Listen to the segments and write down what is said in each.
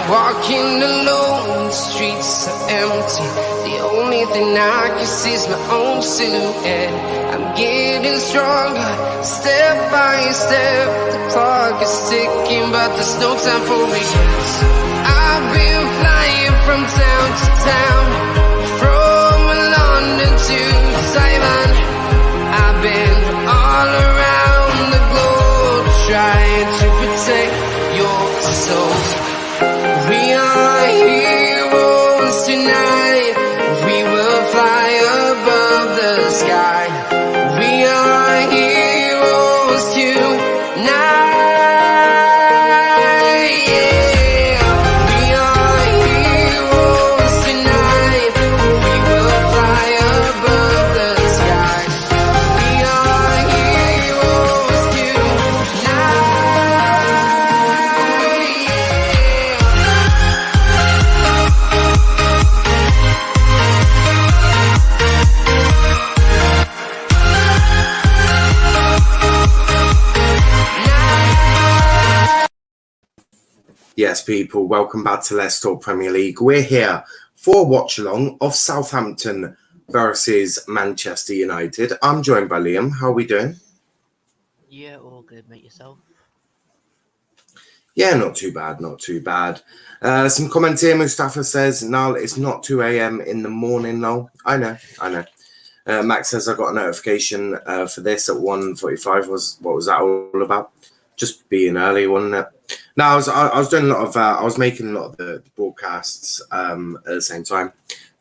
Walking alone, the streets are empty. The only thing I can see is my own silhouette. I'm getting stronger, step by step. The clock is ticking, but there's no time for regrets. I've been flying from town to town, from London to Taiwan. I've been all around the globe, trying to protect your soul. We are heroes tonight. We will fly above the sky. We are heroes tonight. Yeah. We are heroes tonight. We will fly above the sky. We are heroes tonight. Yes, people, welcome back to Let's Talk Premier League. We're here for Watchalong of Southampton versus Manchester United. I'm joined by Liam. How are we doing? Yeah, all good, mate. Yourself? Yeah, not too bad, not too bad. Some comments here. Mustafa says, Niall, it's not 2 a.m. in the morning, Noel. I know. Max says, I got a notification for this at 1:45. What was that all about? Just being early, wasn't it? No, I was doing a lot of I was making a lot of the broadcasts at the same time.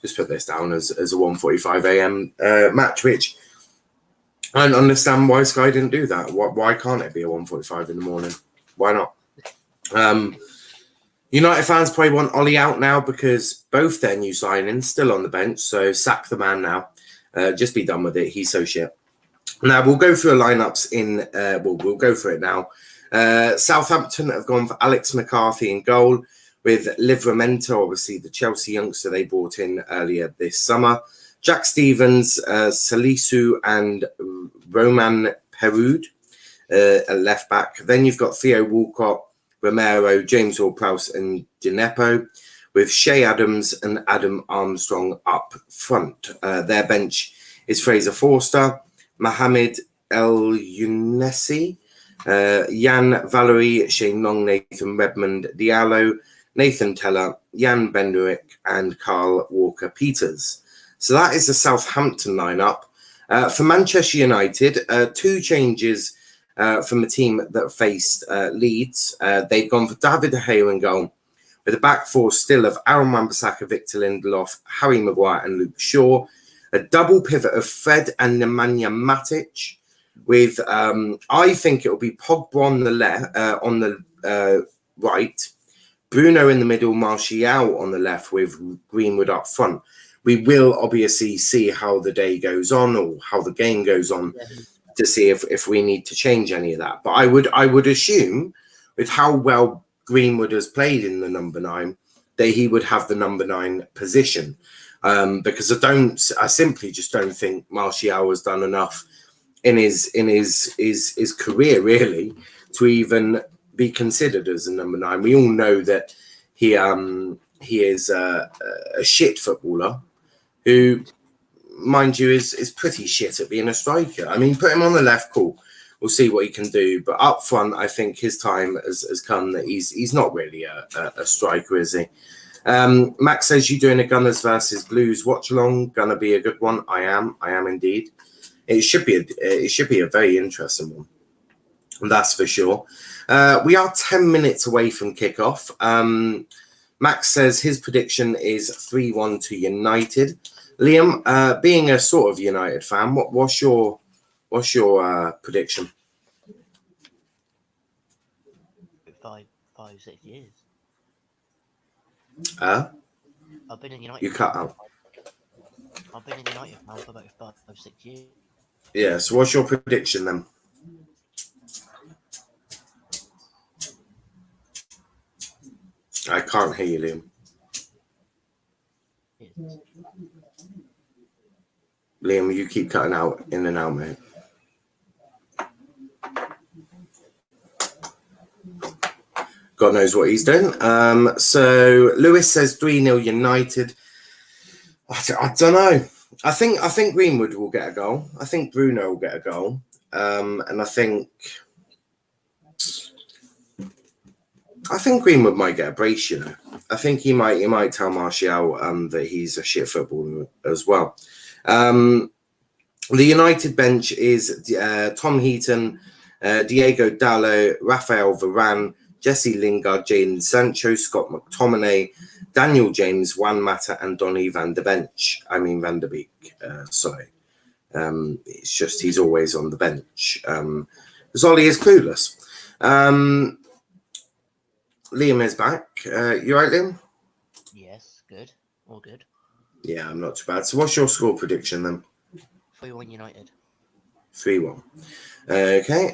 Just put this down as a 1:45 a.m. Match, which I don't understand why Sky didn't do that. Why can't it be a 1:45 in the morning? Why not? United fans probably want Ollie out now because both their new signings still on the bench. So sack the man now. Just be done with it. He's so shit. Now we'll go through the lineups in. We'll go through it now. Southampton have gone for Alex McCarthy in goal with Livramento, obviously the Chelsea youngster they brought in earlier this summer. Jack Stevens, Salisu and Roman Perud at left back. Then you've got Theo Walcott, Romero, James Ward-Prowse and Djenepo with Shea Adams and Adam Armstrong up front. Their bench is Fraser Forster, Mohamed El Younesi, Jan Valerie, Shane Long, Nathan Redmond, Diallo, Nathan Teller, Jan Benderich, and Carl Walker-Peters. So that is the Southampton lineup. For Manchester United, two changes from the team that faced Leeds. They've gone for David De Gea in goal, with a back four still of Aaron Wan-Bissaka, Victor Lindelof, Harry Maguire, and Luke Shaw. A double pivot of Fred and Nemanja Matic, with I think it will be Pogba on the right, Bruno in the middle, Martial on the left, with Greenwood up front. We will obviously see how the day goes on or how the game goes on to see if we need to change any of that. But I would assume, with how well Greenwood has played in the number 9, that he would have the number 9 position. Because I simply just don't think Martial has done enough in his career really to even be considered as a number 9. We all know that he is a shit footballer who, mind you, is pretty shit at being a striker. I mean, put him on the left, cool. We'll see what he can do. But up front, I think his time has come that he's not really a striker, is he? Max says, you doing a Gunners versus Blues watch-along? Gonna be a good one. I am indeed. It should be a very interesting one. That's for sure. We are 10 minutes away from kickoff. Max says his prediction is 3-1 to United. Liam, being a sort of United fan, what's your prediction? 5-6 years. I've been in United. You cut out. I've been in United now for about 5-6 years. Yeah. So what's your prediction then? I can't hear you, Liam. Yes. Liam, you keep cutting out in and out, mate. God knows what he's doing. So Lewis says 3-0 United. I don't know. I think Greenwood will get a goal. I think Bruno will get a goal. And I think Greenwood might get a brace, you know. I think he might tell Martial that he's a shit footballer as well. The United bench is Tom Heaton, Diego Dallo, Rafael Varane, Jesse Lingard, Jadon Sancho, Scott McTominay, Daniel James, Juan Mata, and Donny van der Beek. Sorry. It's just he's always on the bench. Zolly is clueless. Liam is back. You right, Liam? Yes, good. All good. Yeah, I'm not too bad. So what's your score prediction then? 3-1 United. 3-1. Okay.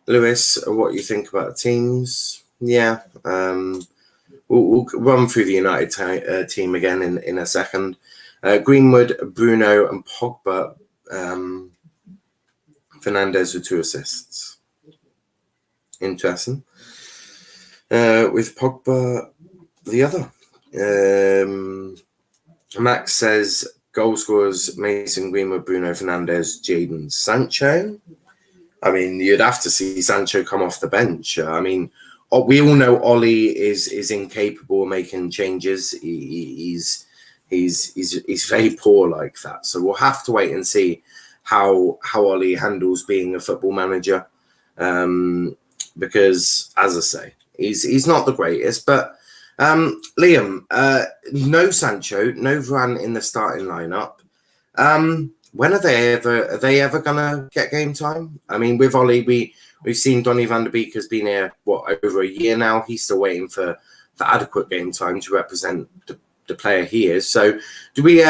Lewis, what do you think about the teams? Yeah. We'll run through the United team again in a second. Greenwood, Bruno, and Pogba. Fernandes with 2 assists. Interesting. With Pogba, the other. Max says goal scorers Mason Greenwood, Bruno Fernandes, Jadon Sancho. I mean, you'd have to see Sancho come off the bench. I mean, we all know Ollie is incapable of making changes. He's very poor like that. So we'll have to wait and see how Ollie handles being a football manager. Because, as I say, he's not the greatest. But Liam, no Sancho, no Varane in the starting lineup. When are they ever gonna get game time? I mean, with Ollie, we've seen Donny van der Beek has been here over a year now. He's still waiting for adequate game time to represent the player he is. So, do we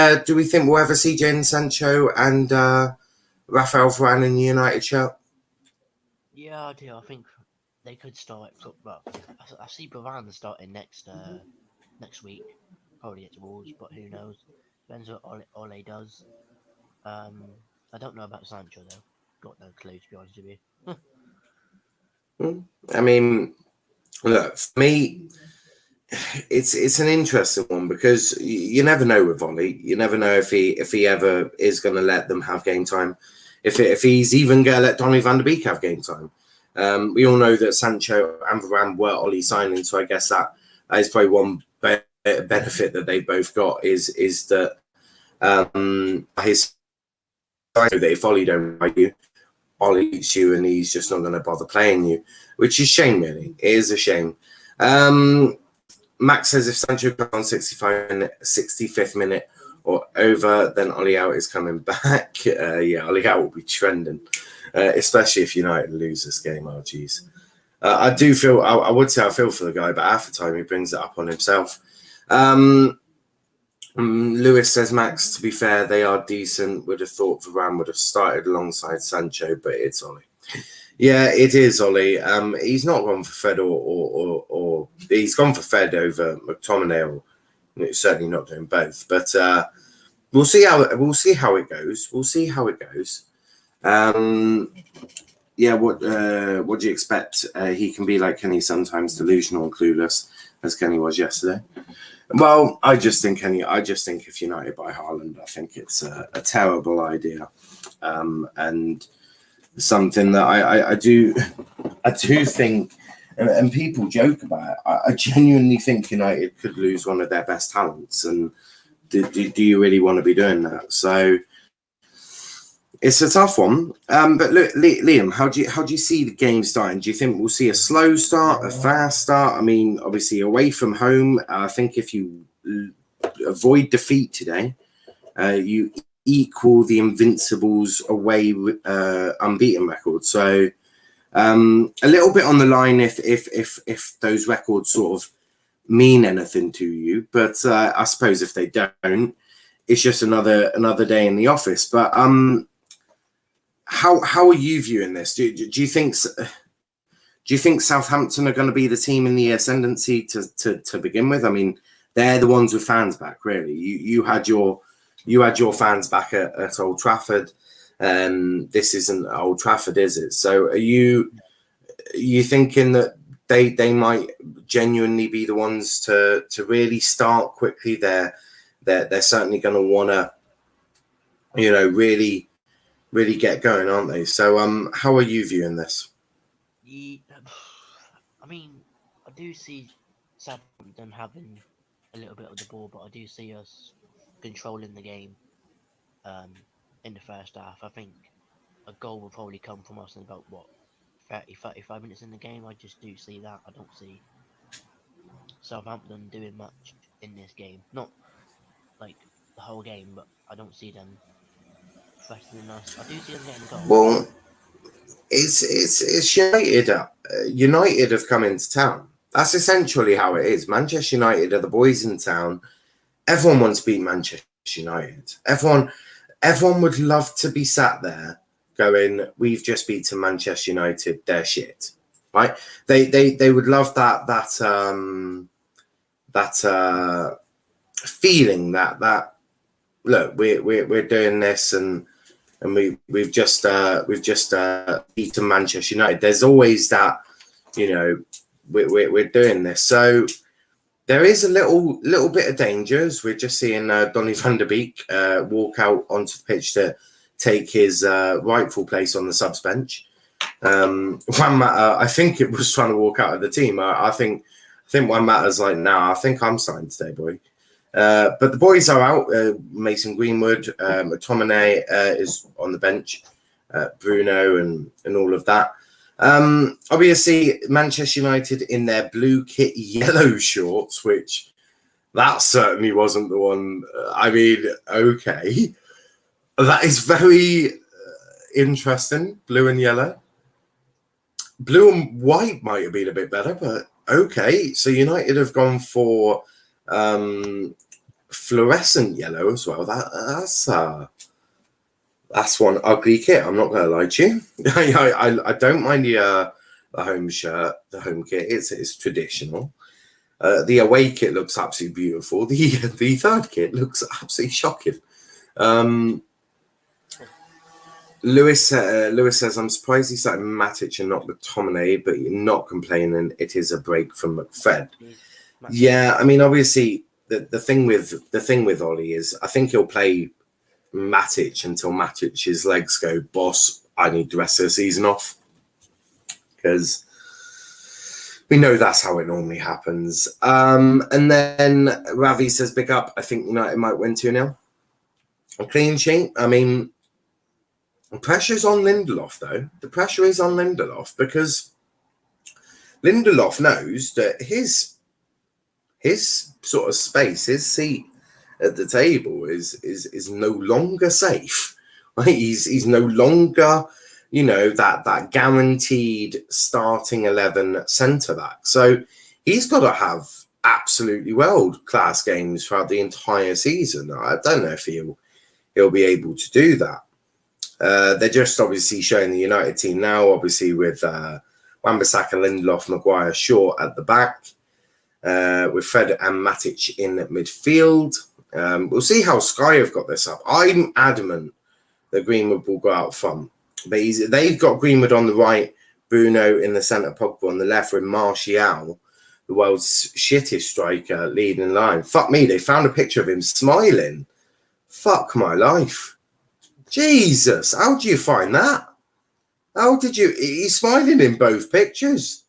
think we'll ever see Jadon Sancho and Rafael Varane in the United shirt? Yeah, I do. I think they could start. Well, I see Varane starting next week, probably at Wolves, but who knows? Depends what Ole does. I don't know about Sancho though. Got no clue, to be honest with you. I mean, look, for me, it's an interesting one because you never know with Ollie. You never know if he ever is going to let them have game time. If he's even going to let Donny van der Beek have game time. We all know that Sancho and Varane were Ollie signing, so I guess that is probably one benefit that they both got is that his that if Ollie don't like you, Ollie eats you and he's just not going to bother playing you, which is a shame, really. It is a shame. Max says if Sancho comes on 65th minute or over, then Ollie out is coming back. Yeah, Ollie out will be trending, especially if United lose this game. Oh, geez. I do feel, I would say I feel for the guy, but half the time he brings it up on himself. Lewis says, Max, to be fair, they are decent. Would have thought Varane would have started alongside Sancho, but it's Ollie. Yeah, it is Ollie. He's not gone for Fred or he's gone for Fred over McTominay, or certainly not doing both. But we'll see how it goes. We'll see how it goes. Yeah, what do you expect? He can be like Kenny, sometimes delusional and clueless, as Kenny was yesterday. Well, I just think if United buy Haaland, I think it's a terrible idea, and something that I do think, and people joke about it. I genuinely think United could lose one of their best talents, and do you really want to be doing that? So it's a tough one. But look, Liam, how do you see the game starting? Do you think we'll see a slow start, a fast start? I mean, obviously away from home, I think if you avoid defeat today, you equal the Invincibles away unbeaten record. So a little bit on the line if those records sort of mean anything to you. But I suppose if they don't, it's just another day in the office. But how are you viewing this? Do you think Southampton are going to be the team in the ascendancy to begin with? I mean, they're the ones with fans back, really. You had your fans back at Old Trafford. This isn't Old Trafford, is it? So are you you thinking that they might genuinely be the ones to really start quickly? They're certainly going to want to, really get going, aren't they? So how are you viewing this? I mean, I do see Southampton having a little bit of the ball, but I do see us controlling the game in the first half. I think a goal will probably come from us in about, 35 minutes in the game. I just do see that. I don't see Southampton doing much in this game. Not like the whole game, but I don't see them threatening us. I do see them getting a goal. Well, it's United. United have come into town. That's essentially how it is. Manchester United are the boys in town. Everyone wants to beat Manchester United. Everyone would love to be sat there going, "We've just beaten Manchester United. They're shit." Right? They would love that feeling that look, we're doing this and we've just beaten Manchester United. There's always that, we're doing this. So there is a little bit of danger as we're just seeing Donny van der Beek walk out onto the pitch to take his rightful place on the subs bench. Juan Mata, I think it was trying to walk out of the team. I think Juan Mata's like, nah, I think I'm signed today, boy. But the boys are out. Mason Greenwood, McTominay is on the bench, Bruno and all of that. Obviously, Manchester United in their blue kit, yellow shorts, which that certainly wasn't the one. I mean, okay. That is very interesting, blue and yellow. Blue and white might have been a bit better, but okay. So United have gone for fluorescent yellow as well. That's one ugly kit. I'm not going to lie to you. I don't mind the home shirt, the home kit. It's traditional. The away kit looks absolutely beautiful. The third kit looks absolutely shocking. Lewis says, I'm surprised he started Matic and not McTominay, but you're not complaining. It is a break from McFred. Yeah, I mean, obviously, the thing with Ollie is I think he'll play Matic until Matic's legs go, boss, I need the rest of the season off. Because we know that's how it normally happens. And then Ravi says, big up, I think United might win 2-0. A clean sheet. I mean, the pressure's on Lindelof, though. The pressure is on Lindelof because Lindelof knows that his sort of space, his seat at the table is no longer safe. Right? He's no longer, that guaranteed starting 11 centre back. So he's got to have absolutely world-class games throughout the entire season. I don't know if he'll be able to do that. They're just obviously showing the United team now, obviously with Wan-Bissaka, Lindelof, Maguire, Shaw at the back, with Fred and Matic in midfield. We'll see how Sky have got this up. I'm adamant that Greenwood will go out front, but they've got Greenwood on the right, Bruno in the centre, Pogba on the left, with Martial, the world's shittest striker, leading line. Fuck me, they found a picture of him smiling. Fuck my life. Jesus, how do you find that? He's smiling in both pictures.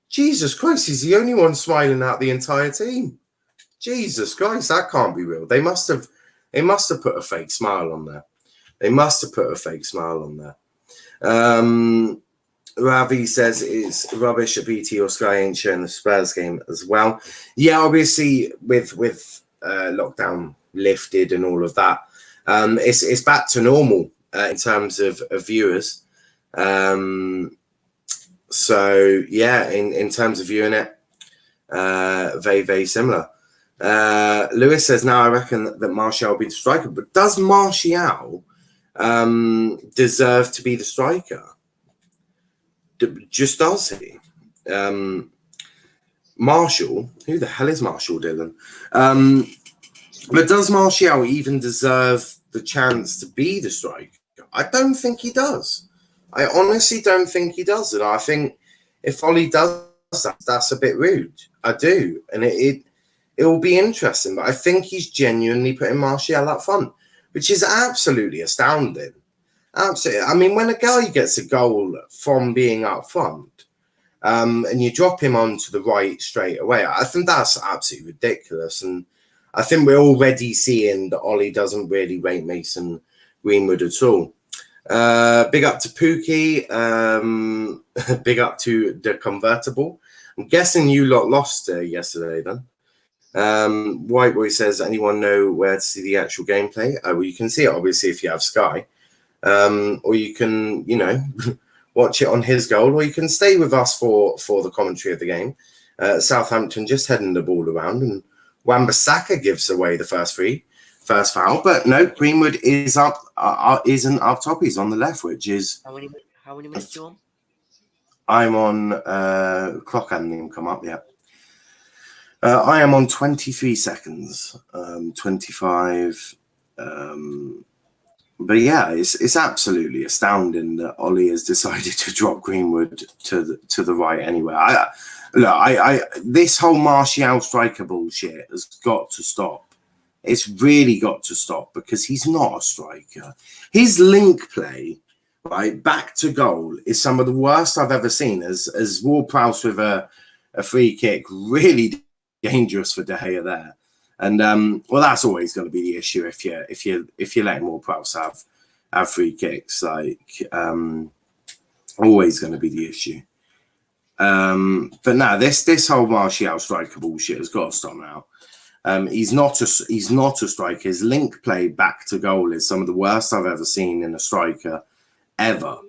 Jesus Christ, he's the only one smiling out the entire team. Jesus Christ, that can't be real. They must have put a fake smile on there. Ravi says it's rubbish at BT or Sky ain't showing the Spurs game as well. Yeah, obviously with lockdown lifted and all of that, it's back to normal in terms of viewers. So yeah, in terms of viewing it, very, very similar. Lewis says, now I reckon that Martial will be the striker, but does Martial deserve to be the striker? Just does he? Martial, who the hell is Martial, Dylan? But does Martial even deserve the chance to be the striker? I don't think he does. I honestly don't think he does. And I think if Ollie does that, that's a bit rude. I do, and it will be interesting. But I think he's genuinely putting Martial up front, which is absolutely astounding. Absolutely. I mean, when a guy gets a goal from being up front, and you drop him onto the right straight away, I think that's absolutely ridiculous. And I think we're already seeing that Ollie doesn't really rate Mason Greenwood at all. Big up to Pookie. Big up to the convertible. I'm guessing you lot lost yesterday then. White Boy says, anyone know where to see the actual gameplay? Well, you can see it obviously if you have Sky. Or you can, watch it on his goal, or you can stay with us for the commentary of the game. Southampton just heading the ball around, and Wan-Bissaka gives away the first foul. But no, Greenwood is isn't up top. He's on the left, which is How many minutes you on? I'm on clock hasn't even come up yet. I am on 23 seconds, 25. But yeah, it's absolutely astounding that Ollie has decided to drop Greenwood to the right anyway. This whole Martial striker bullshit has got to stop. It's really got to stop, because he's not a striker. His link play, right, back to goal is some of the worst I've ever seen. As Ward-Prowse with a free kick, really dangerous for De Gea there. And well, that's always going to be the issue if you're letting Ward-Prowse have free kicks. Always going to be the issue. But now this whole Martial striker bullshit has got to stop now. He's not a striker. His link play back to goal is some of the worst I've ever seen in a striker ever.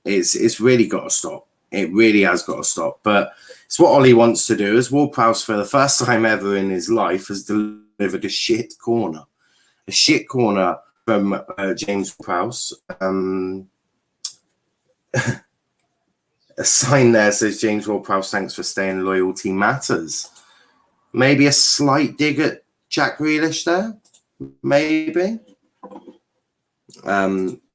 It's really got to stop. It really has got to stop. But it's what Ollie wants to do. As Ward-Prowse, for the first time ever in his life, has delivered a shit corner. A shit corner from James Ward-Prowse. A sign there says, James Ward-Prowse, thanks for staying. Loyalty matters. Maybe a slight dig at Jack Grealish there. Maybe.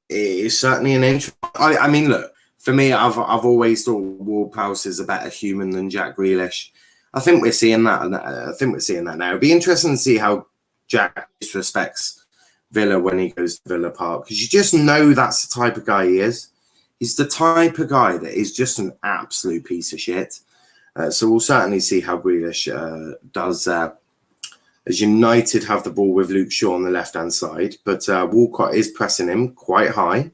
It's certainly an interest. I mean, look. For me, I've always thought Ward-Prowse is a better human than Jack Grealish. I think we're seeing that. Now. It'd be interesting to see how Jack disrespects Villa when he goes to Villa Park, because you just know that's the type of guy he is. He's the type of guy that is just an absolute piece of shit. So we'll certainly see how Grealish does. As United have the ball with Luke Shaw on the left-hand side, but Walcott is pressing him quite high.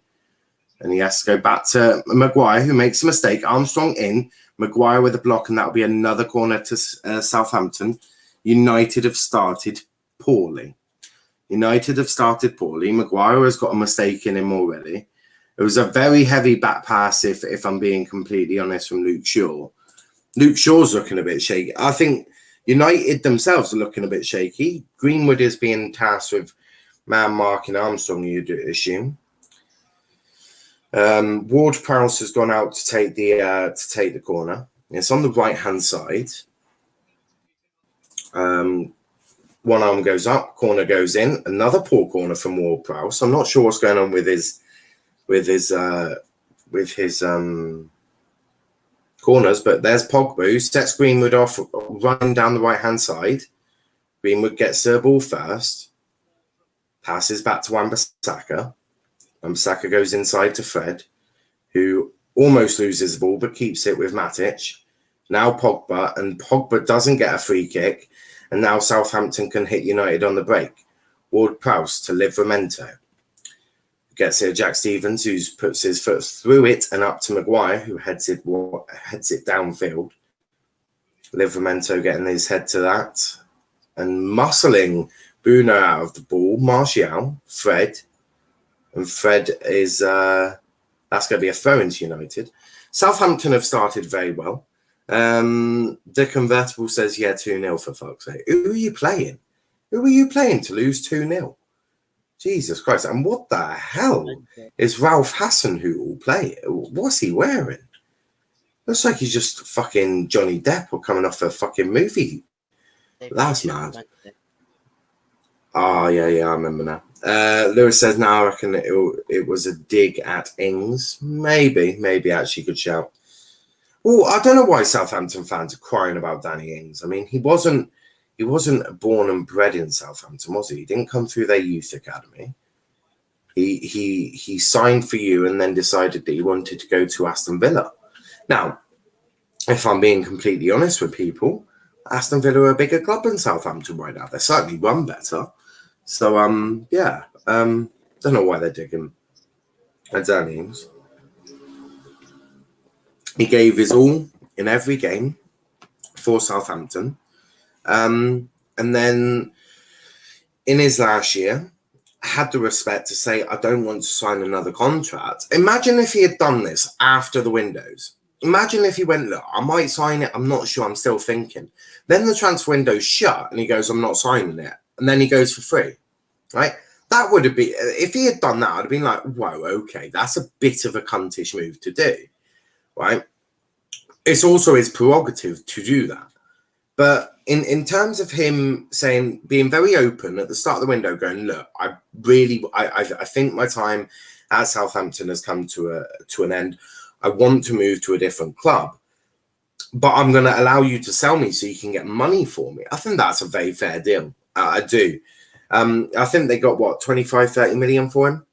And he has to go back to Maguire, who makes a mistake. Armstrong in. Maguire with a block, and that'll be another corner to Southampton. United have started poorly. Maguire has got a mistake in him already. It was a very heavy back pass, if I'm being completely honest, from Luke Shaw. Luke Shaw's looking a bit shaky. I think United themselves are looking a bit shaky. Greenwood is being tasked with man marking Armstrong, you'd assume. Ward-Prowse has gone out to take the corner. It's on the right hand side. One arm goes up, corner goes in. Another poor corner from Ward-Prowse. I'm not sure what's going on with his corners, but there's Pogba, who sets Greenwood off, running down the right hand side. Greenwood gets the ball first, passes back to Wan-Bissaka. Wan-Bissaka goes inside to Fred, who almost loses the ball but keeps it with Matic. Now Pogba, and Pogba doesn't get a free kick, and now Southampton can hit United on the break. Ward-Prowse to Livramento. Gets here Jack Stevens, who puts his foot through it and up to Maguire, who heads it downfield. Livramento getting his head to that. And muscling Bruno out of the ball. Martial, Fred. And Fred is, that's going to be a throw into United. Southampton have started very well. The convertible says, 2-0 for fuck's sake. Who are you playing? Who are you playing to lose 2-0? Jesus Christ. And what the hell is Ralph Hasenhüttl playing? What's he wearing? Looks like he's just fucking Johnny Depp or coming off a fucking movie. That's mad. Oh, yeah, I remember now. Lewis says, now I reckon it was a dig at Ings. Maybe actually, good shout. Well, I don't know why Southampton fans are crying about Danny Ings. I mean, he wasn't born and bred in Southampton, was he? He didn't come through their youth academy. He signed for you and then decided that he wanted to go to Aston Villa. Now, if I'm being completely honest with people, Aston Villa are a bigger club than Southampton right now. They're certainly run better. So don't know why they're digging at Danny Ings. He gave his all in every game for Southampton. And then in his last year, had the respect to say, I don't want to sign another contract. Imagine if he had done this after the windows. Imagine if he went, look, I might sign it. I'm not sure. I'm still thinking. Then the transfer window's shut and he goes, I'm not signing it. And then he goes for free, right? That would have been, if he had done that, I'd have been like, whoa, okay, that's a bit of a cuntish move to do, right? It's also his prerogative to do that. But in terms of him saying, being very open at the start of the window, going, look, I think my time at Southampton has come to an end. I want to move to a different club, but I'm going to allow you to sell me so you can get money for me. I think that's a very fair deal. I do. I think they got, 25, 30 million for him?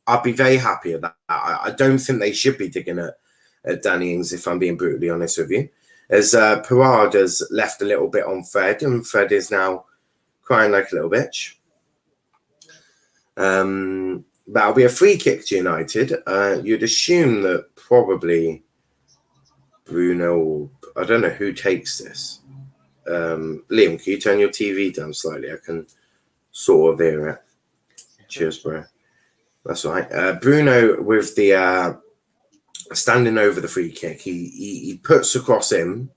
I'd be very happy at that. I don't think they should be digging at Danny Ings, if I'm being brutally honest with you. As Parade has left a little bit on Fred, and Fred is now crying like a little bitch. That'll be a free kick to United. You'd assume that probably Bruno, I don't know who takes this. Liam, can you turn your TV down slightly? I can sort of hear it. Cheers, bro. That's right. Bruno with the standing over the free kick. He puts across him.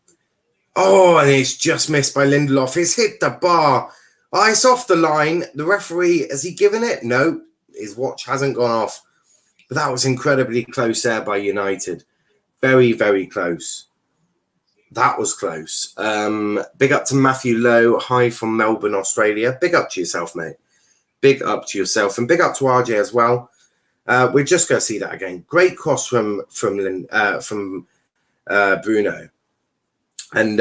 Oh, and it's just missed by Lindelof. It's hit the bar. Oh, it's off the line. The referee, has he given it? No, his watch hasn't gone off. But that was incredibly close there by United. Very, very close. That was close. Big up to Matthew Lowe. Hi from Melbourne, Australia. Big up to yourself, mate. Big up to yourself. And big up to RJ as well. We're just going to see that again. Great cross from Bruno. And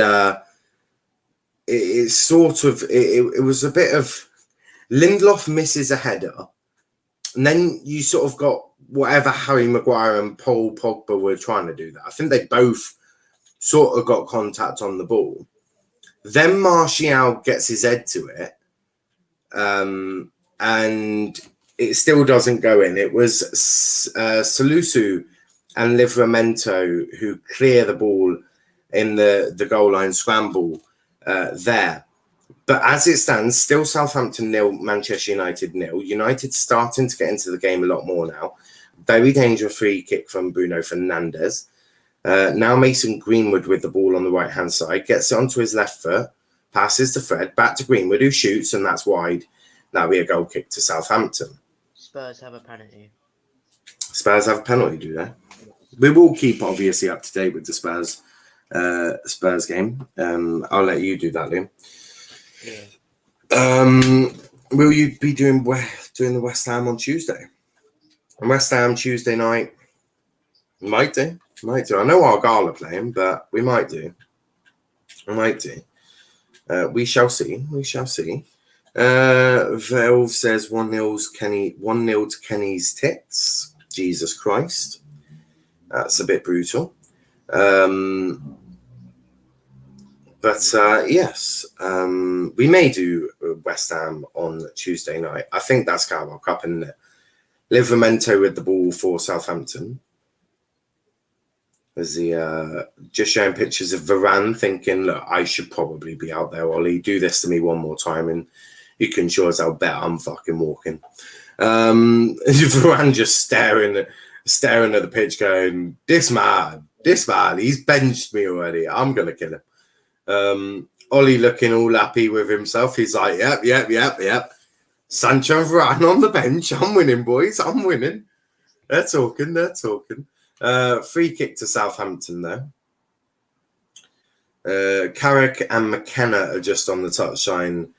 it's sort of, it was a bit of Lindelof misses a header. And then you sort of got whatever Harry Maguire and Paul Pogba were trying to do that. I think they both sort of got contact on the ball. Then Martial gets his head to it. And it still doesn't go in. It was Salisu and Livramento who clear the ball in the goal line scramble there. But as it stands, still Southampton 0, Manchester United 0. United starting to get into the game a lot more now. Very dangerous free kick from Bruno Fernandes. Now Mason Greenwood with the ball on the right-hand side. Gets it onto his left foot. Passes to Fred. Back to Greenwood, who shoots, and that's wide. That'll be a goal kick to Southampton. Spurs have a penalty. Spurs have a penalty, do they? We will keep obviously up to date with the Spurs game. I'll let you do that, Liam. Yeah. Will you be doing the West Ham on Tuesday? And West Ham Tuesday night, might do. I know Argyle are playing, but we might do. We shall see. Velve says 1-0 to Kenny's tits. Jesus Christ. That's a bit brutal. But yes, we may do West Ham on Tuesday night. I think that's Carabao Cup, isn't it? Livramento with the ball for Southampton. As he just showing pictures of Varane, thinking, look, I should probably be out there, Ollie. Do this to me one more time, and you can sure as hell bet I'm fucking walking. Varane just staring at the pitch, going, this man, he's benched me already. I'm gonna kill him. Ollie looking all happy with himself. He's like, yep. Sancho and Varane on the bench. I'm winning, boys. I'm winning. They're talking. Free kick to Southampton, though. Carrick and McKenna are just on the touchline,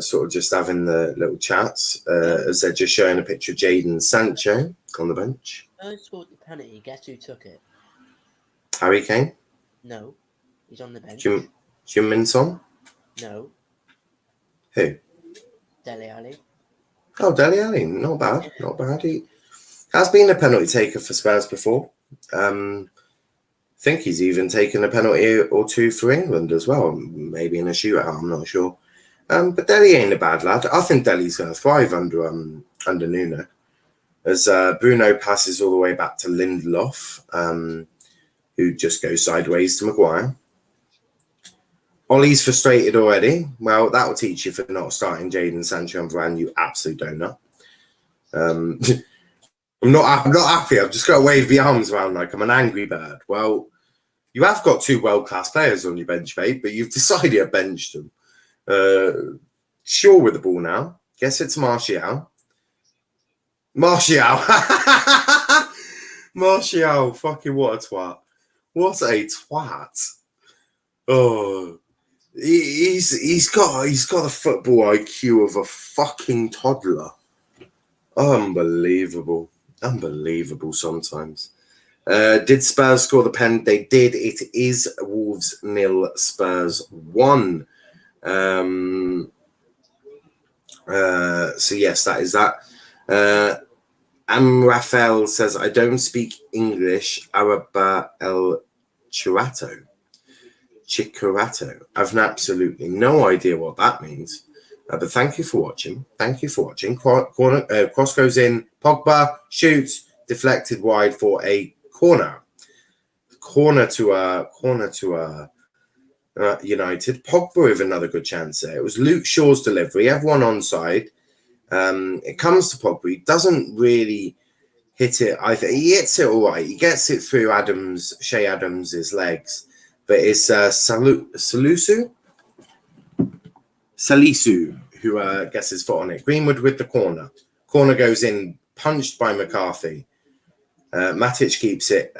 sort of just having the little chats, as they're just showing a picture of Jadon Sancho on the bench. Who scored the penalty? Guess who took it? Harry Kane? No. He's on the bench. Jim Minson? No. Who? Dele Alli. Oh, Dele Alli. Not bad. Not bad. He has been a penalty taker for Spurs before. I think he's even taken a penalty or two for England as well. Maybe in a shootout, I'm not sure. But Dele ain't a bad lad. I think Dele's going to thrive under Nuno. As Bruno passes all the way back to Lindelof, who just goes sideways to Maguire. Ollie's frustrated already. Well, that will teach you for not starting Jadon Sancho and Varane, you absolute donut. I'm not happy. I've just got to wave my arms around like I'm an angry bird. Well, you have got two world-class players on your bench, mate, but you've decided to bench them. Shaw with the ball now. Guess it's Martial. Martial, fucking what a twat. What a twat. Oh, he's got the football IQ of a fucking toddler. Unbelievable sometimes. Did Spurs score the pen? They did. It is Wolves 0, Spurs 1. So yes, that is that. Rafael says, I don't speak English. Araba el Chirato. I've absolutely no idea what that means. But thank you for watching. Cross goes in. Pogba shoots. Deflected wide for a corner. Corner to United. Pogba with another good chance there. It was Luke Shaw's delivery. Everyone onside. It comes to Pogba. He doesn't really hit it. He hits it all right. He gets it through Shea Adams' legs. But it's Salisu, who gets his foot on it. Greenwood with the corner. Corner goes in, punched by McCarthy. Matic keeps it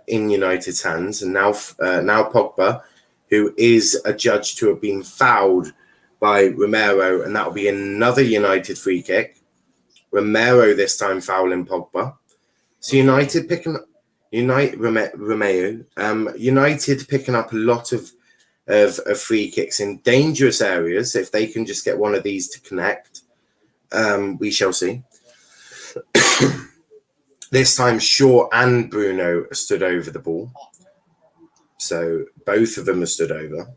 in United's hands. And now Pogba, who is adjudged to have been fouled by Romero, and that will be another United free kick. Romero this time fouling Pogba. So United picking up a lot of free kicks in dangerous areas. If they can just get one of these to connect, we shall see. This time Shaw and Bruno stood over the ball. So both of them are stood over.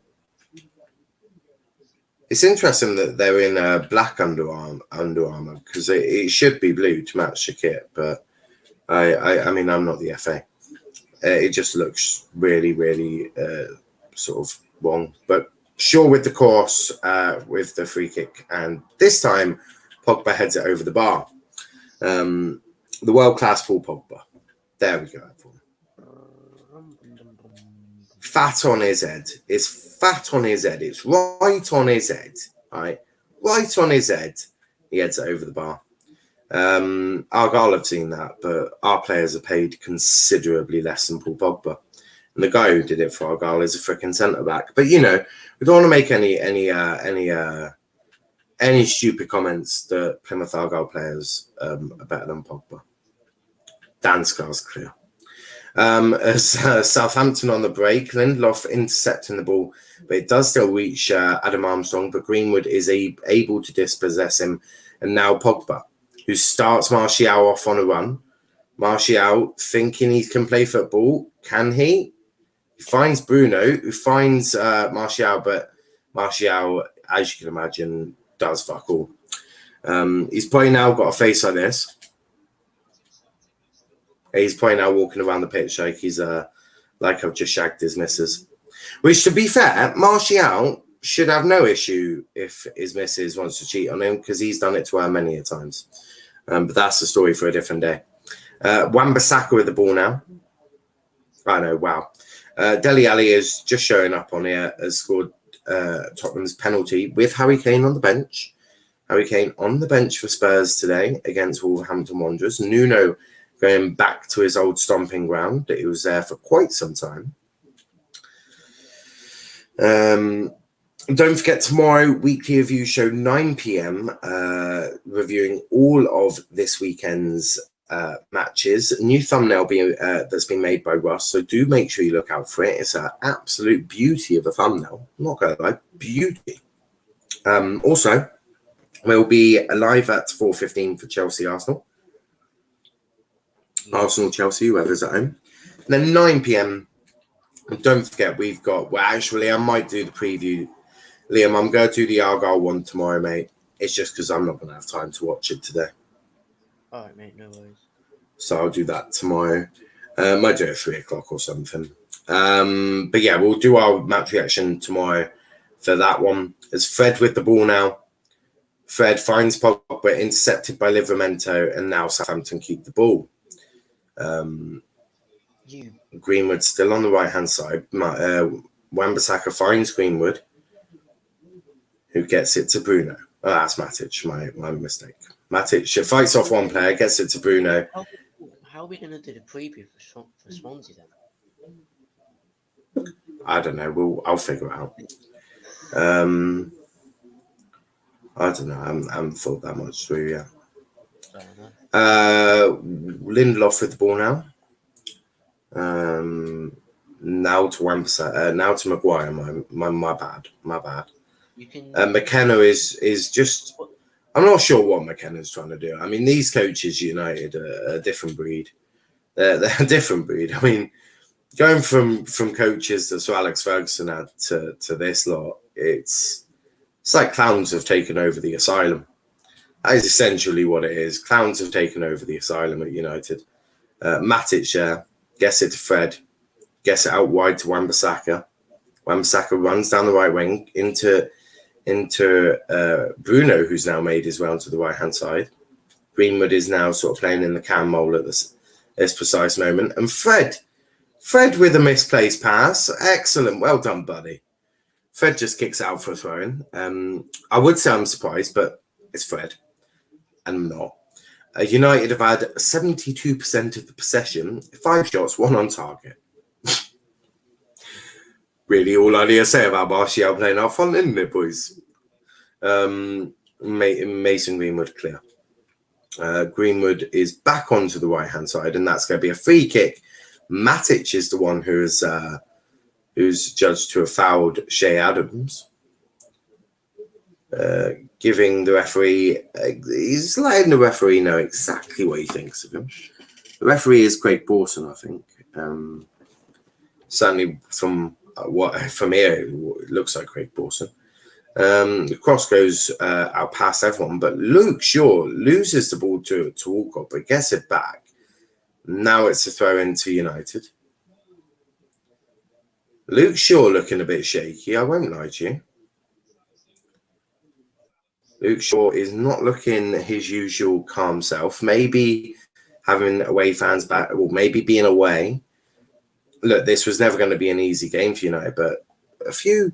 It's interesting that they're in black Under Armour because it should be blue to match the kit, but I mean, I'm not the FA. It just looks really, really sort of wrong. But Shaw with the course, with the free kick, and this time Pogba heads it over the bar. The world-class Paul Pogba. There we go. Fat on his head. It's fat on his head. It's right on his head. Right on his head. He heads it over the bar. Argyle have seen that, but our players are paid considerably less than Paul Pogba. And the guy who did it for Argyle is a freaking centre-back. But, we don't want to make any stupid comments that Plymouth Argyle players are better than Pogba. Dan's car's clear. As Southampton on the break, Lindelof intercepting the ball, but it does still reach Adam Armstrong, but Greenwood is able to dispossess him. And now Pogba, who starts Martial off on a run. Martial thinking he can play football. Can he? He finds Bruno, who finds Martial, but Martial, as you can imagine, does fuck all. He's probably now got a face like this. He's probably now walking around the pitch like he's like I've just shagged his missus. Which, to be fair, Martial should have no issue if his missus wants to cheat on him because he's done it to her many a times. But that's the story for a different day. Wan-Bissaka with the ball now. I know, wow. Dele Alli is just showing up on here, has scored Tottenham's penalty with Harry Kane on the bench. Harry Kane on the bench for Spurs today against Wolverhampton Wanderers. Nuno going back to his old stomping ground. He was there for quite some time. Don't forget, tomorrow, weekly review show, 9 p.m, reviewing all of this weekend's matches. A new thumbnail that's been made by Russ, so do make sure you look out for it. It's an absolute beauty of a thumbnail. I'm not going to lie, beauty. Also, we'll be live at 4:15 for Chelsea Arsenal. Arsenal Chelsea, whoever's at home. And then 9 p.m. Don't forget, we've got. Well, actually, I might do the preview. Liam, I'm going to do the Argyle one tomorrow, mate. It's just because I'm not going to have time to watch it today. All right, mate. No worries. So I'll do that tomorrow. Might do it at 3 o'clock or something. But yeah, we'll do our match reaction tomorrow for that one. It's Fred with the ball now. Fred finds Pogba, intercepted by Livramento, and now Southampton keep the ball. Greenwood still on the right-hand side. Wan-Bissaka finds Greenwood, who gets it to Bruno. Oh, that's Matic, my mistake. Matic fights off one player, gets it to Bruno. How are we going to do the preview for Swansea then? I don't know. I'll figure it out. I don't know. I haven't thought that much through yet. Lindelof with the ball now. Now to Wan-Bissaka. Now to Maguire. My bad. You can. McKenna is just. I'm not sure what McKenna's trying to do. I mean, these coaches, United, are a different breed. They're a different breed. I mean, going from coaches to Sir Alex Ferguson to this lot, it's like clowns have taken over the asylum. That is essentially what it is. Clowns have taken over the asylum at United. Matic gets it to Fred, gets it out wide to Wan-Bissaka. Wan-Bissaka runs down the right wing into Bruno, who's now made his round to the right-hand side. Greenwood is now sort of playing in the cam mole at this precise moment. And Fred with a misplaced pass. Excellent. Well done, buddy. Fred just kicks out for a throw-in. I would say I'm surprised, but it's Fred. And I'm not. United have had 72% of the possession, 5 shots, 1 on target. Really, all I need to say about Martial playing out front, isn't it, boys? Mason Greenwood clear. Greenwood is back onto the right-hand side, and that's going to be a free kick. Matic is the one who's judged to have fouled Shea Adams. Giving the referee, he's letting the referee know exactly what he thinks of him. The referee is Craig Borson, I think. Certainly from here, it looks like Craig Borson. The cross goes out past everyone, but Luke Shaw loses the ball to Walcott, but gets it back. Now it's a throw into United. Luke Shaw looking a bit shaky, I won't lie to you. Luke Shaw is not looking his usual calm self. Maybe having away fans back, or maybe being away. Look, this was never going to be an easy game for United, but a few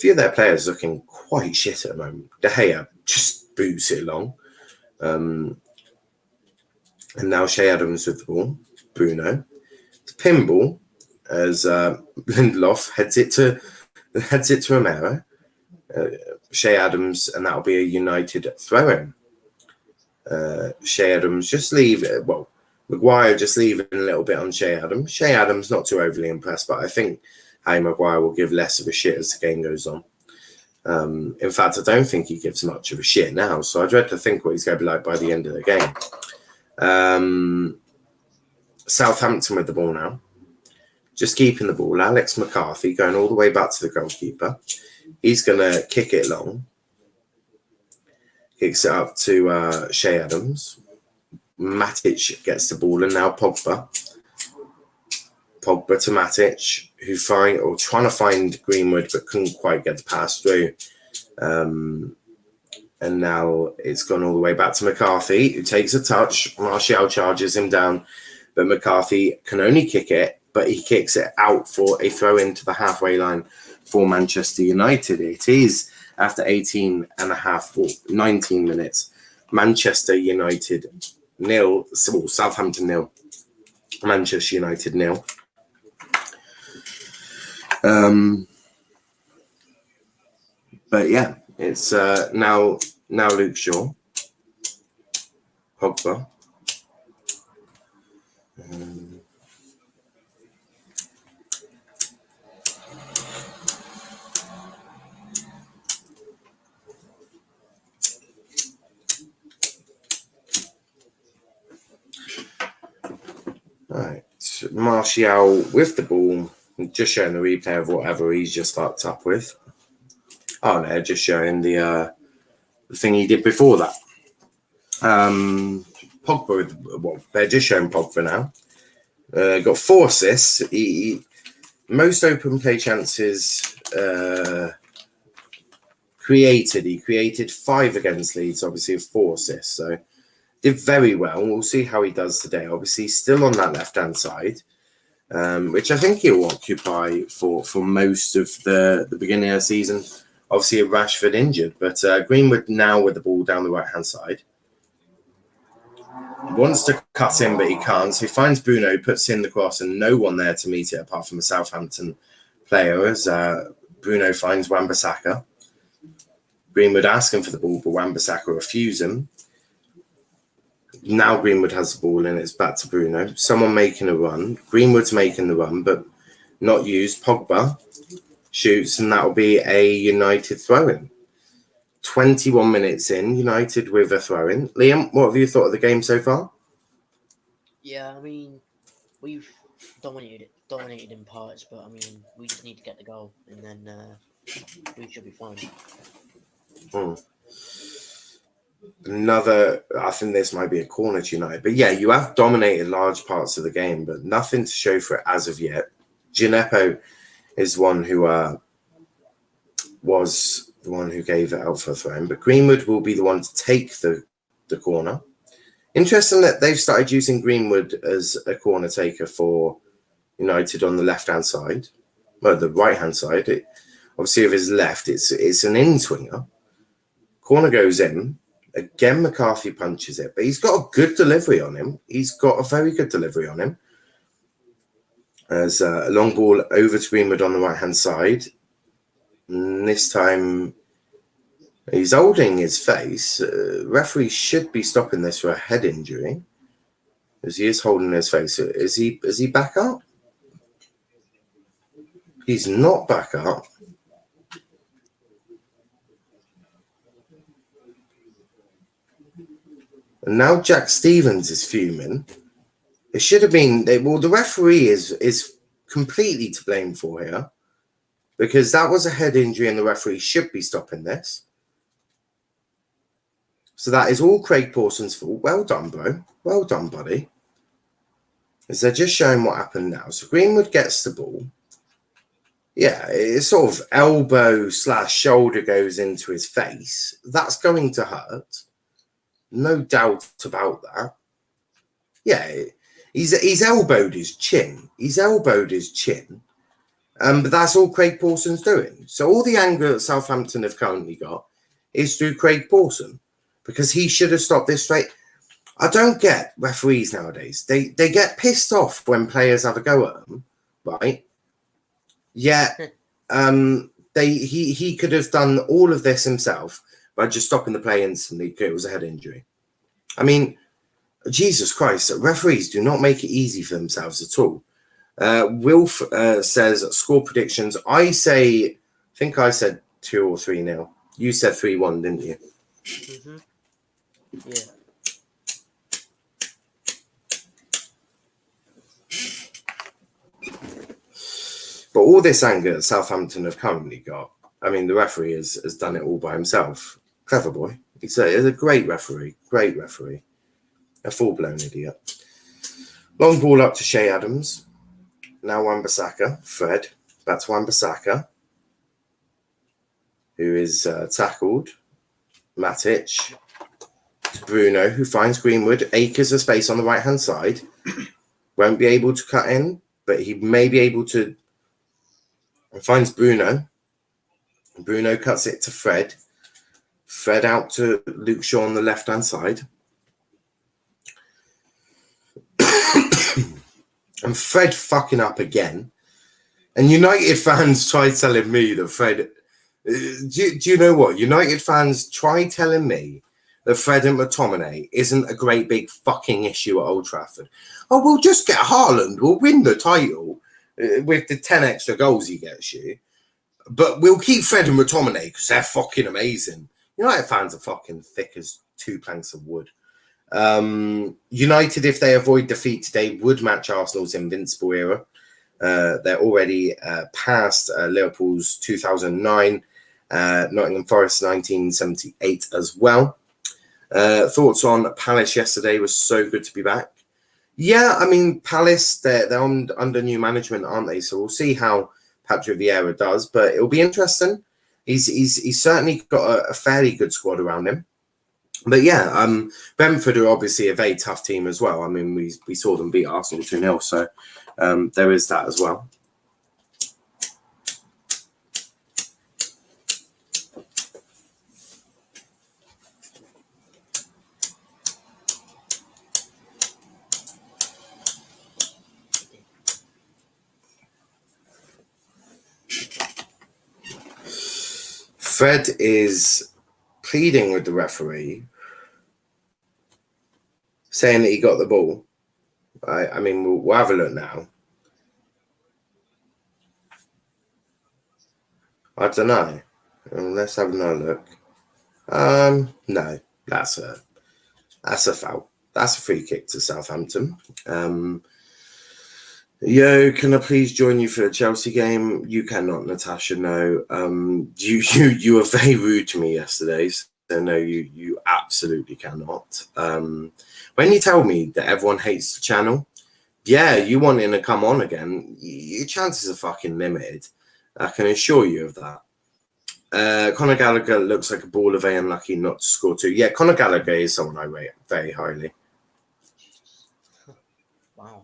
of their players looking quite shit at the moment. De Gea just boots it along. And now Shea Adams with the ball. Bruno. The pinball as Lindelof heads it to Romero. Shea Adams, and that'll be a United throw-in. Shea Adams just leave it. Well, Maguire just leaving a little bit on Shea Adams. Shea Adams not too overly impressed, but I think Harry Maguire will give less of a shit as the game goes on. In fact, I don't think he gives much of a shit now, so I dread to think what he's going to be like by the end of the game. Southampton with the ball now. Just keeping the ball. Alex McCarthy going all the way back to the goalkeeper. He's going to kick it long. Kicks it up to Shea Adams. Matic gets the ball, and now Pogba. Pogba to Matic, trying to find Greenwood, but couldn't quite get the pass through. And now it's gone all the way back to McCarthy, who takes a touch. Martial charges him down, but McCarthy can only kick it, but he kicks it out for a throw into the halfway line for Manchester United. It is after 18 and a half or 19 minutes. Manchester United 0, Southampton 0, Manchester United 0. But yeah, it's now Luke Shaw, Pogba, Right, Martial with the ball, just showing the replay of whatever he's just fucked up with. Oh no, just showing the thing he did before that. Pogba, well, they're just showing Pogba now. Got 4 assists. Most open play chances created. He created 5 against Leeds, obviously with 4 assists. So did very well. We'll see how he does today. Obviously, still on that left-hand side, which I think he'll occupy for most of the beginning of the season. Obviously, Rashford injured, but Greenwood now with the ball down the right-hand side. Wants to cut in, but he can't. So he finds Bruno, puts in the cross, and no one there to meet it apart from a Southampton player as Bruno finds Wan-Bissaka. Greenwood asking for the ball, but Wan-Bissaka refuses him. Now Greenwood has the ball and it's back to Bruno. Someone making a run. Greenwood's making the run, but not used. Pogba shoots, and that will be a United throw-in. 21 minutes in, United with a throw-in. Liam, what have you thought of the game so far? Yeah, I mean, we've dominated in parts, but I mean, we just need to get the goal, and then we should be fine. I think this might be a corner to United, but yeah, you have dominated large parts of the game, but nothing to show for it as of yet. Gineppo is one who was the one who gave it out for a throw, but Greenwood will be the one to take the corner. Interesting that they've started using Greenwood as a corner taker for United on the left-hand side. Well, the right-hand side. Obviously, of his left, it's an in-swinger. Corner goes in. Again, McCarthy punches it, but he's got a good delivery on him. He's got a very good delivery on him. There's a long ball over to Greenwood on the right-hand side. And this time, he's holding his face. Referee should be stopping this for a head injury, as he is holding his face. Is he back up? He's not back up. And now Jack Stevens is fuming. It should have been. Well, the referee is completely to blame for here, because that was a head injury, and the referee should be stopping this. So that is all Craig Pawson's fault. Well done, bro. Well done, buddy. As they're just showing what happened now. So Greenwood gets the ball. Yeah, it's sort of elbow/shoulder goes into his face. That's going to hurt. No doubt about that. Yeah, he's elbowed his chin. But that's all Craig Pawson's doing. So all the anger that Southampton have currently got is through Craig Pawson, because he should have stopped this straight. I don't get referees nowadays. They get pissed off when players have a go at them, right? Yeah, he could have done all of this himself by just stopping the play instantly because it was a head injury. I mean, Jesus Christ, referees do not make it easy for themselves at all. Wilf says score predictions. I think I said 2 or 3-0. You said 3-1, didn't you? Mm-hmm. Yeah. But all this anger that Southampton have currently got, I mean, the referee has done it all by himself. Clever boy. He's a great referee. Great referee. A full-blown idiot. Long ball up to Shea Adams. Now Wan-Bissaka. Fred. Back to Wan-Bissaka, who is tackled. Matic. To Bruno, who finds Greenwood. Acres of space on the right-hand side. Won't be able to cut in, but he may be able to. And finds Bruno. Bruno cuts it to Fred. Fred out to Luke Shaw on the left-hand side. And Fred fucking up again. And United fans try telling me that Fred... Do you know what? United fans try telling me that Fred and McTominay isn't a great big fucking issue at Old Trafford. Oh, we'll just get Haaland. We'll win the title with the 10 extra goals he gets you. But we'll keep Fred and McTominay because they're fucking amazing. United fans are fucking thick as 2 planks of wood. United, if they avoid defeat today, would match Arsenal's invincible era. They're already past Liverpool's 2009, Nottingham Forest 1978 as well. Thoughts on Palace yesterday? Was so good to be back. Yeah, I mean, Palace, they're under new management, aren't they? So we'll see how Patrick Vieira does, but it'll be interesting. He's certainly got a fairly good squad around him. But yeah, Brentford are obviously a very tough team as well. I mean, we saw them beat Arsenal 2-0, so there is that as well. Fred is pleading with the referee, saying that he got the ball. I mean, we'll have a look now. I don't know. Let's have another look. No, that's a foul. That's a free kick to Southampton. Yo, can I please join you for the Chelsea game? You cannot, Natasha. No. You were very rude to me yesterday. So no, you absolutely cannot. When you tell me that everyone hates the channel, yeah, you want him to come on again, your chances are fucking limited. I can assure you of that. Conor Gallagher looks like a baller, very unlucky not to score 2. Yeah, Conor Gallagher is someone I rate very highly. Wow.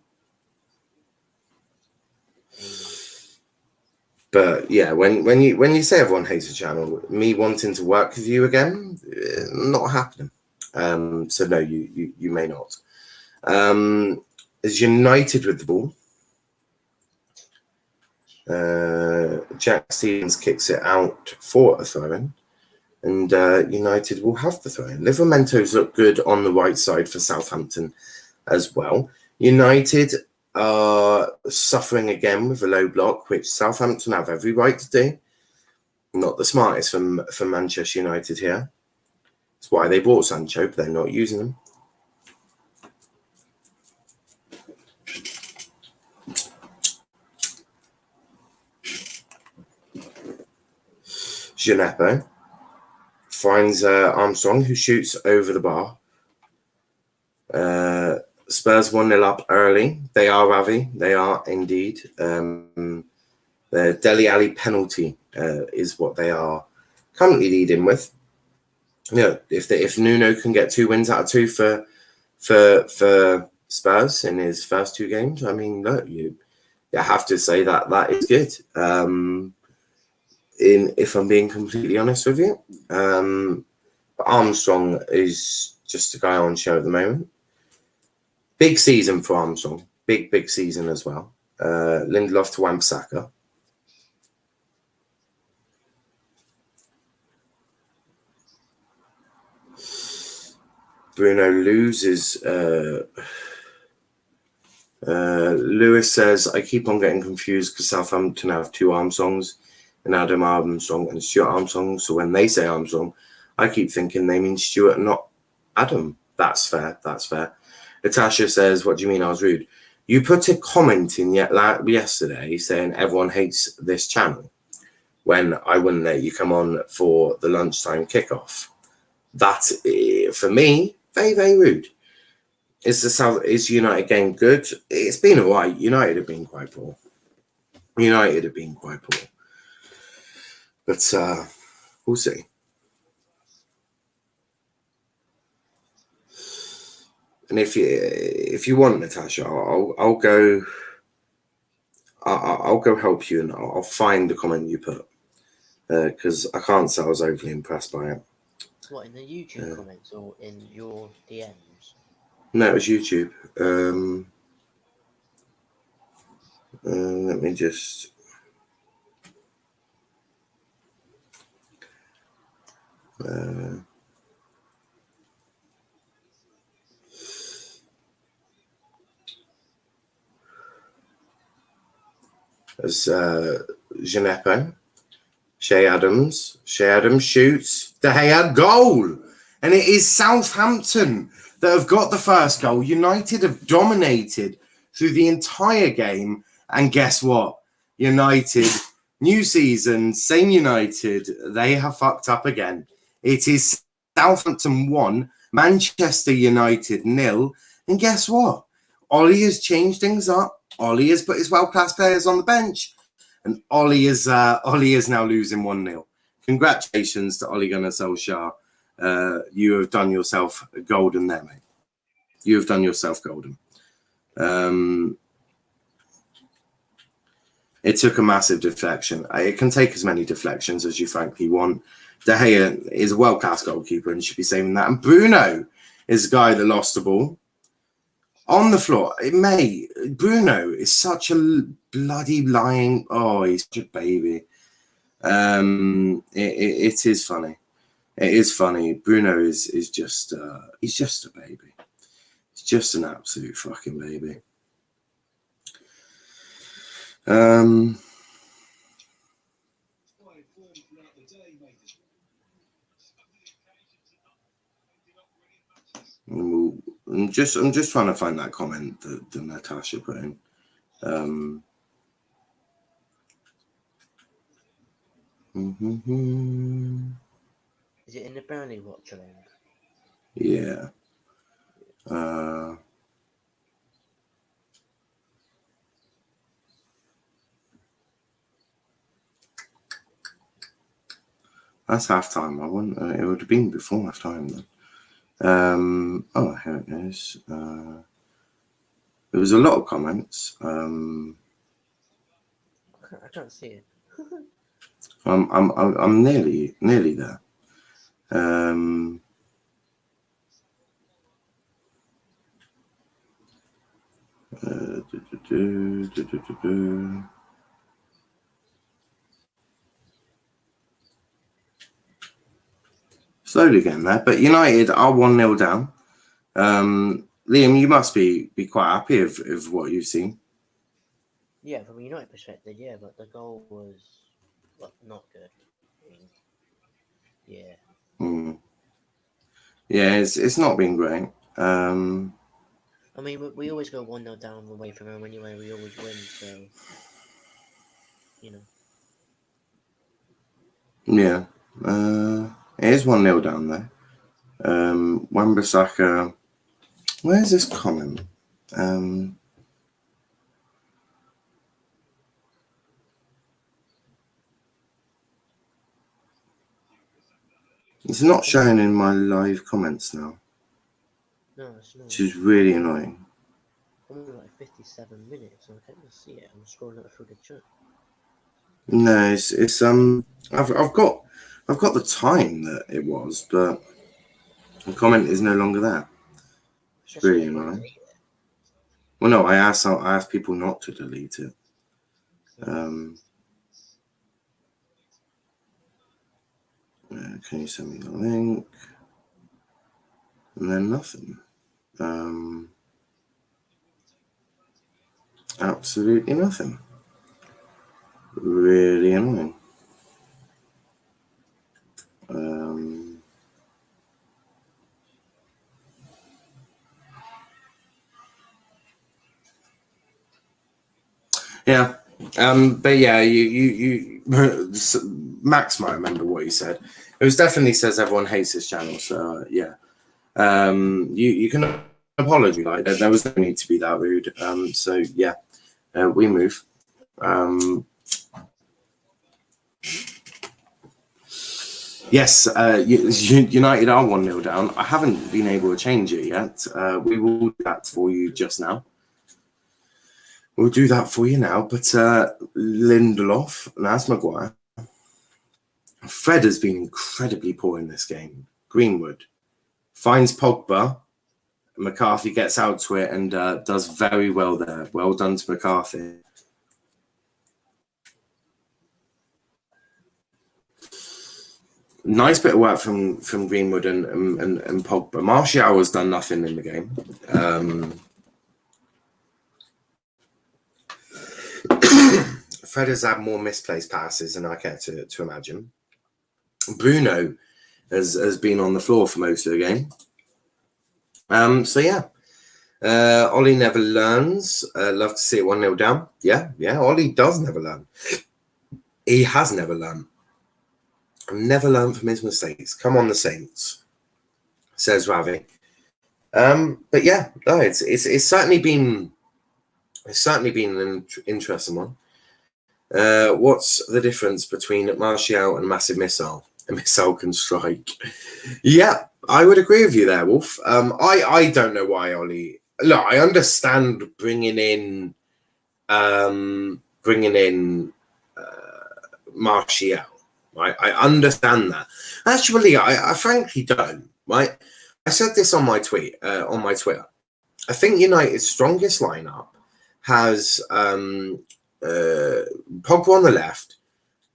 But yeah, when you say everyone hates the channel, me wanting to work with you again, not happening. So no, you may not. Is United with the ball. Jack Stevens kicks it out for a throw-in, and United will have the throw-in. Livermentos look good on the right side for Southampton as well. United are suffering again with a low block, which Southampton have every right to do. Not the smartest from Manchester United here. That's why they bought Sancho, but they're not using him. Gineppo finds Armstrong, who shoots over the bar. Spurs 1-0 up early. They are, Ravi. They are indeed. The Dele Alli penalty is what they are currently leading with. Yeah, if Nuno can get 2 wins out of 2 for Spurs in his first 2 games, I mean, look, you have to say that is good. If I'm being completely honest with you, but Armstrong is just a guy on show at the moment. Big season for Armstrong. Big season as well. Lindelof to Wan-Bissaka. Bruno loses. Lewis says, I keep on getting confused because Southampton have 2 Armstrongs, and Adam Armstrong and Stuart Armstrong. So when they say Armstrong, I keep thinking they mean Stuart, not Adam. That's fair. Natasha says, what do you mean I was rude? You put a comment in yesterday saying everyone hates this channel when I wouldn't let you come on for the lunchtime kickoff. That, for me, very, very rude. Is United game good? It's been all right. United have been quite poor. But we'll see. And if you want, Natasha, I'll go. I'll go help you, and I'll find the comment you put because I can't say I was overly impressed by it. What, in the YouTube comments or in your DMs? No, it was YouTube. Let me just. as Gineppo. Shea Adams shoots. De Gea goal. And it is Southampton that have got the first goal. United have dominated through the entire game. And guess what? United, new season, same United, they have fucked up again. It is Southampton 1, Manchester United 0. And guess what? Ollie has changed things up. Ollie has put his world-class players on the bench. And Ollie is now losing 1-0. Congratulations to Ole Gunnar Solskjaer. You have done yourself golden there, mate. You have done yourself golden. It took a massive deflection. It can take as many deflections as you frankly want. De Gea is a world-class goalkeeper and should be saving that. And Bruno is the guy that lost the ball. On the floor, Bruno is such a bloody lying. Oh, he's such a baby. It is funny. It is funny. Bruno is just he's just a baby. He's just an absolute fucking baby. I'm just trying to find that comment that Natasha put in. Is it in the Burnley Watchalong? Yeah. That's halftime. I wouldn't. It would have been before halftime then. Oh, here it is. There was a lot of comments. I can't see it. I'm nearly there. Slowly getting there, but United are 1-0 down. Liam, you must be quite happy of what you've seen. Yeah, from a United perspective, yeah, but the goal was not good. Yeah. Yeah, it's not been great. I mean, we always go 1-0 down away from home anyway. We always win, so Yeah. It is 1-0 down there. Wan-Bissaka. Where's this comment? It's not showing in my live comments now. No, it's not. Which is really annoying. I'm only like 57 minutes, and I can't even see it. I'm scrolling up through the chat. No, it's I've got the time that it was, but the comment is no longer there. It's really annoying. Well, no, I asked people not to delete it. Can you send me the link? And then nothing. Absolutely nothing. Really annoying. Yeah. But yeah, you Max might remember what he said. It was definitely says everyone hates this channel. So yeah. You can apologize. Like there was no need to be that rude. So yeah, we move. Yes, United are 1-0 down. I haven't been able to change it yet. We will do that for you just now. We'll do that for you now. But Lindelof, Naz Maguire. Fred has been incredibly poor in this game. Greenwood finds Pogba. McCarthy gets out to it and does very well there. Well done to McCarthy. Nice bit of work from Greenwood and Pogba. Martial has done nothing in the game. Fred has had more misplaced passes than I care to imagine. Bruno has been on the floor for most of the game. So yeah. Ollie never learns. Love to see it 1-0 down. Yeah. Ollie does never learn. He has never learned. Never learned from his mistakes. Come on, the Saints, says Ravi. But yeah, no, it's certainly been an interesting one. What's the difference between Martial and massive missile? A missile can strike. Yeah, I would agree with you there, Wolf. I don't know why Ollie. Look, I understand bringing in Martial. Right, I understand that. Actually, I frankly don't. Right, I said this on my tweet on my Twitter. I think United's strongest lineup has Pogba on the left,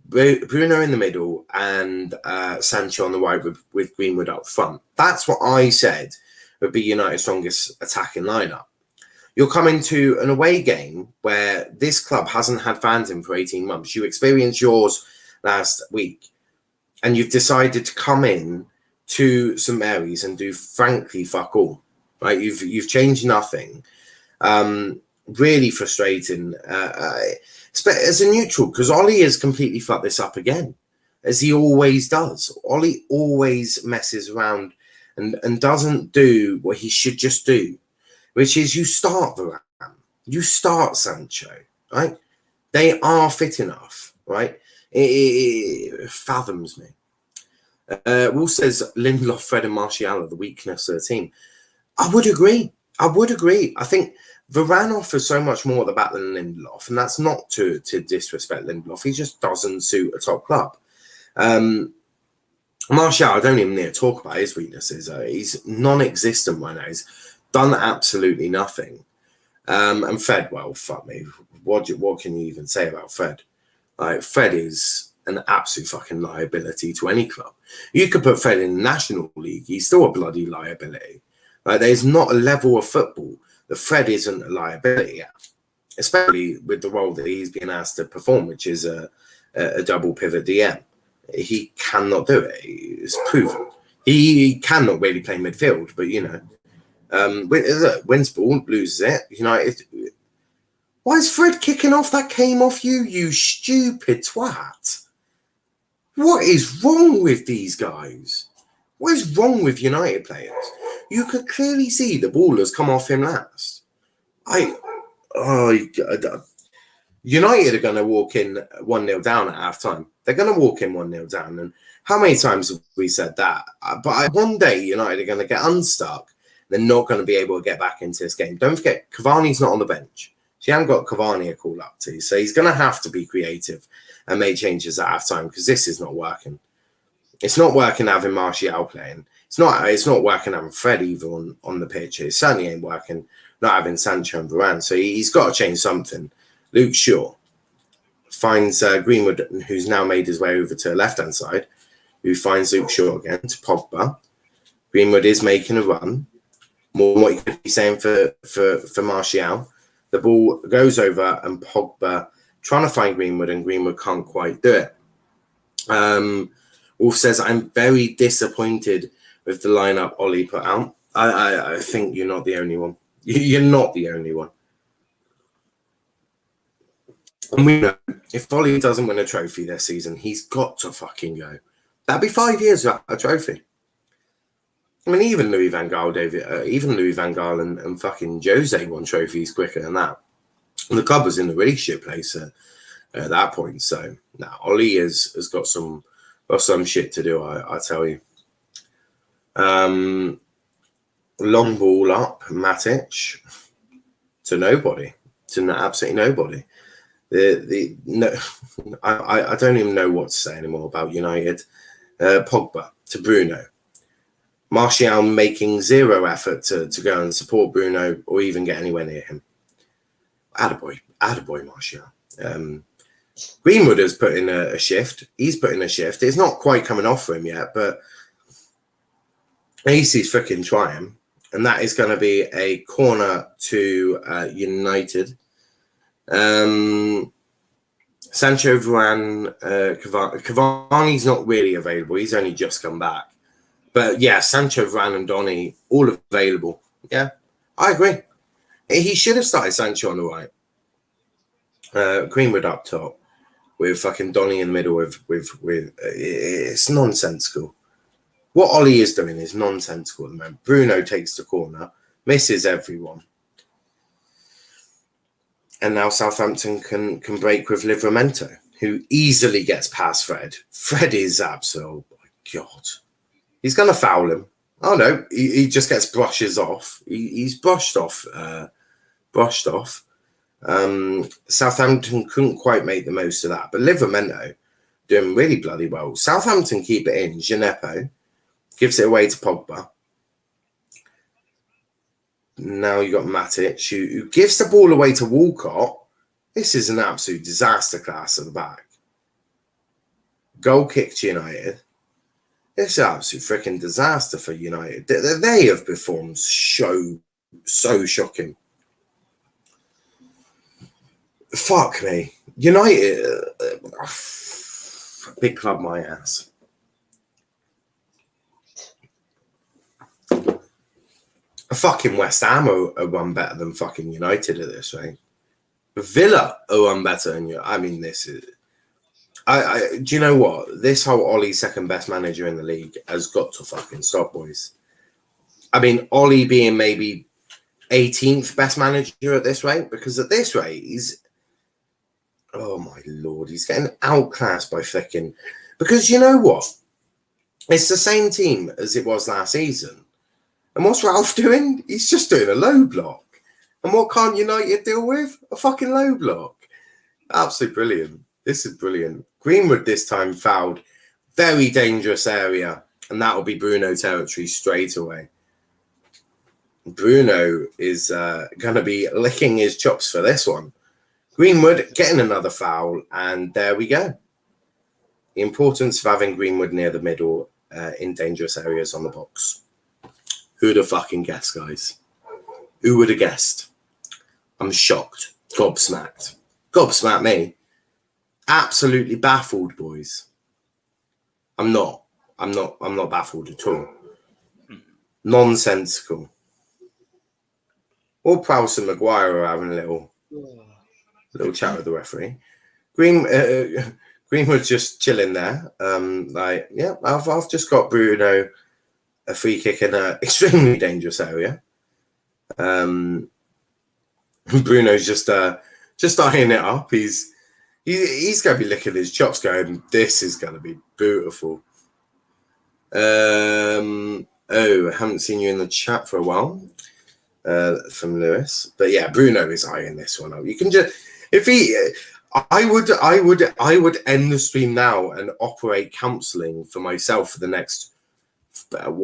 Bruno in the middle, and Sancho on the right with Greenwood up front. That's what I said would be United's strongest attacking lineup. You're coming to an away game where this club hasn't had fans in for 18 months. You experienced yours last week, and you've decided to come in to St Mary's and do frankly fuck all. Right? You've changed nothing. Really frustrating. As a neutral, because Ollie has completely fucked this up again, as he always does. Ollie always messes around and doesn't do what he should just do, which is you start Varane, you start Sancho, right? They are fit enough, right? It fathoms me. Will says Lindelof, Fred and Martial are the weakness of the team. I would agree. I think Varane offers so much more at the back than Lindelof, and that's not to disrespect Lindelof. He just doesn't suit a top club. Martial, I don't even need to talk about his weaknesses. He's non-existent right now. He's done absolutely nothing. And Fred, well, fuck me. What can you even say about Fred? Like, Fred is an absolute fucking liability to any club. You could put Fred in the National League. He's still a bloody liability. Like, there's not a level of football that Fred isn't a liability at, especially with the role that he's been asked to perform, which is a double pivot DM. He cannot do it. It's proven. He cannot really play midfield, but wins ball, loses it. United. Why is Fred kicking off? That came off you, you stupid twat. What is wrong with these guys? What is wrong with United players? You could clearly see the ball has come off him last. United are going to walk in 1-0 down at half time. They're going to walk in 1-0 down. And how many times have we said that? But one day United are going to get unstuck. They're not going to be able to get back into this game. Don't forget, Cavani's not on the bench. So you haven't got Cavani to call up to. So he's going to have to be creative and make changes at half time because this is not working. It's not working having Martial playing. It's not working having Fred either on the pitch. It certainly ain't working not having Sancho and Varane. So he's got to change something. Luke Shaw finds Greenwood, who's now made his way over to the left-hand side, who finds Luke Shaw again to Pogba. Greenwood is making a run. More than what you could be saying for Martial. The ball goes over and Pogba trying to find Greenwood, and Greenwood can't quite do it. Wolf says, I'm very disappointed with the lineup Ollie put out. I think you're not the only one. You're not the only one. And we know if Ollie doesn't win a trophy this season, he's got to fucking go. That'd be 5 years without a trophy. I mean, even Louis van Gaal, and fucking Jose won trophies quicker than that. And the club was in a really shit place at that point. So now Ollie has got some shit to do. I tell you. Long ball up, Matic to nobody, to absolutely nobody. I don't even know what to say anymore about United. Pogba to Bruno. Martial making zero effort to go and support Bruno or even get anywhere near him. Attaboy Martial. Greenwood has put in a shift. He's put in a shift. It's not quite coming off for him yet, but he's freaking trying. And that is going to be a corner to United. Sancho, Varane, Cavani's not really available. He's only just come back. But yeah, Sancho, Varane, and Donny all available. Yeah, I agree. He should have started Sancho on the right. Greenwood up top with fucking Donny in the middle with it's nonsensical. What Ollie is doing is nonsensical at the moment. Bruno takes the corner, misses everyone. And now Southampton can break with Livramento, who easily gets past Fred. Fred is absolute, oh my God. He's going to foul him. Oh, no, he just gets brushes off. He's brushed off. Southampton couldn't quite make the most of that. But Livramento doing really bloody well. Southampton keep it in. Gineppo gives it away to Pogba. Now you got Matic, who gives the ball away to Walcott. This is an absolute disaster class at the back. Goal kick to United. It's an absolute freaking disaster for United. They have performed so shocking. Fuck me. United, big club my ass. Fucking West Ham are one better than fucking United at this rate. Villa are one better than you. I mean, this is. Do you know what? This whole Ollie second best manager in the league has got to fucking stop, boys. I mean, Ollie being maybe 18th best manager at this rate, because at this rate he's. Oh my Lord, he's getting outclassed by freaking. Because you know what? It's the same team as it was last season. And what's Ralph doing? He's just doing a low block. And what can't United deal with? A fucking low block. Absolutely brilliant. This is brilliant. Greenwood this time fouled. Very dangerous area. And that will be Bruno territory straight away. Bruno is going to be licking his chops for this one. Greenwood getting another foul. And there we go. The importance of having Greenwood near the middle in dangerous areas on the box. Who'd have fucking guessed, guys? Who would have guessed? I'm shocked. Gobsmacked. Gobsmacked me. Absolutely baffled, boys. I'm not baffled at all. Nonsensical. All Prowse and Maguire are having a little chat with the referee. Greenwood's just chilling there. I've just got Bruno a free kick in an extremely dangerous area. Bruno's just eyeing it up. He's going to be licking his chops going, this is going to be beautiful. I haven't seen you in the chat for a while from Lewis. But yeah, Bruno is eyeing this one up. You can just, I would end the stream now and operate counselling for myself for the next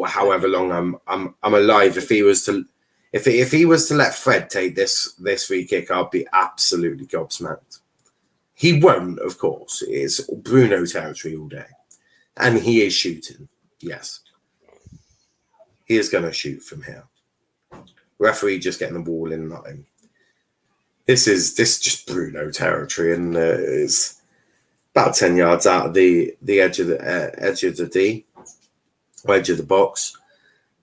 however long I'm alive. If he was to let Fred take this free kick, I'll be absolutely gobsmacked. He won't, of course. It's Bruno territory all day, and he is shooting. Yes, he is going to shoot from here. Referee just getting the ball in, nothing. This is just Bruno territory, and it's about 10 yards out of the edge of the edge of the box.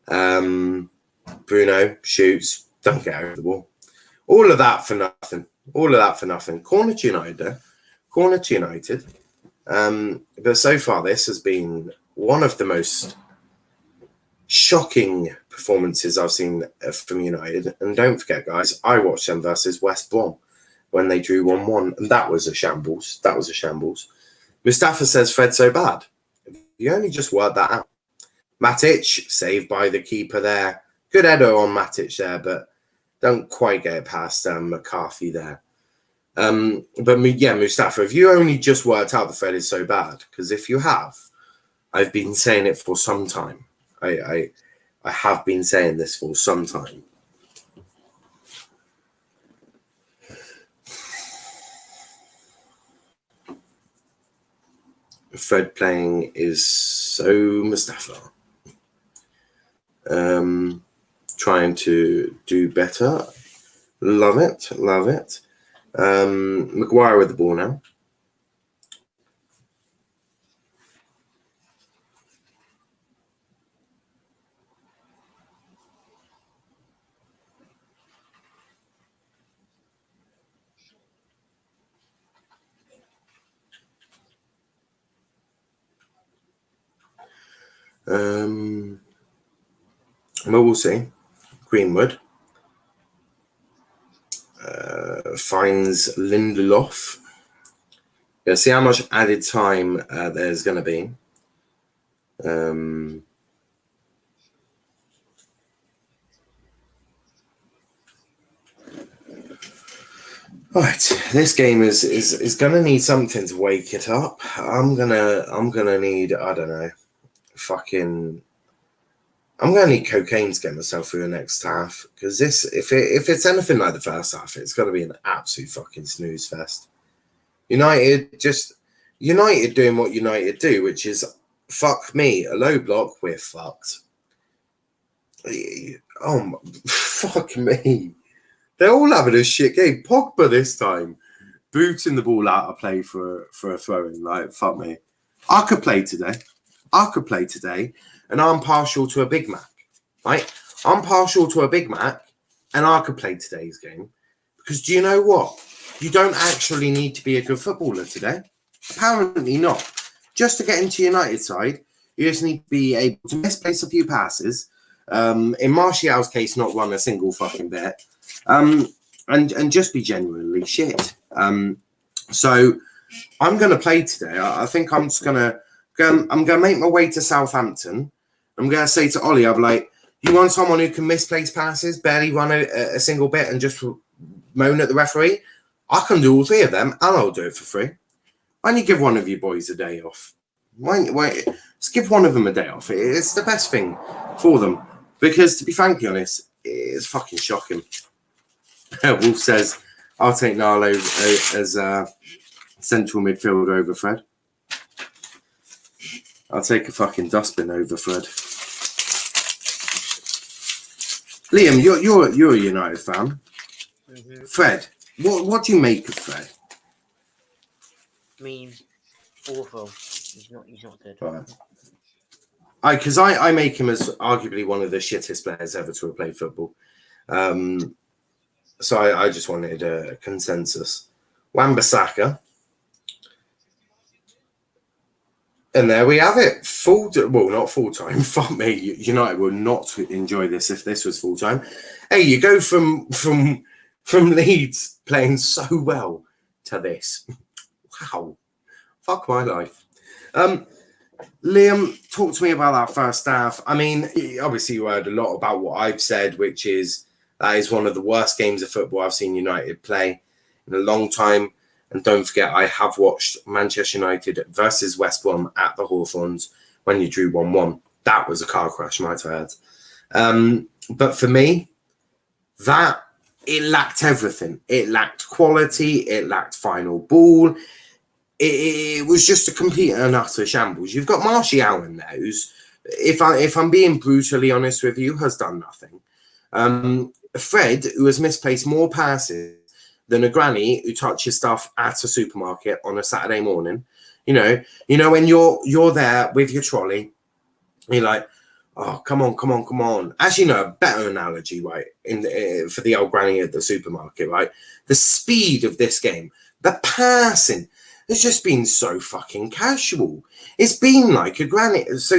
Bruno shoots, don't get over the ball. All of that for nothing. Corner to United, though. Corner to United. But so far, this has been one of the most shocking performances I've seen from United. And don't forget, guys, I watched them versus West Brom when they drew 1-1. And that was a shambles. Mustafa says Fred's so bad. You only just worked that out. Matic, saved by the keeper there. Good header on Matic there, but don't quite get it past McCarthy there. But yeah, Mustafa, if you only just worked out the Fred is so bad, because if you have, I've been saying it for some time. I have been saying this for some time. Fred playing is so Mustafa. Trying to do better. Love it. Maguire with the ball now. Well, we'll see. Greenwood finds Lindelof. Yeah, see how much added time there's going to be. Right, this game is gonna need something to wake it up. I'm gonna need, I don't know, I'm gonna need cocaine to get myself through the next half, because this, if it's anything like the first half, it's gonna be an absolute fucking snooze fest. United doing what United do, which is fuck me, a low block, we're fucked. Oh, fuck me. They're all having a shit game. Pogba this time, booting the ball out of play for a throw-in. Like, fuck me. I could play today, and I'm partial to a Big Mac. Right? I'm partial to a Big Mac, and I could play today's game. Because do you know what? You don't actually need to be a good footballer today. Apparently not. Just to get into United side, you just need to be able to misplace a few passes. In Martial's case, not run a single fucking bit. And just be genuinely shit. So I'm going to play today. I think I'm just going to make my way to Southampton. I'm going to say to Ollie, I'll be like, you want someone who can misplace passes, barely run a single bit and just moan at the referee? I can do all three of them and I'll do it for free. Why don't you give one of you boys a day off? Why just give one of them a day off. It's the best thing for them. Because to be frankly honest, it's fucking shocking. Wolf says, I'll take Niall as central midfielder over Fred. I'll take a fucking dustbin over Fred. Liam, you're a United fan. Mm-hmm. Fred, what do you make of Fred? I mean, awful. He's not good. Right. Because I make him as arguably one of the shittest players ever to have played football. So I just wanted a consensus. Wan-Bissaka. And there we have it. Not full-time. Fuck me. United would not enjoy this if this was full-time. Hey, you go from Leeds playing so well to this. Wow. Fuck my life. Liam, talk to me about that first half. I mean, obviously you heard a lot about what I've said, which is that is one of the worst games of football I've seen United play in a long time. And don't forget, I have watched Manchester United versus West Brom at the Hawthorns when you drew 1-1. That was a car crash, might I add. But for me, it lacked everything. It lacked quality. It lacked final ball. It was just a complete and utter shambles. You've got Martial in there, who's, if I'm being brutally honest with you, has done nothing. Fred, who has misplaced more passes than a granny who touches stuff at a supermarket on a Saturday morning. You know when you're there with your trolley, you're like, oh, come on. Actually, no, a better analogy, right? For the old granny at the supermarket, right? The speed of this game, the passing, it's just been so fucking casual. It's been like a granny. So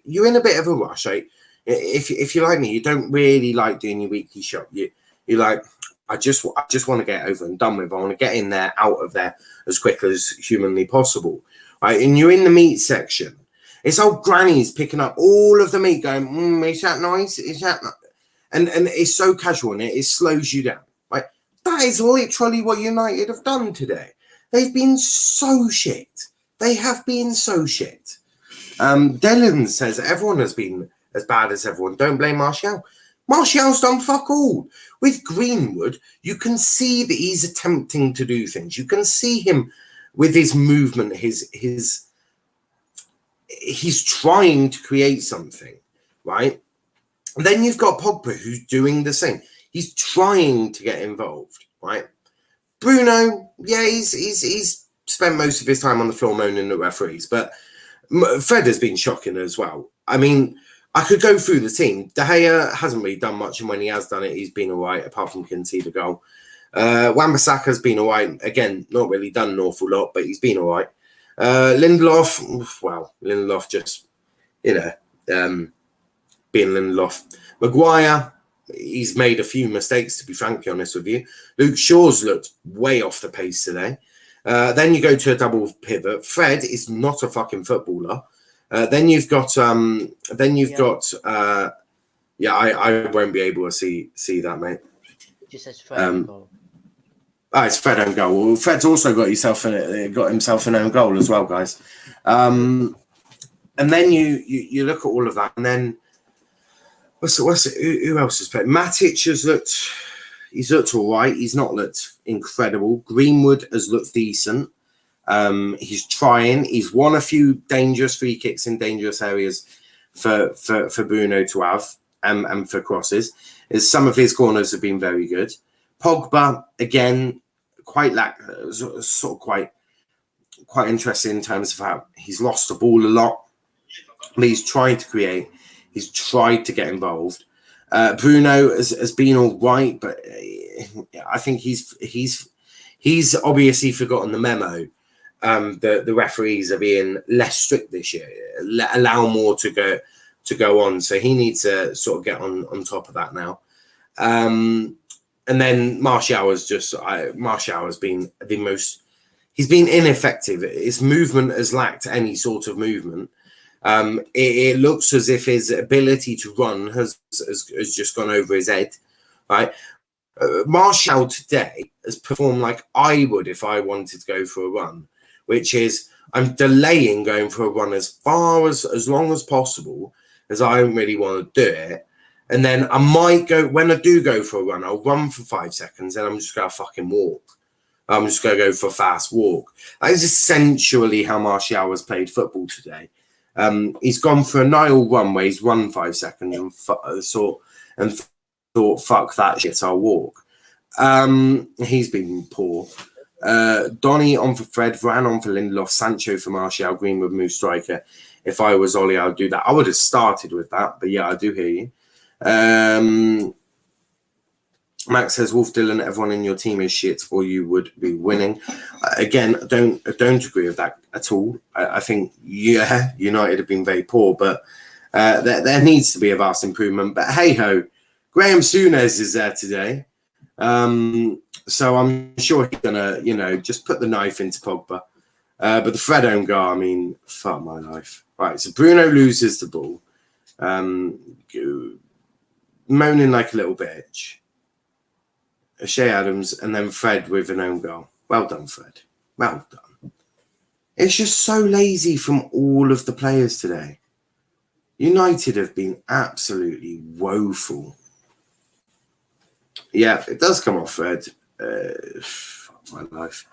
you're in a bit of a rush, right? If you're like me, you don't really like doing your weekly shop. You're like, I just want to get over and done with. I want to get in there, out of there as quick as humanly possible, right? And you're in the meat section. It's old grannies picking up all of the meat, going, is that nice? Is that nice? And it's so casual, and it slows you down, right? That is literally what United have done today. They've been so shit. They have been so shit. Dylan says everyone has been as bad as everyone. Don't blame Martial. Martial's done fuck all. With Greenwood, you can see that he's attempting to do things. You can see him with his movement, he's trying to create something, right? And then you've got Pogba, who's doing the same. He's trying to get involved, right? Bruno, yeah, he's spent most of his time on the floor moaning at referees, but Fred has been shocking as well. I mean, I could go through the team. De Gea hasn't really done much, and when he has done it, he's been all right, apart from concede a goal. Wan-Bissaka's been all right. Again, not really done an awful lot, but he's been all right. Lindelof just, being Lindelof. Maguire, he's made a few mistakes, to be frankly honest with you. Luke Shaw's looked way off the pace today. Then you go to a double pivot. Fred is not a fucking footballer. Then you've got I won't be able to see that, mate. It just says Fred goal. It's Fred own goal. Well, Fred's also got himself an own goal as well, guys. And then you look at all of that, and then who else has played? Matic has looked. He's looked all right. He's not looked incredible. Greenwood has looked decent. He's trying. He's won a few dangerous free kicks in dangerous areas for Bruno to have and for crosses. Some of his corners have been very good. Pogba again, quite interesting in terms of how he's lost the ball a lot, but he's tried to create. He's tried to get involved. Bruno has been all right, but I think he's obviously forgotten the memo. The referees are being less strict this year, allow more to go on. So he needs to sort of get on top of that now. And then Martial has been the most. He's been ineffective. His movement has lacked any sort of movement. It looks as if his ability to run has just gone over his head, right? Martial today has performed like I would if I wanted to go for a run, which is I'm delaying going for a run as long as possible, as I don't really want to do it. And then I might go, when I do go for a run, I'll run for 5 seconds and I'm just going to fucking walk. I'm just going to go for a fast walk. That is essentially how Martial has played football today. He's gone for a Niall run where he's run 5 seconds and thought, fuck that shit, I'll walk. He's been poor. Donny on for Fred, Varane on for Lindelof, Sancho for Martial, Greenwood move striker. If I was Ollie, I'd do that. I would have started with that, but yeah, I do hear you. Max says, Wolf Dylan, everyone in your team is shit or you would be winning. Again, I don't agree with that at all. I think, yeah, United have been very poor, but there needs to be a vast improvement. But hey-ho, Graham Souness is there today. So I'm sure he's going to, just put the knife into Pogba. But the Fred own goal, I mean, fuck my life. Right, so Bruno loses the ball. Moaning like a little bitch. Shea Adams, and then Fred with an own goal. Well done, Fred. Well done. It's just so lazy from all of the players today. United have been absolutely woeful. Yeah, it does come off, Fred. Fuck my life.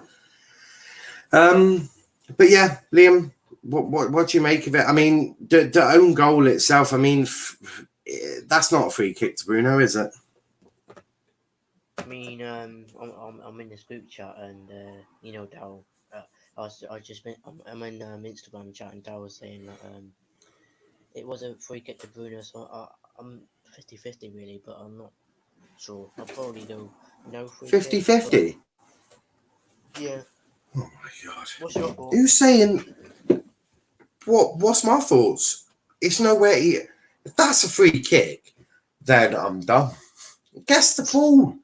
But yeah, Liam, what do you make of it? I mean, the own goal itself, I mean, that's not a free kick to Bruno, is it? I mean, I'm in this group chat and Dal. I'm in Instagram chat and Dal was saying that it was a free kick to Bruno, so I'm 50-50 really, but I'm not sure. I'll probably go no free 50-50? Yeah. Oh my god. What's your thought? Who's saying what's my thoughts? It's nowhere here. If that's a free kick, then I'm done. Guess the ball.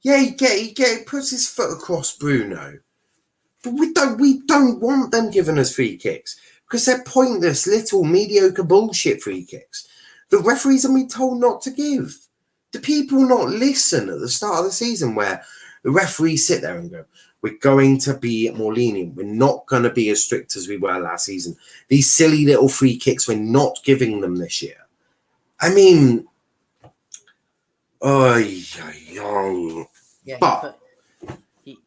Yeah, he puts his foot across Bruno. But we don't want them giving us free kicks because they're pointless, little, mediocre bullshit free kicks. The referees are being told not to give. Do people not listen at the start of the season where the referees sit there and go, we're going to be more lenient. We're not going to be as strict as we were last season. These silly little free kicks, we're not giving them this year. I mean, Yeah, but he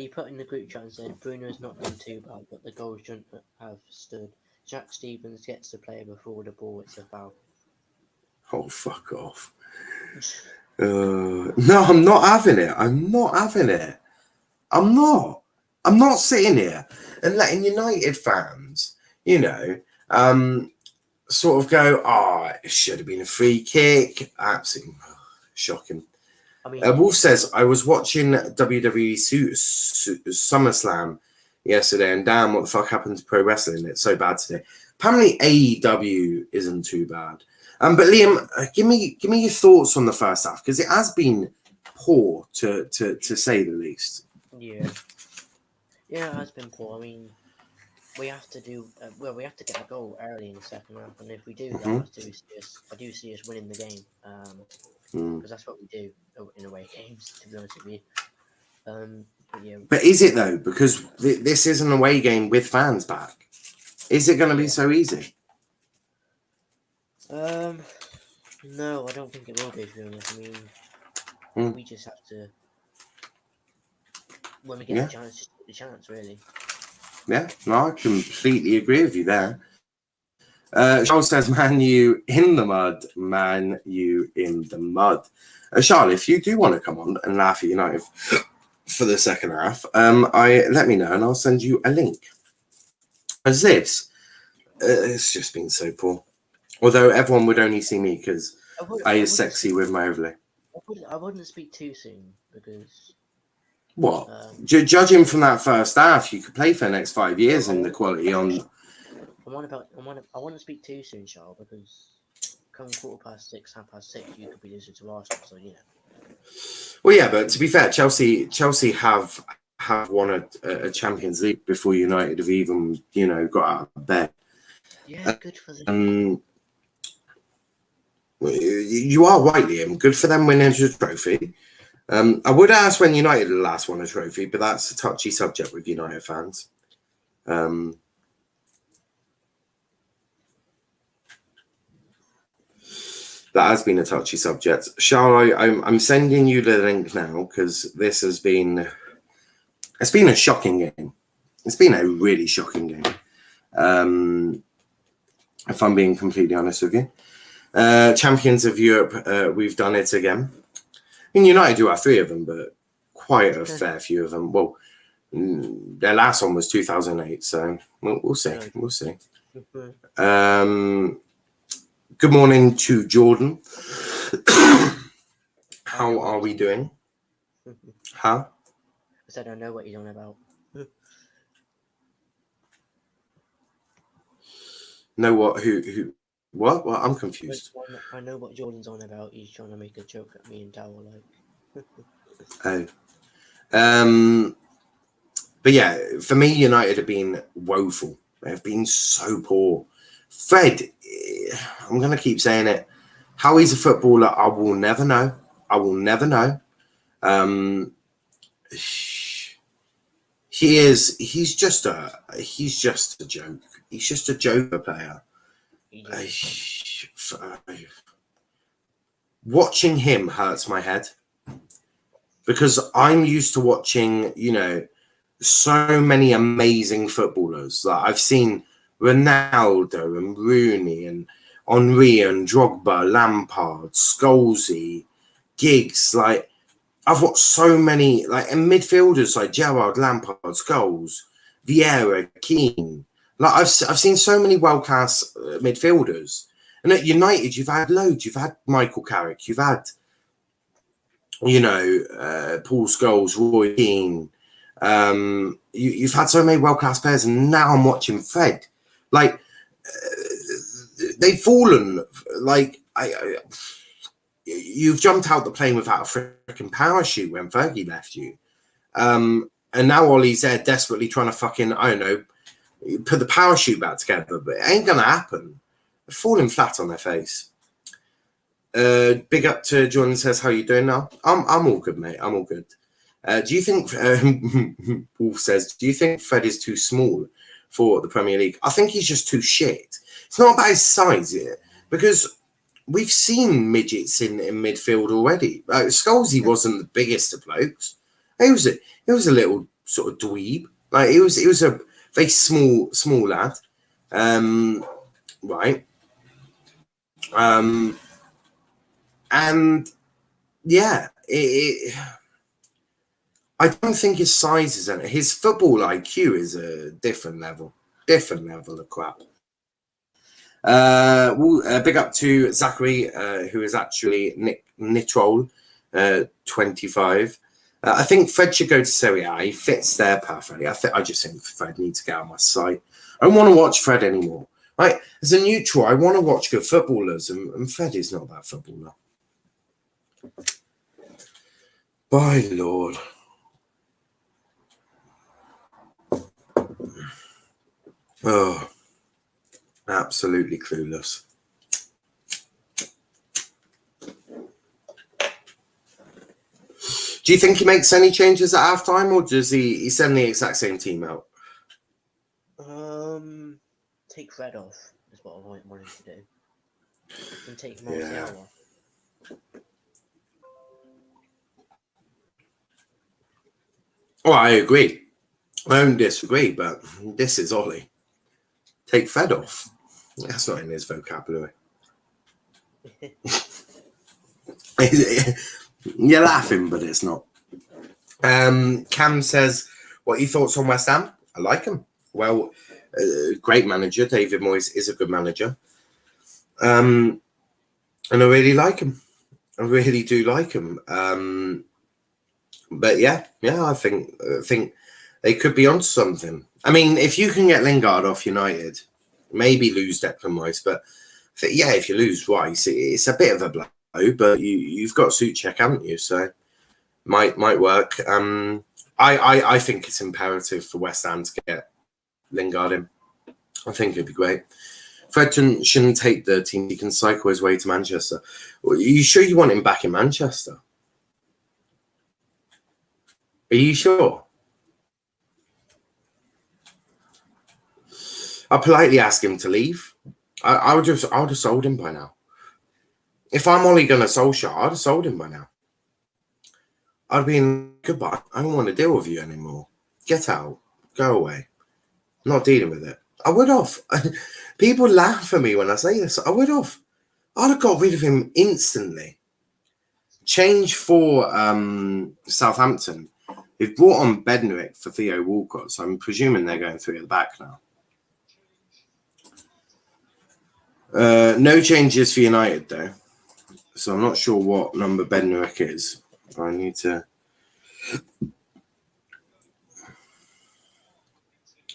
put in the group chat and said Bruno's not done too bad, but the goal shouldn't have stood. Jack Stevens gets the player before the ball. It's a foul. Oh, fuck off. No, I'm not having it. I'm not sitting here and letting United fans, sort of go, it should have been a free kick. Absolutely shocking. I mean, Wolf says, I was watching WWE SummerSlam yesterday, and damn, what the fuck happened to pro wrestling? It's so bad today. Apparently AEW isn't too bad. But Liam, give me your thoughts on the first half, because it has been poor to say the least. Yeah, it has been poor. I mean, we have to do we have to get a goal early in the second half, and if we do that, I do see us winning the game. Because that's what we do in away games. To be honest with you. But yeah. But is it though? Because this is an away game with fans back. Is it going to be so easy? No, I don't think it will be. To be honest, I mean, we just have to, when we get the chance, just take the chance, really. Yeah, no, I completely agree with you there. Charles says, "Man, you in the mud, man, you in the mud." Charlotte, if you do want to come on and laugh at United for the second half, let me know and I'll send you a link. As this, it's just been so poor. Although everyone would only see me because I is sexy with my overlay. I wouldn't speak too soon because. What? Judging from that first half, you could play for the next 5 years and the quality on. I wouldn't speak too soon, Charles, because come 6:15, 6:30, you could be losing to Arsenal. So you know. Well, yeah, but to be fair, Chelsea have won a Champions League before United have even got out of bed. Yeah, good for them. You are right, Liam. Good for them winning a trophy. I would ask when United last won a trophy, but that's a touchy subject with United fans. That has been a touchy subject. Charles, I'm sending you the link now because this has been. It's been a shocking game. It's been a really shocking game. If I'm being completely honest with you. Champions of Europe, we've done it again. I mean, United do have 3 of them, but quite a fair few of them. Well, their last one was 2008, so we'll see. We'll see. Good morning to Jordan. How are we doing? Huh? I said I know what you're on about. Know what? Who? What? Well, I'm confused. I know what Jordan's on about. He's trying to make a joke at me and Dowell, like. But yeah, for me, United have been woeful. They have been so poor. Fred, I'm going to keep saying it. How he's a footballer, I will never know. I will never know. He's just a joke. He's just a joker player. Watching him hurts my head because I'm used to watching, so many amazing footballers. Like I've seen Ronaldo and Rooney and Henry and Drogba, Lampard, Scholesy, Giggs. Like I've watched so many, like in midfielders like Gerrard, Lampard, Scholes, Vieira, Keane. Like I've seen so many world-class midfielders. And at United, you've had loads. You've had Michael Carrick. You've had, Paul Scholes, Roy Keane. You've had so many world-class players, and now I'm watching Fred. Like they've fallen. Like you've jumped out the plane without a freaking parachute when Fergie left you, and now Ollie's there desperately trying to fucking put the parachute back together, but it ain't gonna happen. They're falling flat on their face. Big up to Jordan says, how you doing now? I'm all good, mate. I'm all good. Do you think Wolf says, do you think Fred is too small for the Premier League? I think he's just too shit. It's not about his size here, because we've seen midgets in midfield already. Scholesy wasn't the biggest of blokes. He was a little sort of dweeb. Like it was a very small lad. Right. And yeah, I don't think his size is in it. His football IQ is a different level of crap. Big up to Zachary, who is actually Nick Nitrol, 25. I think Fred should go to Serie A. He fits there perfectly. I just think Fred needs to get out of my sight. I don't want to watch Fred anymore. Like, as a neutral, I want to watch good footballers, and Fred is not that footballer. By Lord. Oh, absolutely clueless. Do you think he makes any changes at halftime, or does he send the exact same team out? Take Fred off is what I wanted to do. And take Martial off. Well, I agree. I don't disagree, but this is Ollie. Take Fred off. That's not in his vocabulary. You're laughing, but it's not. Cam says, what are your thoughts on West Ham? I like him. Well, great manager. David Moyes is a good manager. And I really like him. I really do like him. But yeah, I think they could be onto something. I mean, if you can get Lingard off United, maybe lose Declan Rice, but if you lose Rice, it's a bit of a blow. But you've got Souček, haven't you? So might work. I think it's imperative for West Ham to get Lingard in. I think it'd be great. Fred shouldn't take the team. He can cycle his way to Manchester. Are you sure you want him back in Manchester? Are you sure? I'll politely ask him to leave. I would have sold him by now. If I'm Ole Gunnar Solskjaer, I'd have sold him by now. I'd been goodbye. I don't want to deal with you anymore. Get out. Go away. I'm not dealing with it. I would have. People laugh at me when I say this. I would have. I'd have got rid of him instantly. Change for Southampton. They've brought on Bednarek for Theo Walcott, so I'm presuming they're going 3 at the back now. No changes for United, though. So I'm not sure what number Bednarek is. I need to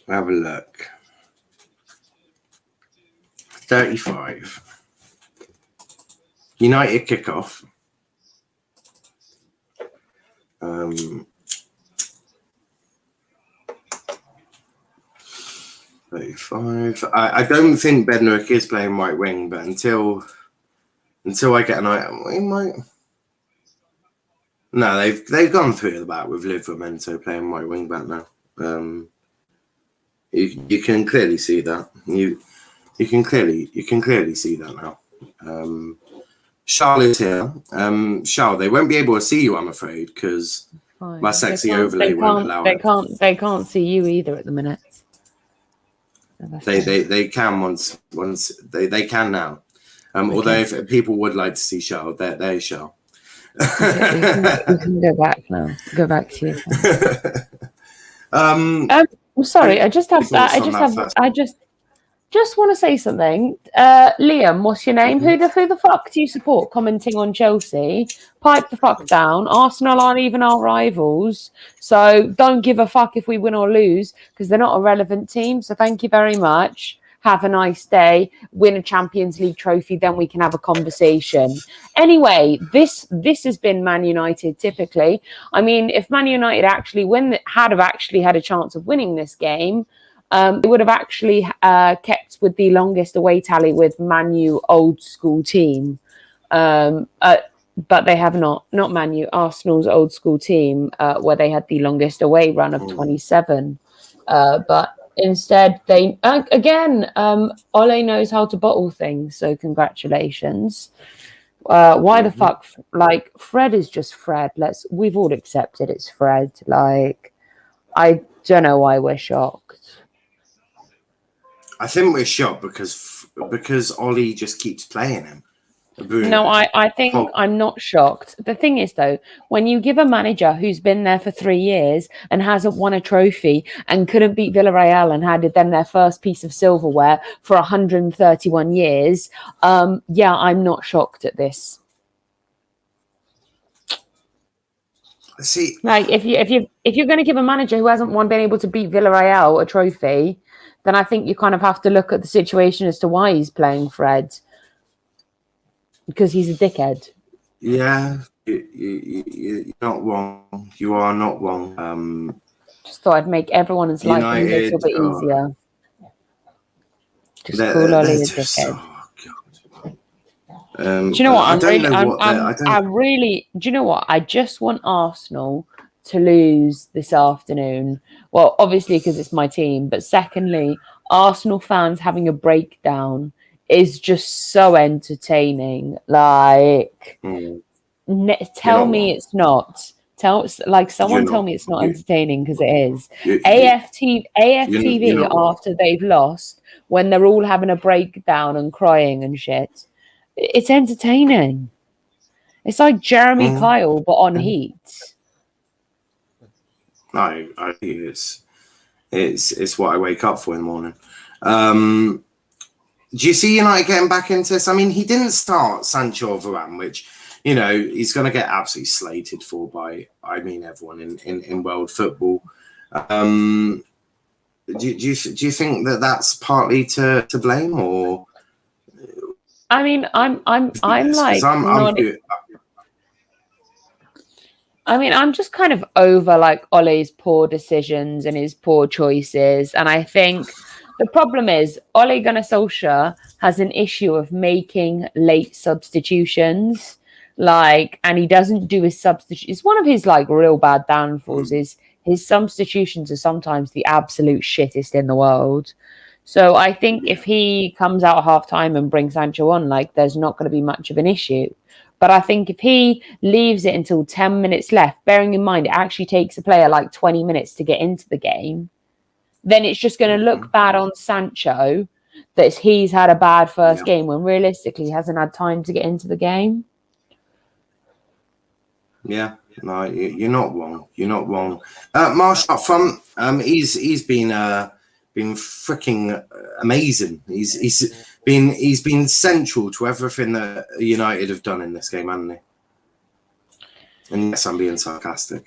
have a look. 35. United kickoff. 35. I don't think Bednarek is playing right wing, but until I get an eye, he might. No, they've gone 3 at the back with Livramento playing right wing back now. You can clearly see that. You can clearly see that now. Charles is here. Charles, they won't be able to see you, I'm afraid, because my sexy overlay won't allow it. They can't see you either at the minute. They can once they can now. Although if people would like to see Charles, there's Charles. You can go back now. Go back to your phone. Sorry, I just want to say something. Liam, what's your name? Who the fuck do you support commenting on Chelsea? Pipe the fuck down. Arsenal aren't even our rivals. So don't give a fuck if we win or lose because they're not a relevant team. So thank you very much. Have a nice day. Win a Champions League trophy, then we can have a conversation. Anyway, this has been Man United typically. I mean, if Man United actually had a chance of winning this game, they would have actually kept with the longest away tally with Man U old school team. But they have not Man U, Arsenal's old school team, where they had the longest away run of 27. But instead, they again, Ole knows how to bottle things. So congratulations. Why the fuck? Like Fred is just Fred. We've all accepted it's Fred. Like I don't know why we're shocked. I think we're shocked because Ollie just keeps playing him. No, I think I'm not shocked. The thing is, though, when you give a manager who's been there for 3 years and hasn't won a trophy and couldn't beat Villarreal and had them their first piece of silverware for 131 years, I'm not shocked at this. See, like if you're going to give a manager who hasn't been able to beat Villarreal a trophy, then I think you kind of have to look at the situation as to why he's playing Fred. Because he's a dickhead. Yeah, you're not wrong. You are not wrong. Just thought I'd make everyone's life a little bit easier. Just call Ollie a dickhead. Do you know what? Do you know what? I just want Arsenal to lose this afternoon. Well, obviously because it's my team, but secondly, Arsenal fans having a breakdown is just so entertaining. Like, tell me it's not. Someone tell me it's not entertaining, because it is. AFTV after they've lost, when they're all having a breakdown and crying and shit, it's entertaining. It's like Jeremy Kyle but on heat. I think it's what I wake up for in the morning. Do you see United getting back into this? I mean, he didn't start Sancho or Varane, which, you know, he's going to get absolutely slated for by, I mean, everyone in world football. Do you think that that's partly to blame, or? I mean, I'm just kind of over like Ole's poor decisions and his poor choices, and I think the problem is Ole Gunnar Solskjaer has an issue of making late substitutions, and he doesn't do his substitutions. It's one of his like real bad downfalls. Is his substitutions are sometimes the absolute shittest in the world. So I think if he comes out half time and brings Sancho on, there's not going to be much of an issue. But I think if he leaves it until 10 minutes left, bearing in mind it actually takes a player 20 minutes to get into the game, then it's just going to look bad on Sancho that he's had a bad first game when realistically he hasn't had time to get into the game. Yeah, no, you're not wrong. You're not wrong. Marshall up front, he's been freaking amazing. He's been central to everything that United have done in this game, hasn't he? And yes, I'm being sarcastic.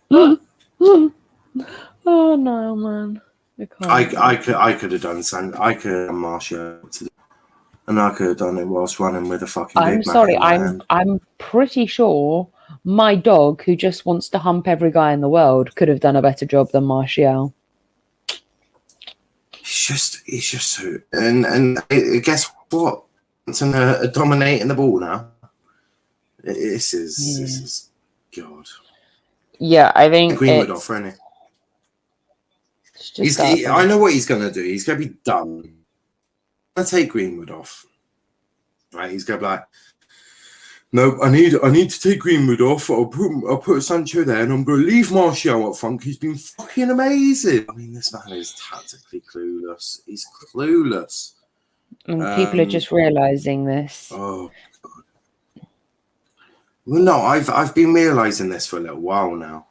Oh no, man! I could have done something. I could have done Martial, and I could have done it whilst running with a fucking. I'm sorry. I'm pretty sure my dog, who just wants to hump every guy in the world, could have done a better job than Martial. He's just so. And guess what? It's dominating the ball now. This is God. Yeah, I think Greenwood off, isn't he? I know what he's going to do. He's going to be done. I'll take Greenwood off. Right, he's going to be like, no, I need to take Greenwood off. I'll put Sancho there, and I'm going to leave Martial up front. He's been fucking amazing. I mean, this man is tactically clueless. He's clueless. And people are just realising this. Oh, God. Well, no, I've been realising this for a little while now.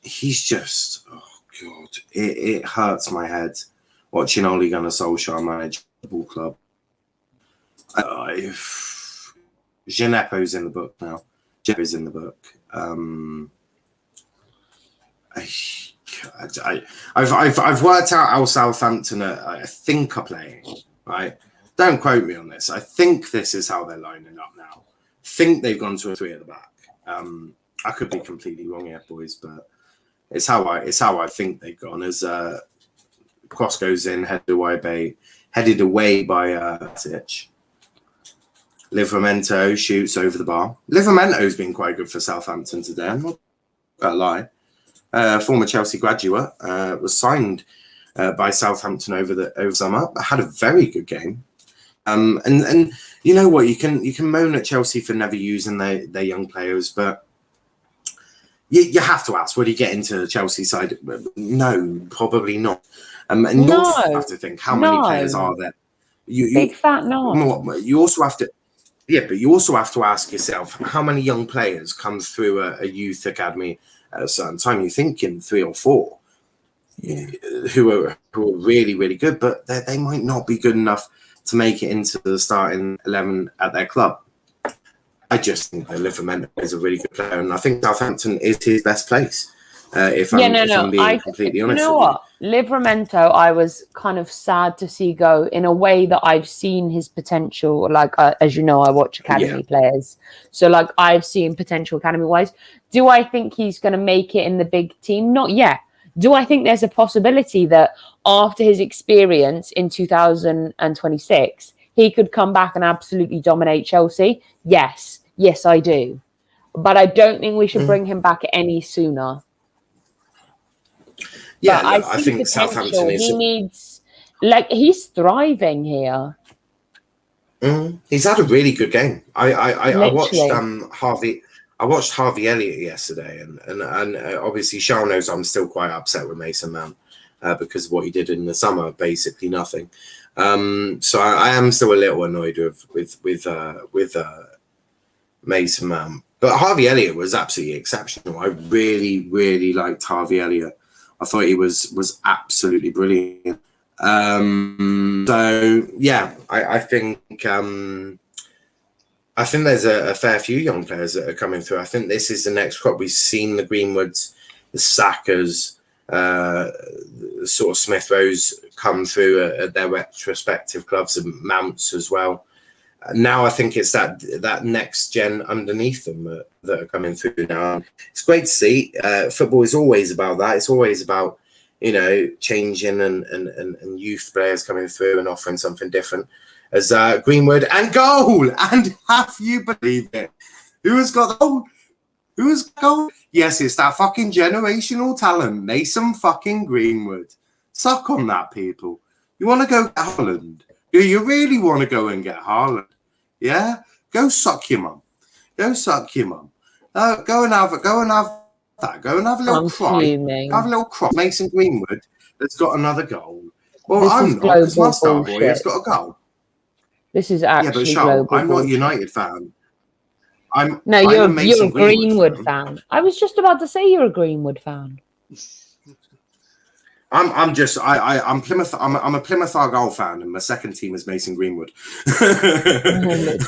He's just, oh, God. It hurts my head watching Ole Gunnar Solskjaer manage the ball club. Gineppo's in the book now. Gineppo's in the book. I've worked out how Southampton I think are playing, right? Don't quote me on this. I think this is how they're lining up now. I think they've gone to a 3 at the back. I could be completely wrong here, boys, but it's how I think they've gone. As cross goes in, headed away by Tich. Livramento shoots over the bar. Livramento's been quite good for Southampton today. I'm not gonna lie. Former Chelsea graduate, was signed by Southampton over summer. Had a very good game. And you know what, you can moan at Chelsea for never using their young players, but you have to ask, would he get into the Chelsea side? No, probably not. And you also have to think, how many players are there? Big fat no. You also have to. Yeah, but you also have to ask yourself, how many young players come through a youth academy at a certain time? You're thinking 3 or 4 who are really, really good, but they might not be good enough to make it into the starting 11 at their club. I just think that Livramento is a really good player, and I think Southampton is his best place. If I'm being completely honest you know with what? Livramento, I was kind of sad to see go in a way that I've seen his potential. Like, as you know, I watch academy players. So, like, I've seen potential academy-wise. Do I think he's going to make it in the big team? Not yet. Do I think there's a possibility that after his experience in 2026, he could come back and absolutely dominate Chelsea? Yes. Yes, I do. But I don't think we should bring him back any sooner. Yeah, But look, I think Southampton is. He needs, like, he's thriving here. He's had a really good game. I watched Literally. Harvey. I watched Harvey Elliott yesterday, and obviously Charles knows I'm still quite upset with Mason Mount because of what he did in the summer, basically nothing. So I am still a little annoyed with Mason Mount. But Harvey Elliott was absolutely exceptional. I really, really liked Harvey Elliott. I thought he was absolutely brilliant. So yeah, I think there's a fair few young players that are coming through. I think this is the next crop. We've seen the Greenwoods, the Sackers, the sort of Smith Rowes come through at their respective clubs, and Mounts as well. Now I think it's that next gen underneath them that are coming through now. It's great to see. Football is always about that. It's always about, changing and youth players coming through and offering something different. As Greenwood and goal, and have you believe it? Who has got the goal? Who has got goal? Yes, it's that fucking generational talent, Mason fucking Greenwood. Suck on that, people. You want to go get Haaland? Do you really want to go and get Haaland? Yeah, go suck your mum. Go suck your mum. Go and have that. Go and have a little cry. Fuming. Have a little cry. Mason Greenwood has got another goal. Well, This I'm is not, because my global star boy bullshit. has got a goal. This is Yeah, but actually Charles, global I'm not a bullshit. United fan. I'm you're a Mason a Greenwood fan. fan. I was just about to say you're a Greenwood fan. I'm Plymouth. I'm a Plymouth Argyle fan, and my second team is Mason Greenwood.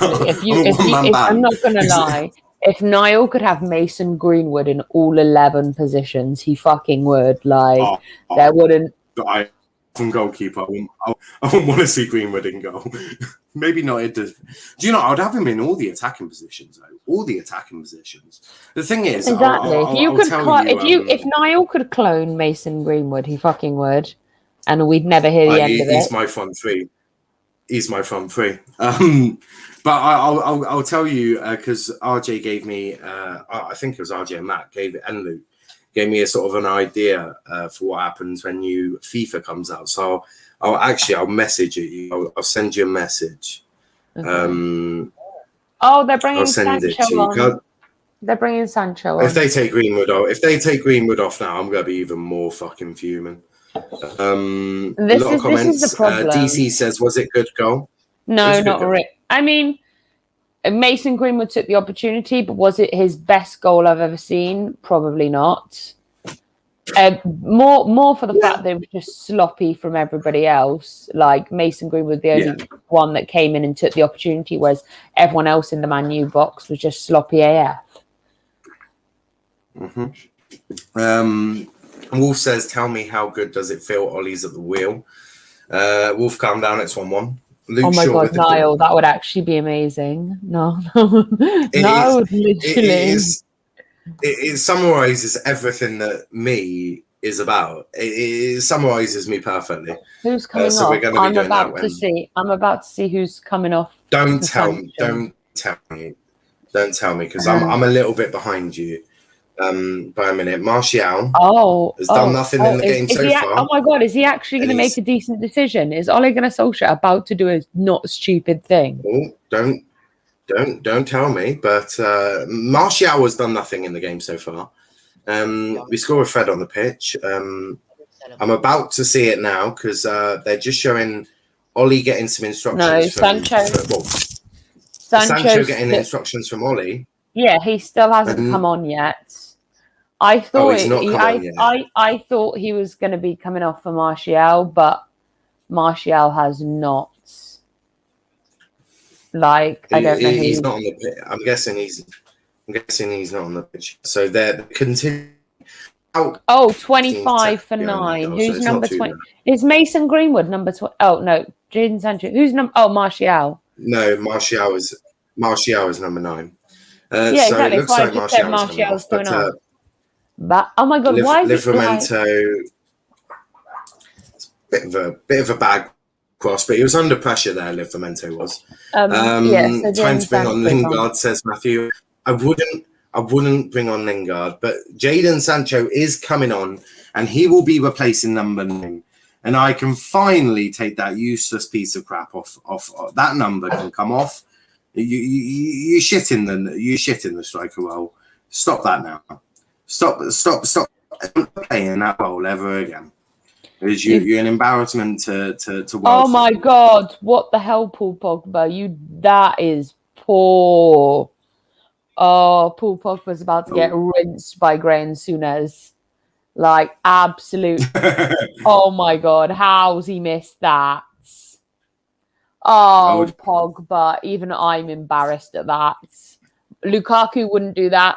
I'm not gonna lie, if Niall could have Mason Greenwood in all 11 positions, he fucking would. Like, there wouldn't. From goalkeeper, I wouldn't want to see Greenwood in goal. Maybe not. It does. Do you know? I'd have him in all the attacking positions, though. All the attacking positions. The thing is, Exactly. If Niall could clone Mason Greenwood, he fucking would, and we'd never hear the end of it. He's my front three. He's my front three. But I'll tell you because RJ gave me. I think it was RJ and Matt and Luke gave me a sort of an idea for what happens when new FIFA comes out. So I'll message you. I'll send you a message. Okay. They're bringing I'll send it Sancho to you. on. They're bringing Sancho on. If they take Greenwood off now, I'm gonna be even more fucking fuming. This comments. is the problem. DC says, "Was it good goal?" No, not really. I mean, Mason Greenwood took the opportunity, but was it his best goal I've ever seen? Probably not. More for the fact that it was just sloppy from everybody else. Like, Mason Greenwood, the only one that came in and took the opportunity, whereas everyone else in the Man U box was just sloppy AF. Wolf says, "Tell me, how good does it feel? Ollie's at the wheel." Wolf, calm down. It's 1-1. Luke oh my Shaw God, Niall, that would actually be amazing. It summarizes everything that me is about. It summarizes me perfectly. Who's coming so off? we're going to be doing that when... I'm about to see who's coming off. Don't tell me, because I'm a little bit behind you. By a minute, Martial has done nothing in the game so far. Oh my God, is he actually going to make a decent decision? Is Ole Gunnar Solskjaer about to do a not stupid thing? Oh, don't tell me. But Martial has done nothing in the game so far. We score a Fred on the pitch. I'm about to see it now because they're just showing Ollie getting some instructions. Sancho getting instructions from Ollie. Yeah, he still hasn't come on yet. I thought I thought he was going to be coming off for Martial, but Martial has not. Like, I don't know. He's not on the pitch. I'm guessing he's not on the pitch. So they're continuing. Oh, 15 25 for behind that 9. goal, so Who's it's not number too 20? bad. Is Mason Greenwood number 20? Oh, no. Jaden Sancho. Who's number? Oh, Martial. No, Martial is number 9. Yeah, So it exactly. That's looks why I like just said Martial's coming Martial's off, coming but off. But, oh my God, why is it like... Livramento, bit of a bad cross, but he was under pressure there. Livramento was. Yeah, so Time Jaden to bring on Sancho's Lingard, says Matthew. I wouldn't bring on Lingard, but Jadon Sancho is coming on, and he will be replacing number 9. And I can finally take that useless piece of crap off. That number can come off. You shit in the striker role. Stop that now. Stop playing that role ever again. Because you're an embarrassment to world. Oh my God! What the hell, Paul Pogba? That is poor. Oh, Paul Pogba's about to get rinsed by Graham Souness. Like, absolute. Oh my God, how's he missed that? Oh, Pogba. Even I'm embarrassed at that. Lukaku wouldn't do that.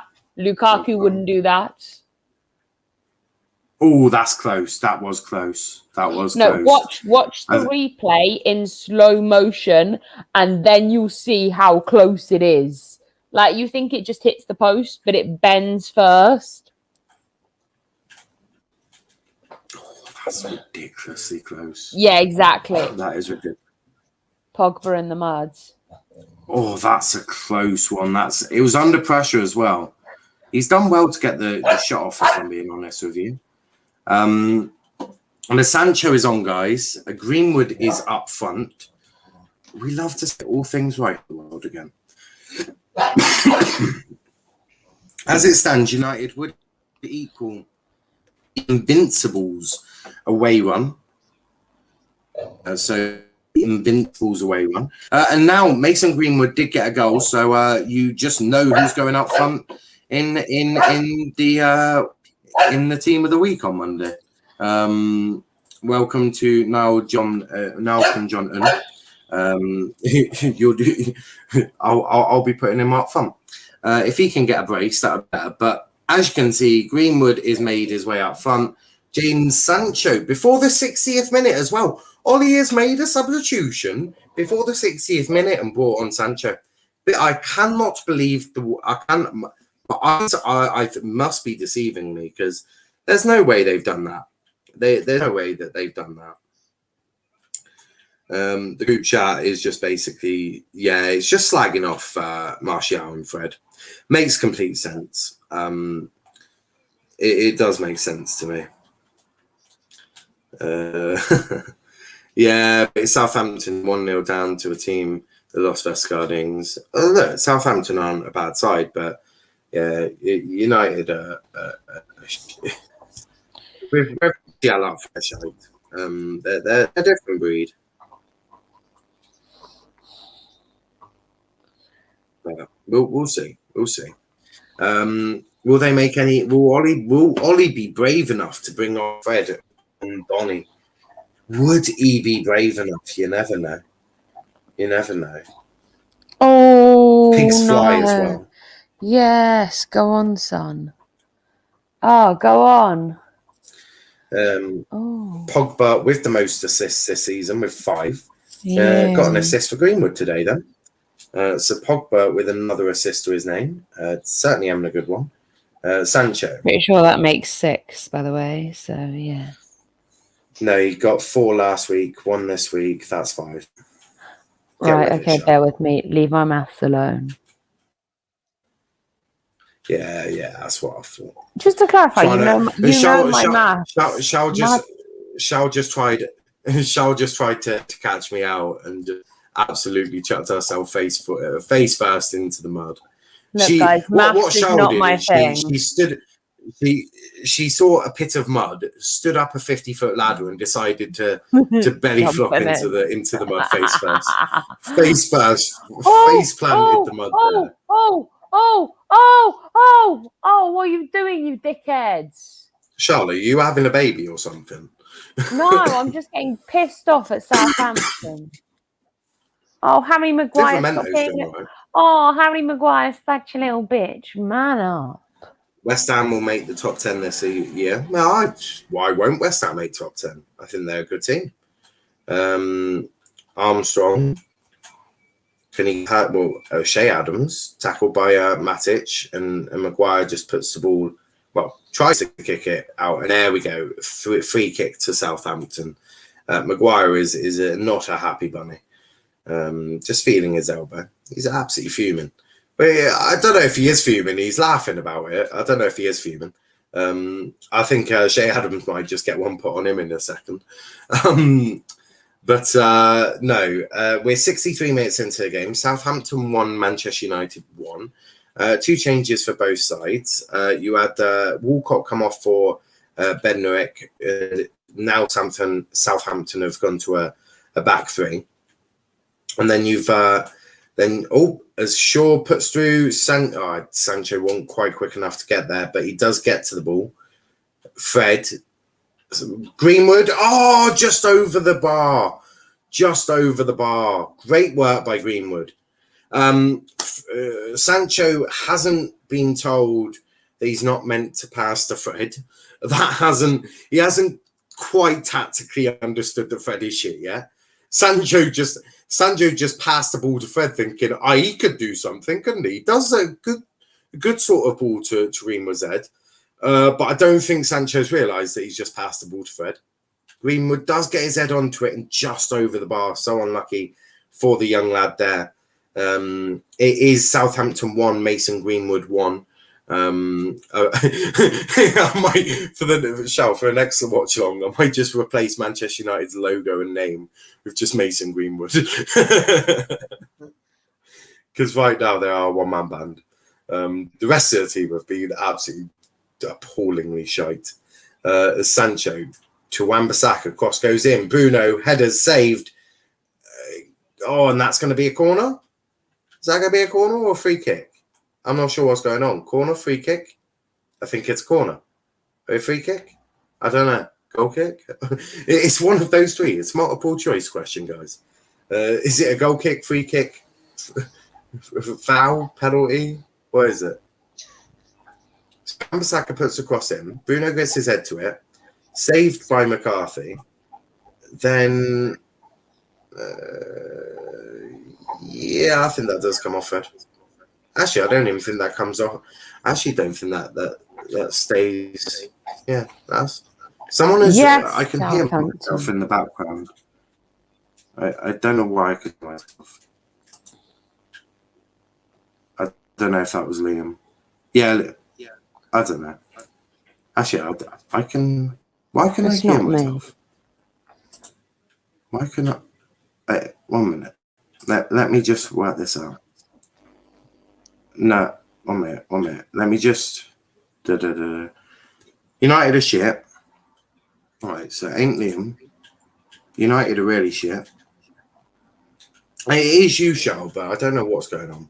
Oh, that's close. That was close. No, watch the replay in slow motion, and then you'll see how close it is. Like, you think it just hits the post, but it bends first. Oh, that's ridiculously close. Yeah, exactly. That is ridiculous. Pogba in the muds. Oh, that's a close one. It was under pressure as well. He's done well to get the shot off, if I'm being honest with you. And the Sancho is on, guys. Greenwood is up front. We love to say all things right in the world again. As it stands, United would equal Invincibles away run. Invincibles away run. And now Mason Greenwood did get a goal, so you just know who's going up front in the team of the week on Monday. Welcome to Niall from Johnton. I'll be putting him up front. If he can get a brace, that'd be better. But as you can see, Greenwood is made his way up front. Jadon Sancho before the 60th minute as well. Ollie has made a substitution before the 60th minute and brought on Sancho. But I cannot believe I must be deceiving me, because there's no way they've done that. There's no way that they've done that. The group chat is just basically, it's just slagging off Martial and Fred. Makes complete sense. It does make sense to me. Yeah, it's Southampton 1-0 down to a team that lost Vescardings. Look, Southampton aren't a bad side, but yeah, United with Watchalong fresh out. They're a different breed. We'll see. We'll see. Will they make any? Will Ollie be brave enough to bring on Fred and Bonnie? Would he be brave enough? You never know. You never know. Oh, Pigs fly no. as well. Yes, go on, son. Oh, go on. Pogba with the most assists this season with 5. Yeah. Got an assist for Greenwood today, then. So Pogba with another assist to his name. Certainly having a good one. Sancho. Pretty sure that makes 6, by the way. So, yeah. No, he got 4 last week, 1 this week. That's 5. Right, okay, bear with me. Leave my maths alone. Yeah, that's what I thought. Just to clarify, you know my maths. Shao just tried to catch me out and just absolutely chucked herself face first into the mud. Look, guys, maths is not my thing. She saw a pit of mud, stood up a 50-foot ladder, and decided to belly flop into the mud face first. Face planted the mud there. What are you doing, you dickheads? Charlotte, are you having a baby or something? No, I'm just getting pissed off at Southampton. Oh, Harry Maguire. Oh, Harry Maguire's such a little bitch. Man up. West Ham will make the top 10 this year. No, why won't West Ham make top 10? I think they're a good team. Armstrong, Shea Adams, tackled by Matic, and Maguire just puts the ball, tries to kick it out, and there we go. Free kick to Southampton. Maguire is not a happy bunny. Just feeling his elbow. He's absolutely fuming. But I don't know if he is fuming. He's laughing about it. I don't know if he is fuming. I think Shea Adams might just get one put on him in a second. But no, we're 63 minutes into the game. Southampton 1, Manchester United 1. 2 changes for both sides. You had Walcott come off for Bednarek. Now Southampton have gone to a back 3. And then you've as Shaw puts through, Sancho wasn't quite quick enough to get there, but he does get to the ball. Fred, Greenwood, just over the bar. Great work by Greenwood. Sancho hasn't been told that he's not meant to pass to Fred. He hasn't quite tactically understood that Fred is shit yet. Sancho just passed the ball to Fred thinking, he could do something, couldn't he? He does a good sort of ball to Greenwood's head. But I don't think Sancho's realised that he's just passed the ball to Fred. Greenwood does get his head onto it and just over the bar. So unlucky for the young lad there. It is Southampton 1, Mason Greenwood 1. I might, for the next watch-along, I might just replace Manchester United's logo and name with just Mason Greenwood. Because right now they are a one-man band. The rest of the team have been absolutely appallingly shite. Sancho to Wan-Bissaka, cross goes in. Bruno, headers saved. And that's going to be a corner? Is that going to be a corner or a free kick? I'm not sure what's going on. Corner, free kick? I think it's corner. A free kick? I don't know. Goal kick? It's one of those 3. It's multiple choice question, guys. Is it a goal kick, free kick, foul, penalty? What is it? Wan-Bissaka puts the cross in. Bruno gets his head to it. Saved by McCarthy. Then, I think that does come off Fred. Actually, I don't even think that comes off. I actually don't think that stays. Yeah, that's someone is. Yes, I can hear myself in the background. I don't know why I could hear myself. I don't know if that was Liam. Yeah, I don't know. Actually, I can. Why can I hear myself? Why can I? 1 minute. Let me just work this out. No, 1 minute. Let me just. United are shit. All right, so ain't Liam. United are really shit. It is you, Charles, but I don't know what's going on.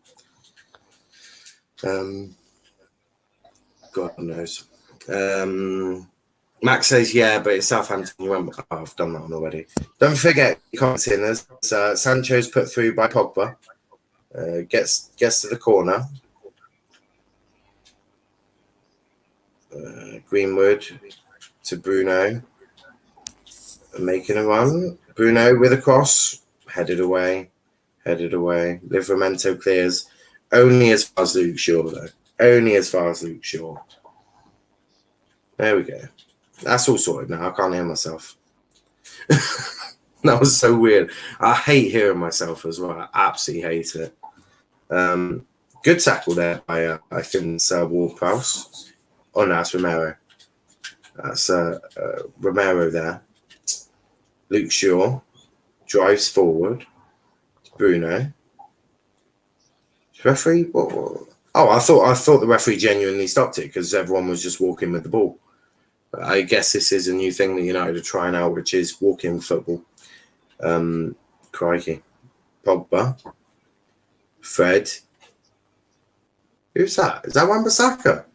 God knows. Max says, but it's Southampton. You went. I've done that one already. Don't forget, commentators. Sancho's put through by Pogba. Gets to the corner. Greenwood to Bruno. Making a run. Bruno with a cross. Headed away. Livramento clears. Only as far as Luke Shaw, though. There we go. That's all sorted now. I can't hear myself. That was so weird. I hate hearing myself as well. I absolutely hate it. Good tackle there by, I think, Ward-Prowse. Oh, no, that's Romero. That's Romero there. Luke Shaw drives forward. Bruno. Referee? What? Oh, I thought the referee genuinely stopped it because everyone was just walking with the ball. But I guess this is a new thing that United are trying out, which is walking football. Crikey. Pogba. Fred. Who's that? Is that Wan-Bissaka?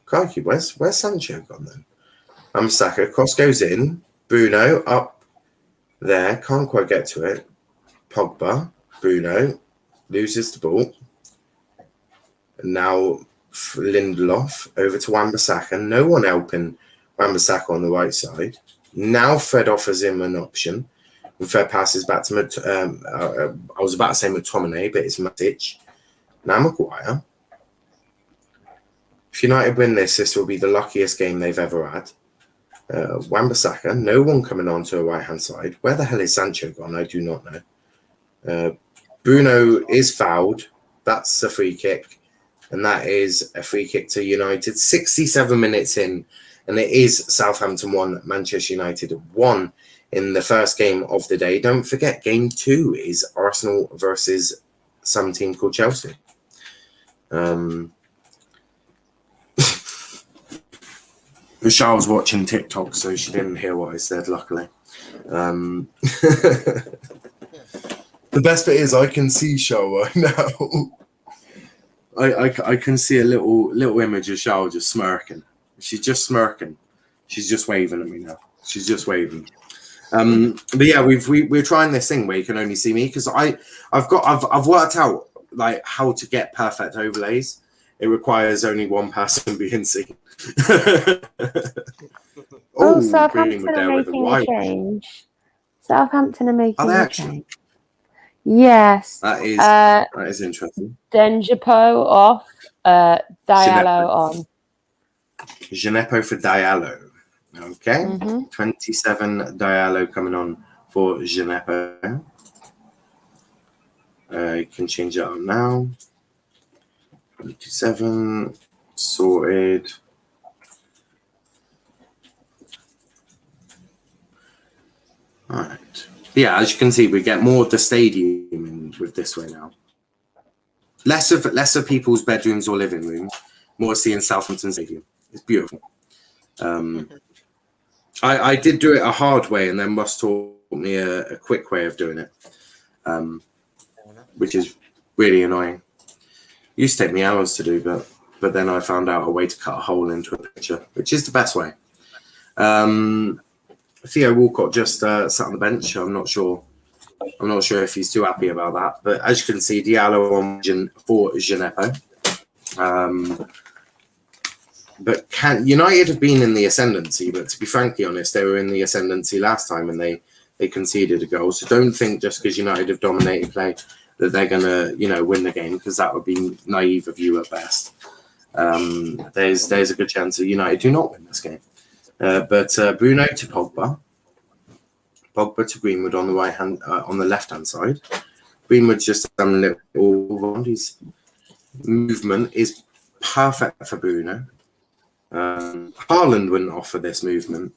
Crikey, where's Sancho gone then? Wan-Bissaka, cross goes in. Bruno up there, can't quite get to it. Pogba, Bruno loses the ball. And now Lindelof over to Wan-Bissaka. No one helping Wan-Bissaka on the right side. Now Fred offers him an option. And Fred passes back to I was about to say McTominay, but it's Matic. Now Maguire. If United win this will be the luckiest game they've ever had. Wan-Bissaka, no one coming on to the right-hand side. Where the hell is Sancho gone? I do not know. Bruno is fouled. That's a free kick. And that is a free kick to United. 67 minutes in. And it is Southampton 1, Manchester United 1 in the first game of the day. Don't forget, game 2 is Arsenal versus some team called Chelsea. Michelle's watching TikTok, so she didn't hear what I said, luckily. The best bit is I can see Shao right now. I can see a little image of Shao just smirking. She's just smirking. She's just waving at me now. She's just waving. But yeah, we're trying this thing where you can only see me because I've worked out like how to get perfect overlays. It requires only one person being seen. Southampton are making a change. Southampton are making a change. Yes. That is interesting. Denjapo off, Diallo on. Gineppo for Diallo. Okay. 27 Diallo coming on for Gineppo. You can change it on now. 27 sorted. All right. Yeah, as you can see, we get more of the stadium in with this way now. Less of people's bedrooms or living rooms. More seeing Southampton Stadium. It's beautiful. I did do it a hard way, and then Russ taught me a quick way of doing it, which is really annoying. It used to take me hours to do, but then I found out a way to cut a hole into a picture, which is the best way. Theo Walcott just sat on the bench. I'm not sure if he's too happy about that. But as you can see, Diallo on for Gineppo. But United have been in the ascendancy, but to be frankly honest, they were in the ascendancy last time and they conceded a goal. So don't think just because United have dominated play that they're going to, win the game, because that would be naive of you at best. There's a good chance that United do not win this game. But Bruno to Pogba to Greenwood on the on the left hand side. Greenwood's just done a little. His movement is perfect for Bruno. Haaland wouldn't offer this movement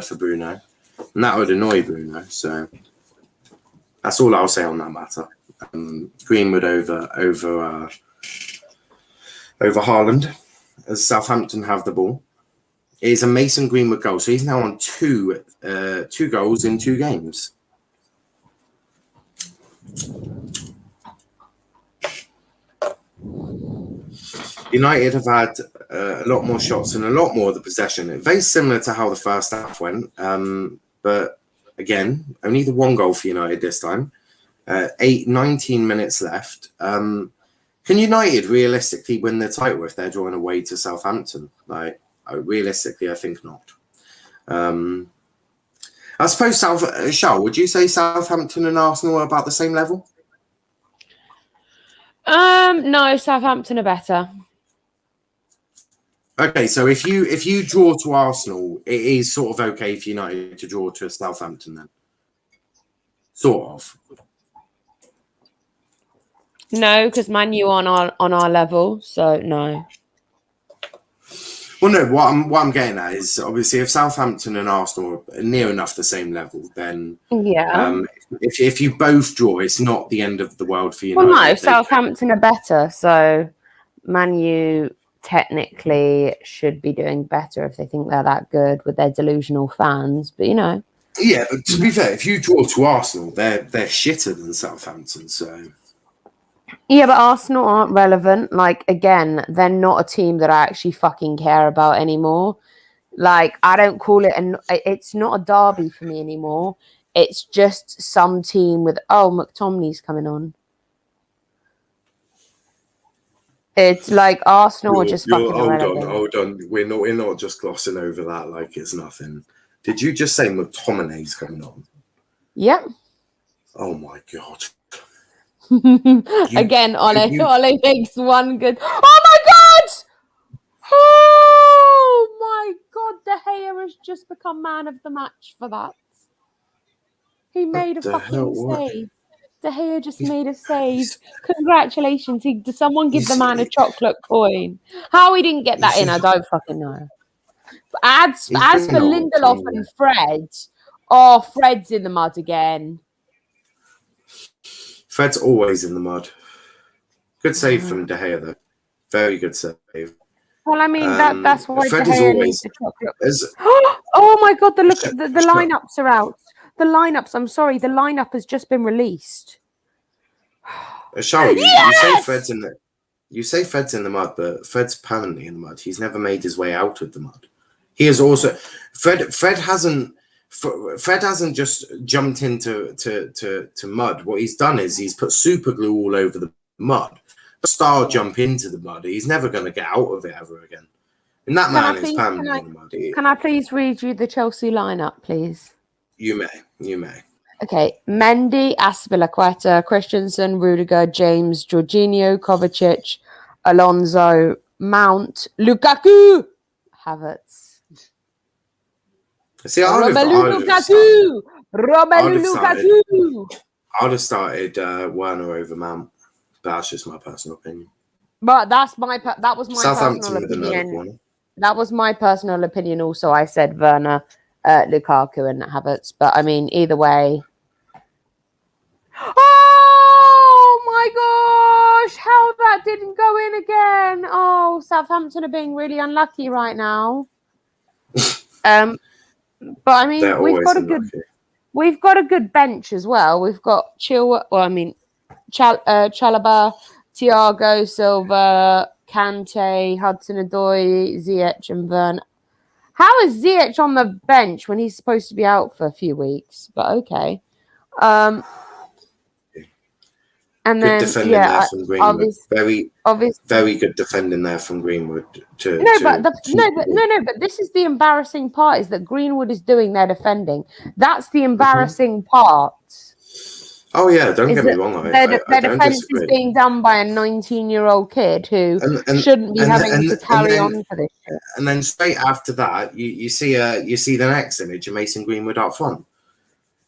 for Bruno, and that would annoy Bruno. So that's all I'll say on that matter. Greenwood over Haaland as Southampton have the ball. It is a Mason Greenwood goal, so he's now on two goals in 2 games. United have had a lot more shots and a lot more of the possession. Very similar to how the first half went, but again, only the 1 goal for United this time. 19 minutes left. Can United realistically win the title if they're drawing away to Southampton? Realistically, I think not. I suppose Shao, would you say Southampton and Arsenal are about the same level? No, Southampton are better. Okay, so if you draw to Arsenal, it is sort of okay for United to draw to Southampton then? Sort of. No, because Man U on our level, so no. Well, no. What I'm getting at is obviously if Southampton and Arsenal are near enough the same level, then if you both draw, it's not the end of the world for United. Well, no, Southampton are better, so Man U technically should be doing better if they think they're that good with their delusional fans. But yeah. But to be fair, if you draw to Arsenal, they're shitter than Southampton, so. Yeah, but Arsenal aren't relevant. Again, they're not a team that I actually fucking care about anymore. I don't call it, it's not a derby for me anymore. It's just some team with, McTominay's coming on. It's like Arsenal are just fucking hold irrelevant. on. We're not just glossing over that like it's nothing. Did you just say McTominay's coming on? Yep. Oh my god. Again, Ole makes one good. Oh my god! Oh my god! De Gea has just become man of the match for that. He made a fucking save. De Gea just made a save. Congratulations! Did someone give the man a chocolate coin? How he didn't get that in, I don't fucking know. As for Lindelof and Fred, Fred's in the mud again. Fred's always in the mud. Good save from De Gea, though. Very good save. Well, I mean that's why Fred De Gea needs the chocolate. Oh my god! The lineups are out. The lineups. I'm sorry. The lineup has just been released. Charlotte, you say Fred's in the. You say Fred's in the mud, but Fred's permanently in the mud. He's never made his way out of the mud. He is also Fred hasn't just jumped into mud. What he's done is he's put super glue all over the mud. Star jump into the mud. He's never going to get out of it ever again. And that man is permanently in the mud. Can I please read you the Chelsea lineup, please? You may. Okay, Mendy, Azpilicueta, Christensen, Rudiger, James, Jorginho, Kovacic, Alonso, Mount, Lukaku, Havertz. See, Romelu Lukaku. I'd have started Werner over Mount. That's just my personal opinion. But that was my Southampton personal with opinion. another corner. That was my personal opinion. Also, I said Werner, Lukaku, and Havertz. But I mean, either way. Oh my gosh! How that didn't go in again? Oh, Southampton are being really unlucky right now. But I mean, we've got a good bench as well. We've got Chalobah, Thiago Silva, Kante, Hudson-Odoi, Ziyech, and Werner. How is Ziyech on the bench when he's supposed to be out for a few weeks? But okay. And good then defending there from Greenwood. Very good defending there from Greenwood. But this is the embarrassing part: is that Greenwood is doing their defending. That's the embarrassing part. Oh yeah, don't get me wrong. Their defense is being done by a 19-year-old kid who shouldn't be having to carry on for this shit. And then straight after that, you see the next image of Mason Greenwood up front.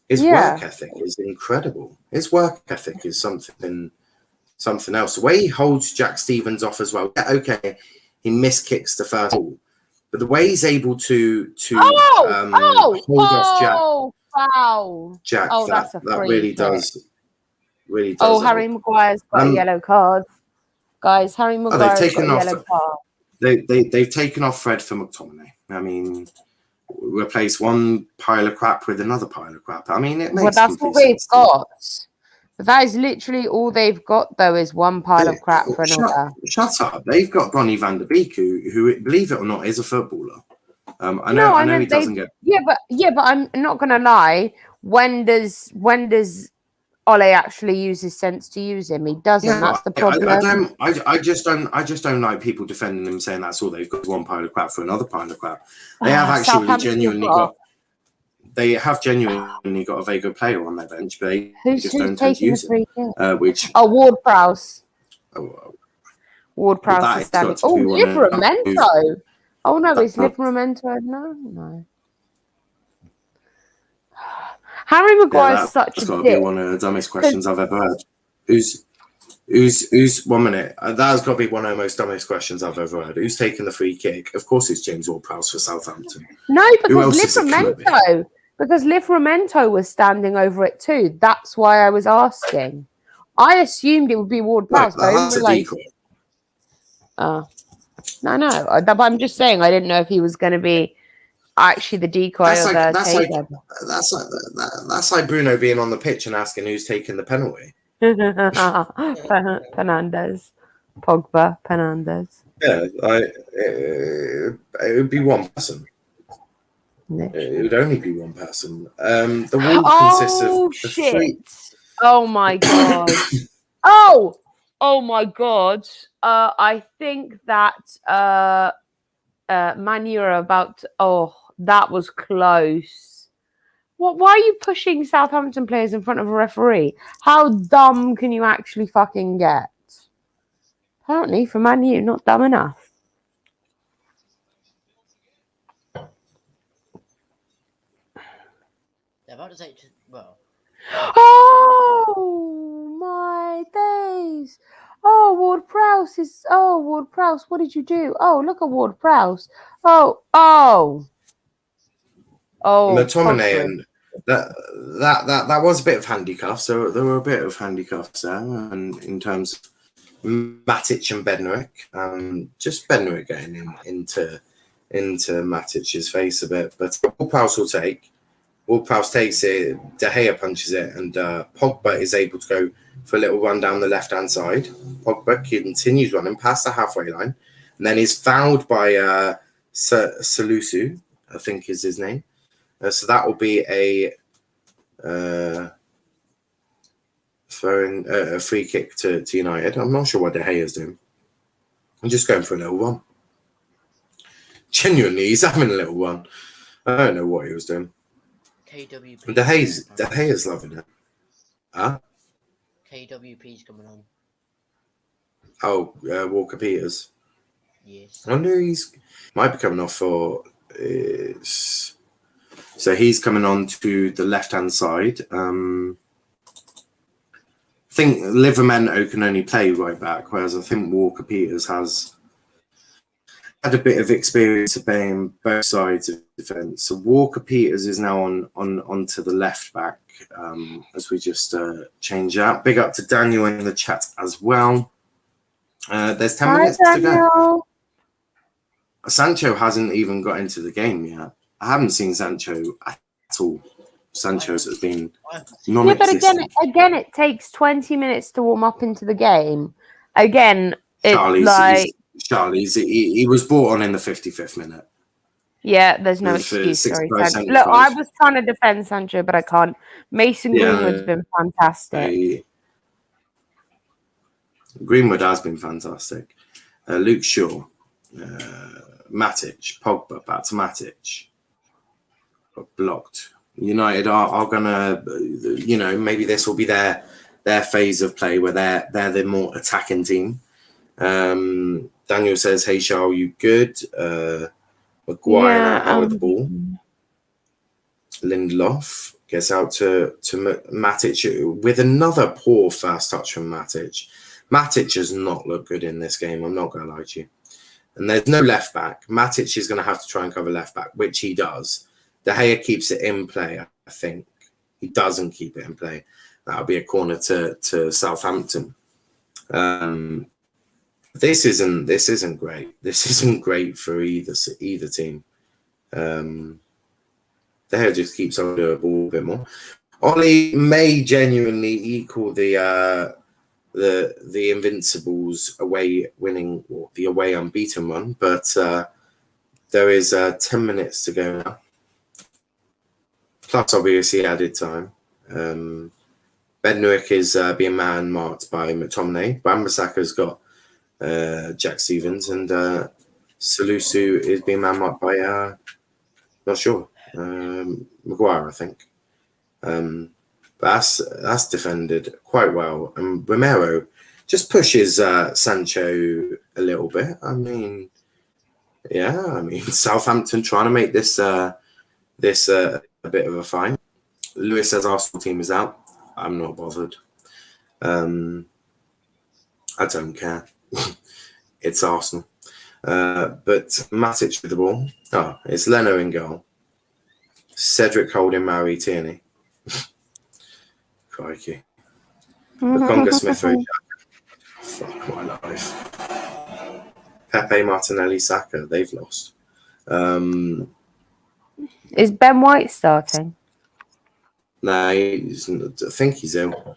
His work ethic is incredible. His work ethic is something else. The way he holds Jack Stevens off as well. Yeah, okay, he miskicks the first ball, but the way he's able to hold off Jack. Wow. Jack, that really does. Oh, Harry Maguire's got a yellow card. Guys, Harry Maguire's got a yellow card. They've taken off Fred for McTominay. I mean, replace one pile of crap with another pile of crap. I mean, it makes that's what they've got. That is literally all they've got, though, is one pile of crap for another. Shut up. They've got Donny van der Beek, who, believe it or not, is a footballer. I know he doesn't get. Yeah, but I'm not gonna lie. When does Ole actually use his sense to use him? He doesn't. Yeah, that's the problem. I just don't like people defending him, saying that's all they've got, one pile of crap for another pile of crap. They have actually genuinely got. They have genuinely got a very good player on their bench, but they just don't tend to use it. Ward-Prowse. Ward-Prowse is standing. Oh, Livramento. Oh no, is Livramento? No. Harry Maguire's such a dick. That's got to be one of the dumbest questions I've ever heard. Who's 1 minute? That's got to be one of the most dumbest questions I've ever heard. Who's taking the free kick? Of course, it's James Ward-Prowse for Southampton. No, because Livramento was standing over it too. That's why I was asking. I assumed it would be Ward-Prowse. That's a decoy. No. But I'm just saying, I didn't know if he was going to be actually the decoy. That's like Bruno being on the pitch and asking who's taking the penalty. Fernandes. Pogba. Fernandes. Yeah, it would be one person. It would only be one person. The wall consists of shit. Oh my god. Oh, Oh my god. I think that Man U are about to, oh, that was close. What, why are you pushing Southampton players in front of a referee? How dumb can you actually fucking get? Apparently, for Man U, not dumb enough. They're about to take. Well, Oh my days! Oh, Ward-Prowse is. Oh, Ward-Prowse, what did you do? Oh, look at Ward-Prowse. Oh. McTominay, Cochrane. and that was a bit of handcuffs. So there were a bit of handcuffs there, and in terms of Matic and Bednarek, just Bednarek getting into Matic's face a bit, but Ward-Prowse will take. Ward-Prowse takes it, De Gea punches it, and Pogba is able to go for a little run down the left-hand side. Pogba continues running past the halfway line, and then is fouled by Salusu, I think is his name. So that will be a a free kick to United. I'm not sure what De Gea is doing. I'm just going for a little run. Genuinely, he's having a little run. I don't know what he was doing. KWP. De Gea's loving it. Huh? KWP's coming on. Oh, Walker Peters. Yes. I wonder he's might be coming off for. So he's coming on to the left-hand side. I think Livramento can only play right back, whereas I think Walker Peters has had a bit of experience of playing both sides of defence. So Walker Peters is now onto the left back as we just change that. Big up to Daniel in the chat as well. There's 10 minutes to go. Sancho hasn't even got into the game yet. I haven't seen Sancho at all. Sancho's has been non-existent. Yeah, but again, it takes 20 minutes to warm up into the game. Again, it's Charlie's he was brought on in the 55th minute. Yeah, there's no excuse. Sorry, look, I was trying to defend Sancho, but I can't. Mason Greenwood's been fantastic. Greenwood has been fantastic. Luke Shaw, Matic, Pogba, back to Matic. Blocked. United are gonna, maybe this will be their phase of play where they're the more attacking team. Daniel says, "Hey, Charles, you good?" Maguire now with the ball. Lindelof gets out to Matic with another poor first touch from Matic. Matic has not looked good in this game. I'm not going to lie to you. And there's no left back. Matic is going to have to try and cover left back, which he does. De Gea keeps it in play, I think. He doesn't keep it in play. That'll be a corner to Southampton. This isn't great. This isn't great for either team. De Gea just keeps on the ball a bit more. Ollie may genuinely equal the Invincibles away winning, or the away unbeaten run, but there is 10 minutes to go now. Plus, obviously, added time. Bednarek is being man-marked by McTominay. Wan-Bissaka's got Jack Stevens, and Salusu is being man-marked by, not sure, Maguire, I think. But that's defended quite well. And Romero just pushes Sancho a little bit. I mean, Southampton trying to make this a bit of a fight. Lewis says Arsenal team is out. I'm not bothered. I don't care. It's Arsenal. But Matic with the ball. Oh, it's Leno in goal. Cedric holding Murray Tierney. Crikey. Lukonga Smith Rowe. Fuck my life. Pepe, Martinelli, Saka. They've lost. Is Ben White starting? No, I think he's ill.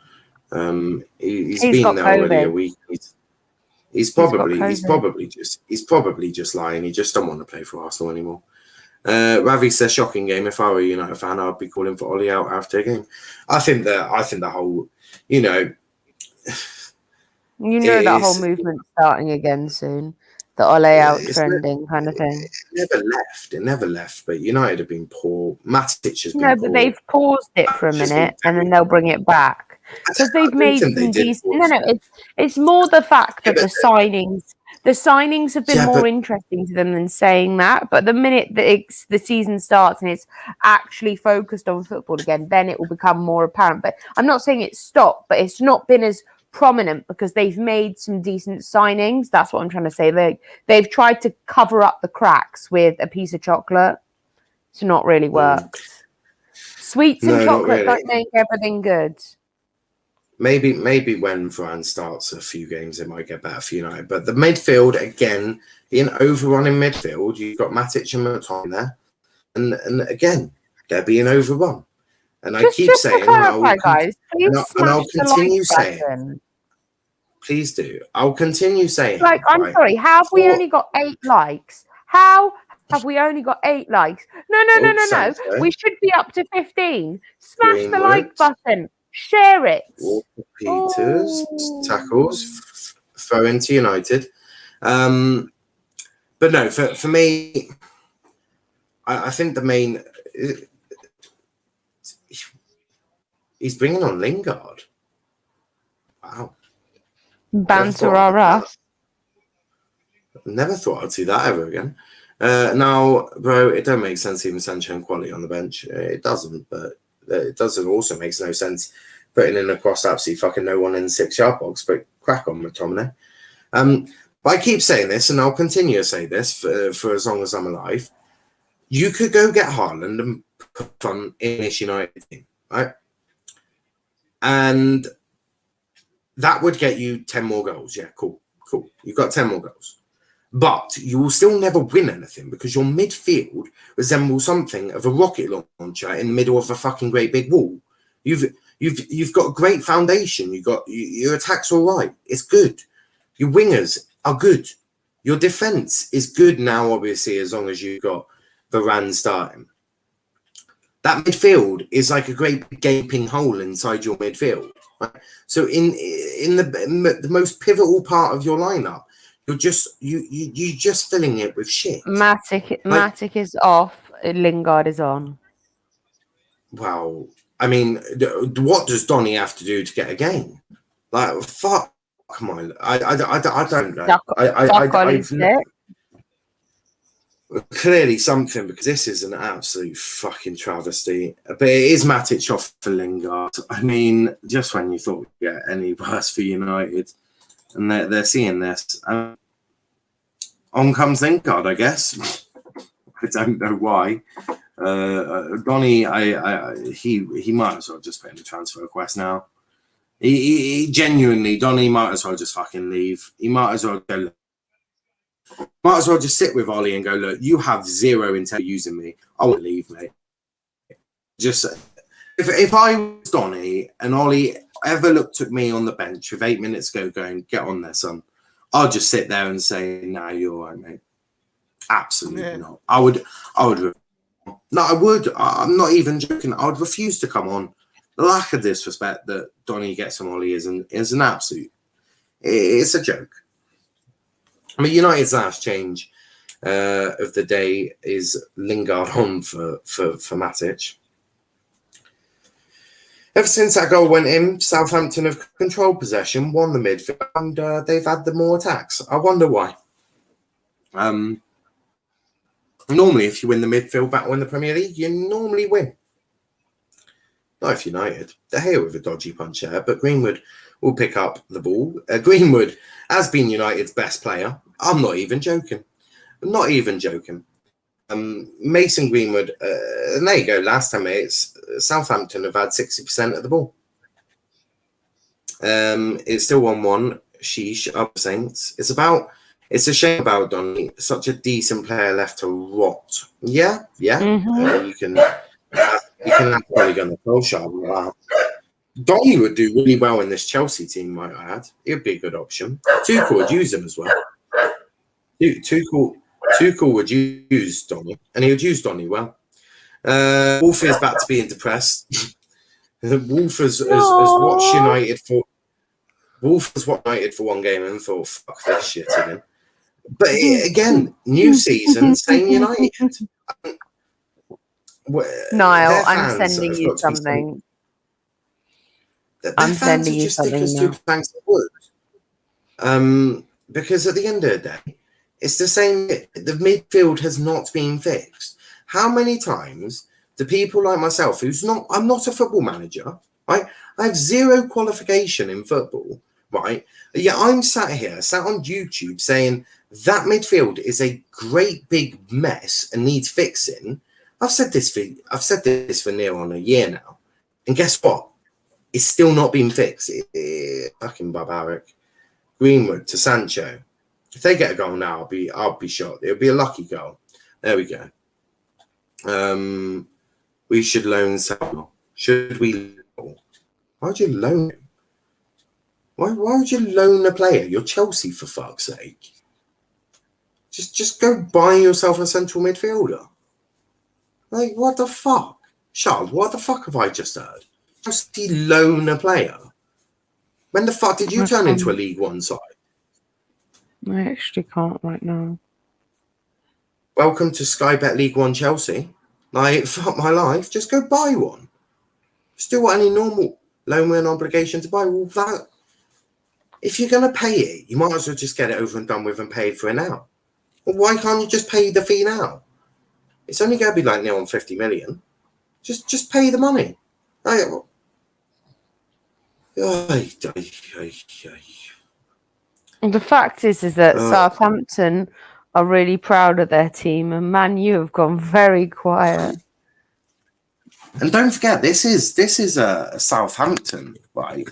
He's been got there COVID. already a week. He's probably just lying. He just don't want to play for Arsenal anymore. Ravi says shocking game. If I were a United fan, I'd be calling for Ollie out after a game. I think the whole, You know that whole movement's starting again soon. The Ole out trending kind of thing. It never left. But United have been poor. Matic has been No, poor. but they've paused it for a minute and then they'll bring it back because they've made some decent. No, it's more the fact that the signings have been more interesting to them than saying that. But the minute that the season starts and it's actually focused on football again, then it will become more apparent. But I'm not saying it's stopped, but it's not been as prominent because they've made some decent signings. That's what I'm trying to say. They've tried to cover up the cracks with a piece of chocolate. It's not really works. Sweets and chocolate don't make everything good. Maybe when Varane starts a few games, it might get better for United. But the midfield, again, being overrun in midfield, you've got Matic and McTominay there. And again, they're being overrun. And I keep saying, guys, please and I'll continue saying, please do. I'll continue saying. Like, I'm sorry, how have we only got 8 likes? How have we only got 8 likes? No. We should be up to 15. Smash the like button. Share it. Walker Peters tackles, throw into United. But no, for me, I think the main. He's bringing on Lingard. Wow. Banterara. Never thought I'd see that ever again. Now, bro, it don't make sense even Sancho and Quality on the bench. It doesn't, but it doesn't also makes no sense putting in across absolutely fucking no one in the 6-yard box, but crack on McTominay. But I keep saying this, and I'll continue to say this for as long as I'm alive. You could go get Haaland and put on in this United team, right? And that would get you 10 more goals. Yeah, cool. You've got 10 more goals. But you will still never win anything because your midfield resembles something of a rocket launcher in the middle of a fucking great big wall. You've got a great foundation. Your attack's all right. It's good. Your wingers are good. Your defense is good now, obviously, as long as you've got Varane starting. That midfield is like a great gaping hole inside your midfield. Right? So in the most pivotal part of your lineup, you're just filling it with shit. Matic is off. Lingard is on. Well, I mean, what does Donny have to do to get a game? Like, fuck my, I don't know. Clearly something, because this is an absolute fucking travesty. But it is Matic off for Lingard. I mean, just when you thought we'd get any worse for United, and they're seeing this. On comes Lingard, I guess. I don't know why. Donny, he might as well just put in a transfer request now. He genuinely, Donny might as well just fucking leave. He might as well go. Might as well just sit with Ollie and go, look, you have zero intent using me. I won't leave, mate. Just if I was Donny and Ollie ever looked at me on the bench with 8 minutes ago going, get on there, son, I'll just sit there and say, nah, you're all right, mate. Absolutely not. I would. No, I would. I'm not even joking. I would refuse to come on. The lack of disrespect that Donny gets from Ollie is an absolute. It's a joke. I mean, United's last change of the day is Lingard on for Matic. Ever since that goal went in, Southampton have controlled possession, won the midfield, and they've had the more attacks. I wonder why. Normally, if you win the midfield battle in the Premier League, you normally win. Not if United. They're here with a dodgy punch there, but Greenwood will pick up the ball. Greenwood has been United's best player. I'm not even joking. Mason Greenwood, and there you go, last time it's Southampton have had 60% of the ball. It's still 1-1. Sheesh, up Saints. It's a shame about Donny. Such a decent player left to rot. Yeah. Mm-hmm. You can have probably on the goal shot. Donny would do really well in this Chelsea team, might I add. It would be a good option. Tuchel would use him as well. Tuchel would use Donny, and he would use Donny well. Wolf is back to being depressed. Wolf has watched United for. Wolf was what United for one game and thought, fuck this shit again. But again, new season, same United. Niall, I'm sending you something. Their fans are just thick as two planks of wood. Because at the end of the day, it's the same. The midfield has not been fixed. How many times do people like myself, I'm not a football manager, right? I have zero qualification in football, right? Yeah, I'm sat on YouTube saying that midfield is a great big mess and needs fixing. I've said this for near on a year now, and guess what? It's still not been fixed. Fucking barbaric. Greenwood to Sancho. If they get a goal now, I'll be shocked. It'll be a lucky goal. There we go. We should loan Samuel. Should we? Why would you loan him? Why would you loan a player? You're Chelsea, for fuck's sake. Just go buy yourself a central midfielder. Like, what the fuck? Charles, what the fuck have I just heard? Chelsea loan a player? When the fuck did you turn into a League One side? I actually can't right now. Welcome to Sky Bet League One Chelsea. Like, fuck my life. Just go buy one. Just do what any normal loan with an obligation to buy. Well, that, if you're going to pay it, you might as well just get it over and done with and pay for it now. Well, why can't you just pay the fee now? It's only going to be like near on 50 million. Just pay the money. The fact is that Southampton are really proud of their team, and Man U have gone very quiet. And don't forget, this is a Southampton, right?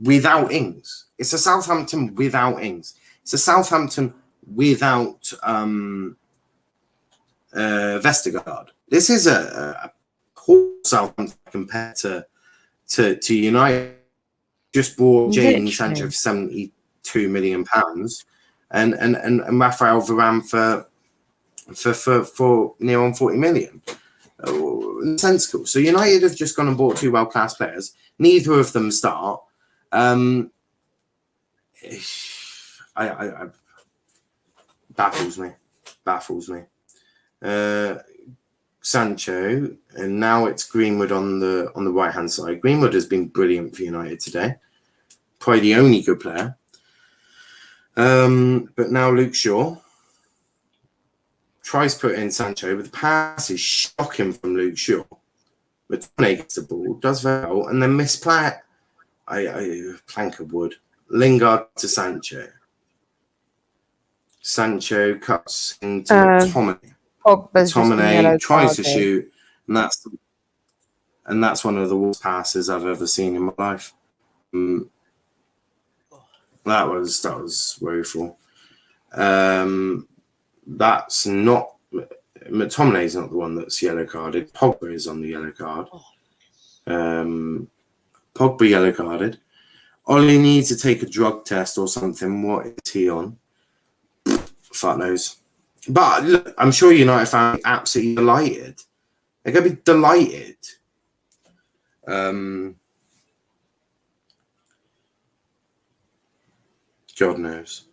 Without Ings. It's a Southampton without Ings. It's a Southampton without Vestergaard. This is a poor Southampton compared to United. Just bought Jadon Sancho for £72 million and Raphael Varane for near on 40 million. Sensible. So United have just gone and bought two world-class players. Neither of them start. I baffles me. Sancho, and now it's Greenwood on the right hand side. Greenwood has been brilliant for United today. Probably the only good player. But now Luke Shaw tries to put in Sancho, but the pass is shocking from Luke Shaw. McTominay gets the ball, does well, and then misplay. Plank of wood. Lingard to Sancho. Sancho cuts into McTominay. McTominay tries to shoot, and that's one of the worst passes I've ever seen in my life. That was woeful. That's not McTominay's not the one that's yellow carded. Pogba is on the yellow card. Pogba yellow carded. Ollie needs to take a drug test or something. What is he on? Fuck knows. But look, I'm sure United fans are absolutely delighted. They're going to be delighted. God knows.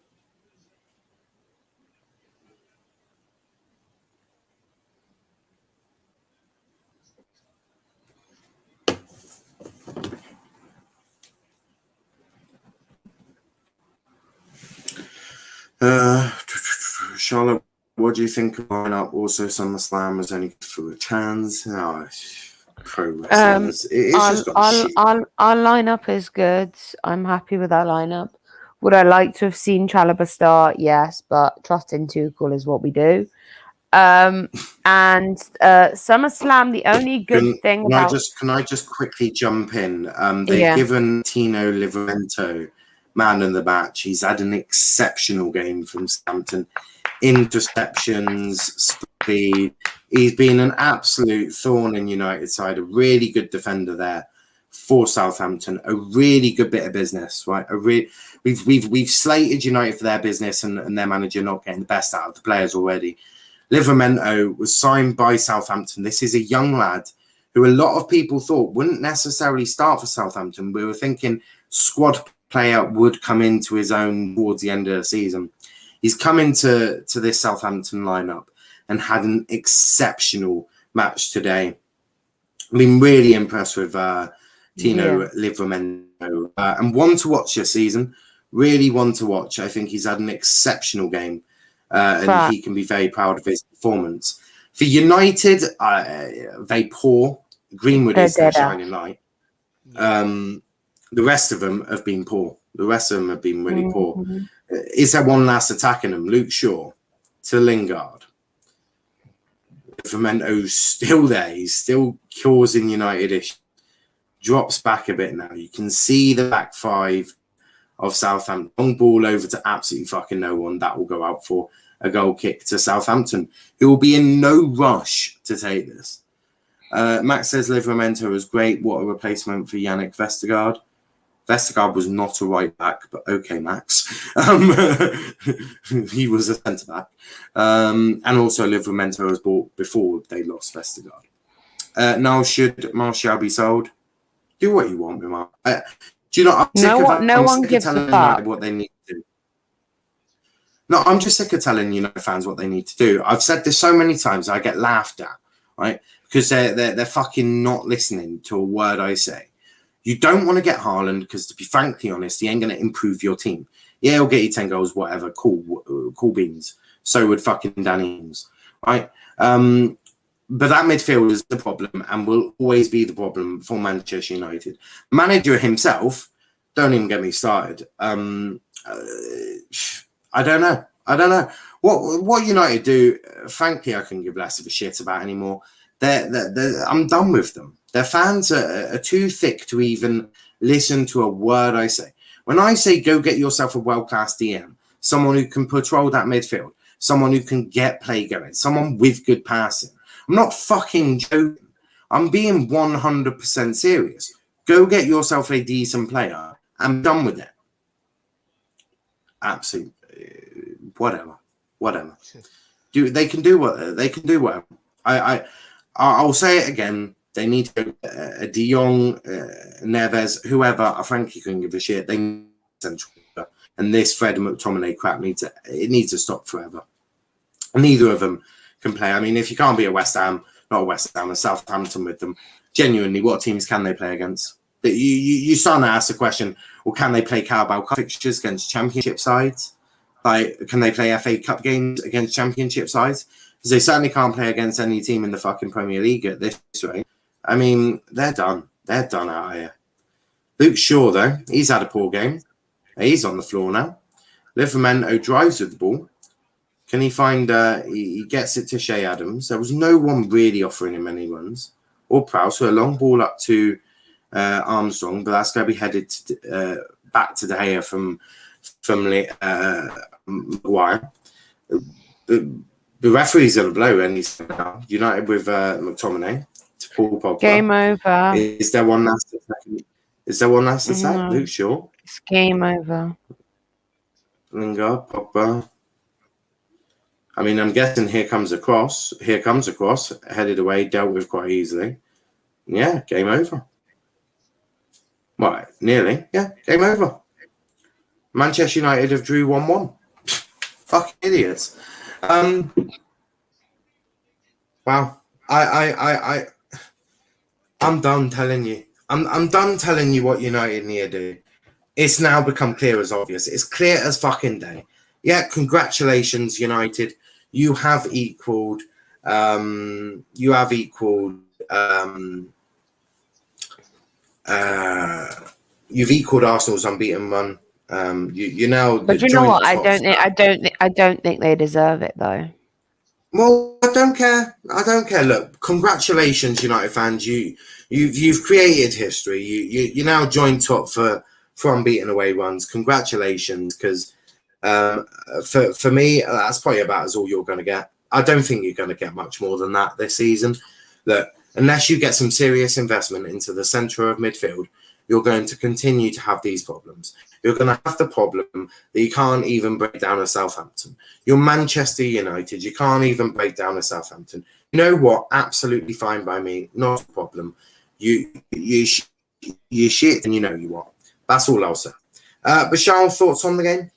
Charlotte, what do you think of lineup? Also, SummerSlam was only good for a chance. Pro wrestling. Our lineup is good. I'm happy with our lineup. Would I like to have seen Chalobah start? Yes, but trust in Tuchel is what we do. And SummerSlam, the only good thing about... Can I just quickly jump in? They've given Tino Livramento man in the match. He's had an exceptional game from Southampton. Interceptions, speed. He's been an absolute thorn in United side. A really good defender there for Southampton. A really good bit of business, right? We've slated United for their business and their manager not getting the best out of the players already. Livramento was signed by Southampton. This is a young lad who a lot of people thought wouldn't necessarily start for Southampton. We were thinking squad player would come into his own towards the end of the season. He's come into this Southampton lineup and had an exceptional match today. I've been really impressed with Tino Livramento, and one to watch this season. Really one to watch. I think he's had an exceptional game, and he can be very proud of his performance. For United, very poor. Greenwood is their shining light. The rest of them have been poor. The rest of them have been really poor. Is there one last attacking them? Luke Shaw to Lingard. Livramento's still there. He's still causing United issues. Drops back a bit now. You can see the back five of Southampton. Long ball over to absolutely fucking no one. That will go out for a goal kick to Southampton, who will be in no rush to take this. Max says Livramento was great. What a replacement for Yannick Vestergaard. Vestergaard was not a right back, but okay, Max. He was a centre back. And also Livramento was bought before they lost Vestergaard. Now, should Martial be sold? Do what you want with Martial. Do you know? I'm sick of telling United what they need to do. No, I'm just sick of telling United fans what they need to do. I've said this so many times, I get laughed at, right? Because they're fucking not listening to a word I say. You don't want to get Haaland because, to be frankly honest, he ain't going to improve your team. Yeah, he'll get you 10 goals, whatever. Cool beans. So would fucking Danny Ings, right? But that midfield is the problem and will always be the problem for Manchester United. Manager himself, don't even get me started. I don't know. What United do, frankly, I couldn't give less of a shit about anymore. I'm done with them. Their fans are too thick to even listen to a word I say. When I say go get yourself a world-class DM, someone who can patrol that midfield, someone who can get play going, someone with good passing, I'm not fucking joking. I'm being 100% serious. Go get yourself a decent player. I'm done with it. Absolutely. Whatever. They can do whatever. I'll say it again. They need to a De Jong, Neves, whoever. I frankly couldn't give a shit. They need central, and this Fred McTominay crap needs to stop forever. Neither of them can play. I mean, if you can't be a Southampton with them, genuinely, what teams can they play against? You start to ask the question, well, can they play Carabao Cup fixtures against Championship sides? Like, can they play FA Cup games against Championship sides? Because they certainly can't play against any team in the fucking Premier League at this rate. I mean, they're done. They're done out here. Luke Shaw, though, he's had a poor game. He's on the floor now. Livramento drives with the ball. Can he find... he gets it to Shea Adams. There was no one really offering him any runs. Or Prowse, so a long ball up to Armstrong, but that's going to be headed back to De Gea from Maguire. The referee's going to blow anything now. United with McTominay to Paul Pogba. Game over. Is there one last attack? No. Luke Shaw. It's game over. Lingard, Pogba. I mean, I'm guessing here comes a cross, headed away, dealt with quite easily. Yeah, game over. Right, nearly. Yeah, game over. Manchester United have drew 1-1. Fucking idiots. Wow. I'm done telling you. I'm done telling you what United need to do. It's now become clear as obvious. It's clear as fucking day. Yeah, congratulations, United. You've equaled Arsenal's unbeaten run. You now. But you know what? I don't think they deserve it though. Well, I don't care. Look, congratulations, United fans. You've created history. You now joined top for unbeaten away runs. Congratulations, because for me, that's probably about as all you're going to get. I don't think you're going to get much more than that this season. Look, unless you get some serious investment into the centre of midfield, you're going to continue to have these problems. You're going to have the problem that you can't even break down a Southampton. You're Manchester United. You can't even break down a Southampton. You know what? Absolutely fine by me. Not a problem. You shit and you know you are. That's all I'll say. Bashar, thoughts on the game?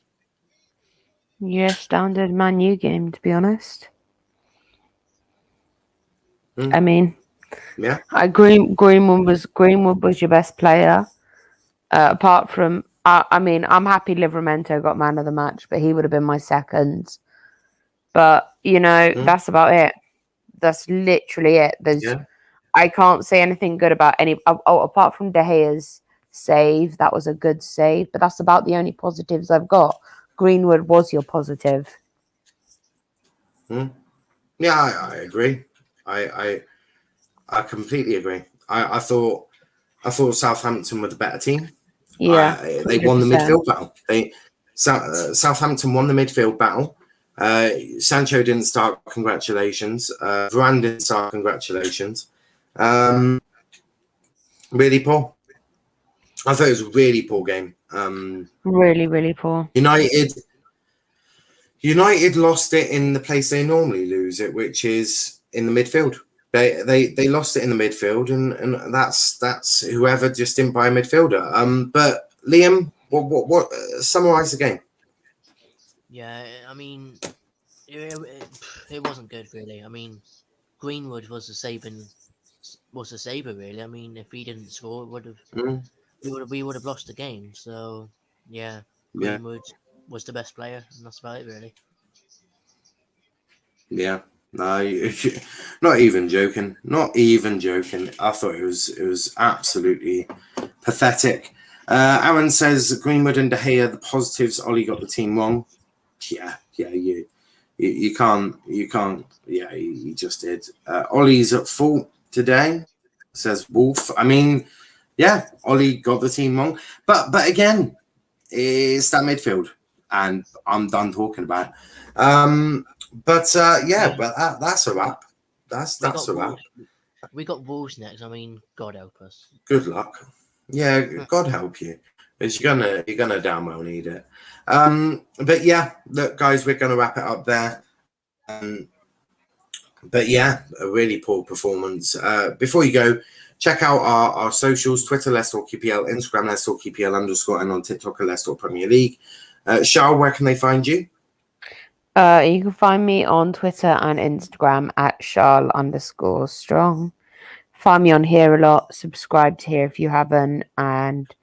Yeah, standard Man U game, to be honest. I mean, Yeah. Greenwood was your best player. Apart from, I mean, I'm happy Livramento got man of the match, but he would have been my second. But that's about it. That's literally it. I can't say anything good about any. Apart from De Gea's save, that was a good save, but that's about the only positives I've got. Greenwood was your positive. Yeah, I agree. I completely agree. I thought Southampton were the better team. Yeah, they won the midfield battle. Southampton won the midfield battle. Sancho didn't start. Congratulations. Varane didn't start. Congratulations. Really poor. I thought it was a really poor game. Really, really poor. United lost it in the place they normally lose it, which is in the midfield. They lost it in the midfield, and that's whoever just didn't buy a midfielder. But Liam, what summarize the game? Yeah, I mean, it wasn't good really. I mean, Greenwood was the saver really. I mean, if he didn't score, we would have lost the game. So yeah, Greenwood was the best player, and that's about it really. Yeah. No, not even joking. Not even joking. I thought it was absolutely pathetic. Aaron says Greenwood and De Gea, the positives. Ollie got the team wrong. Yeah. You can't. Yeah, you just did. Ollie's at fault today, says Wolf. I mean, yeah, Ollie got the team wrong. But again, it's that midfield, and I'm done talking about it. But that's a wrap. That's a wrap. We got Wolves next. I mean, God help us. Good luck. Yeah, God help you. Because you're gonna damn well need it. But yeah, look, guys, we're gonna wrap it up there. But yeah, a really poor performance. Before you go, check out our socials: Twitter, Let's Talk EPL, Instagram, Let's Talk EPL _, and on TikTok, Let's Talk Premier League. Charles, where can they find you? You can find me on Twitter and Instagram at Charles_strong. Find me on here a lot. Subscribe to here if you haven't, and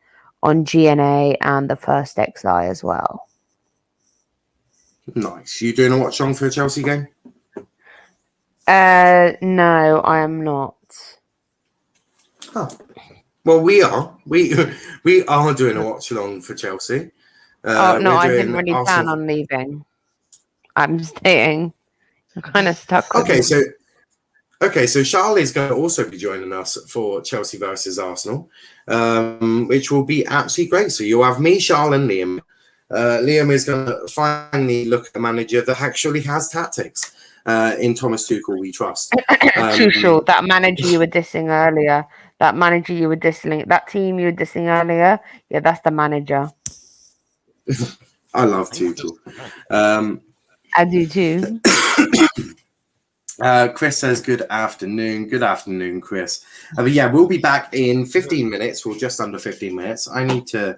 on GNA and the First XI as well. Nice. You doing a watch on for a Chelsea game? No, I am not. Oh. Well, we are. We are doing a watch along for Chelsea. No, I didn't really plan on leaving. I'm staying. I'm kind of stuck. Okay, so Charlie's going to also be joining us for Chelsea versus Arsenal, which will be absolutely great. So you'll have me, Charles, and Liam. Liam is going to finally look at a manager that actually has tactics. In Thomas Tuchel, we trust. Tuchel, that manager you were dissing earlier. That team you were dissing earlier. Yeah, that's the manager. I love Tuchel. I do too. Chris says good afternoon. Good afternoon, Chris. But yeah, we'll be back in 15 minutes, or just under 15 minutes. I need to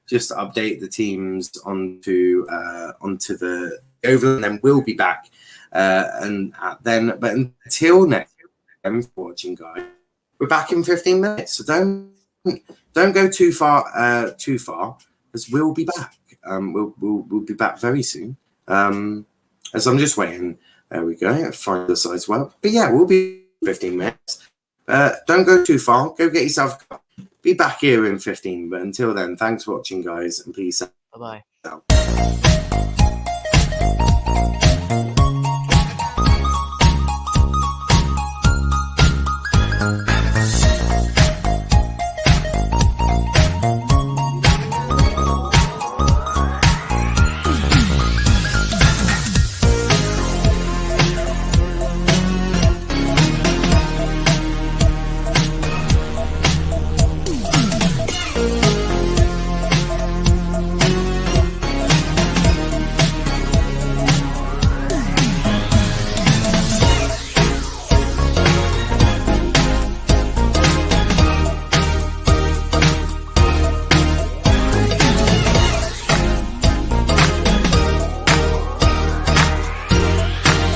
just update the teams onto the Oval, and then we'll be back. But until next time, for watching, guys, we're back in 15 minutes. So don't go too far, because we'll be back. We'll be back very soon. As I'm just waiting. There we go. Find the size well. But yeah, we'll be 15 minutes. Don't go too far. Go get yourself a cup. Be back here in 15. But until then, thanks for watching, guys, and peace out. Bye-bye.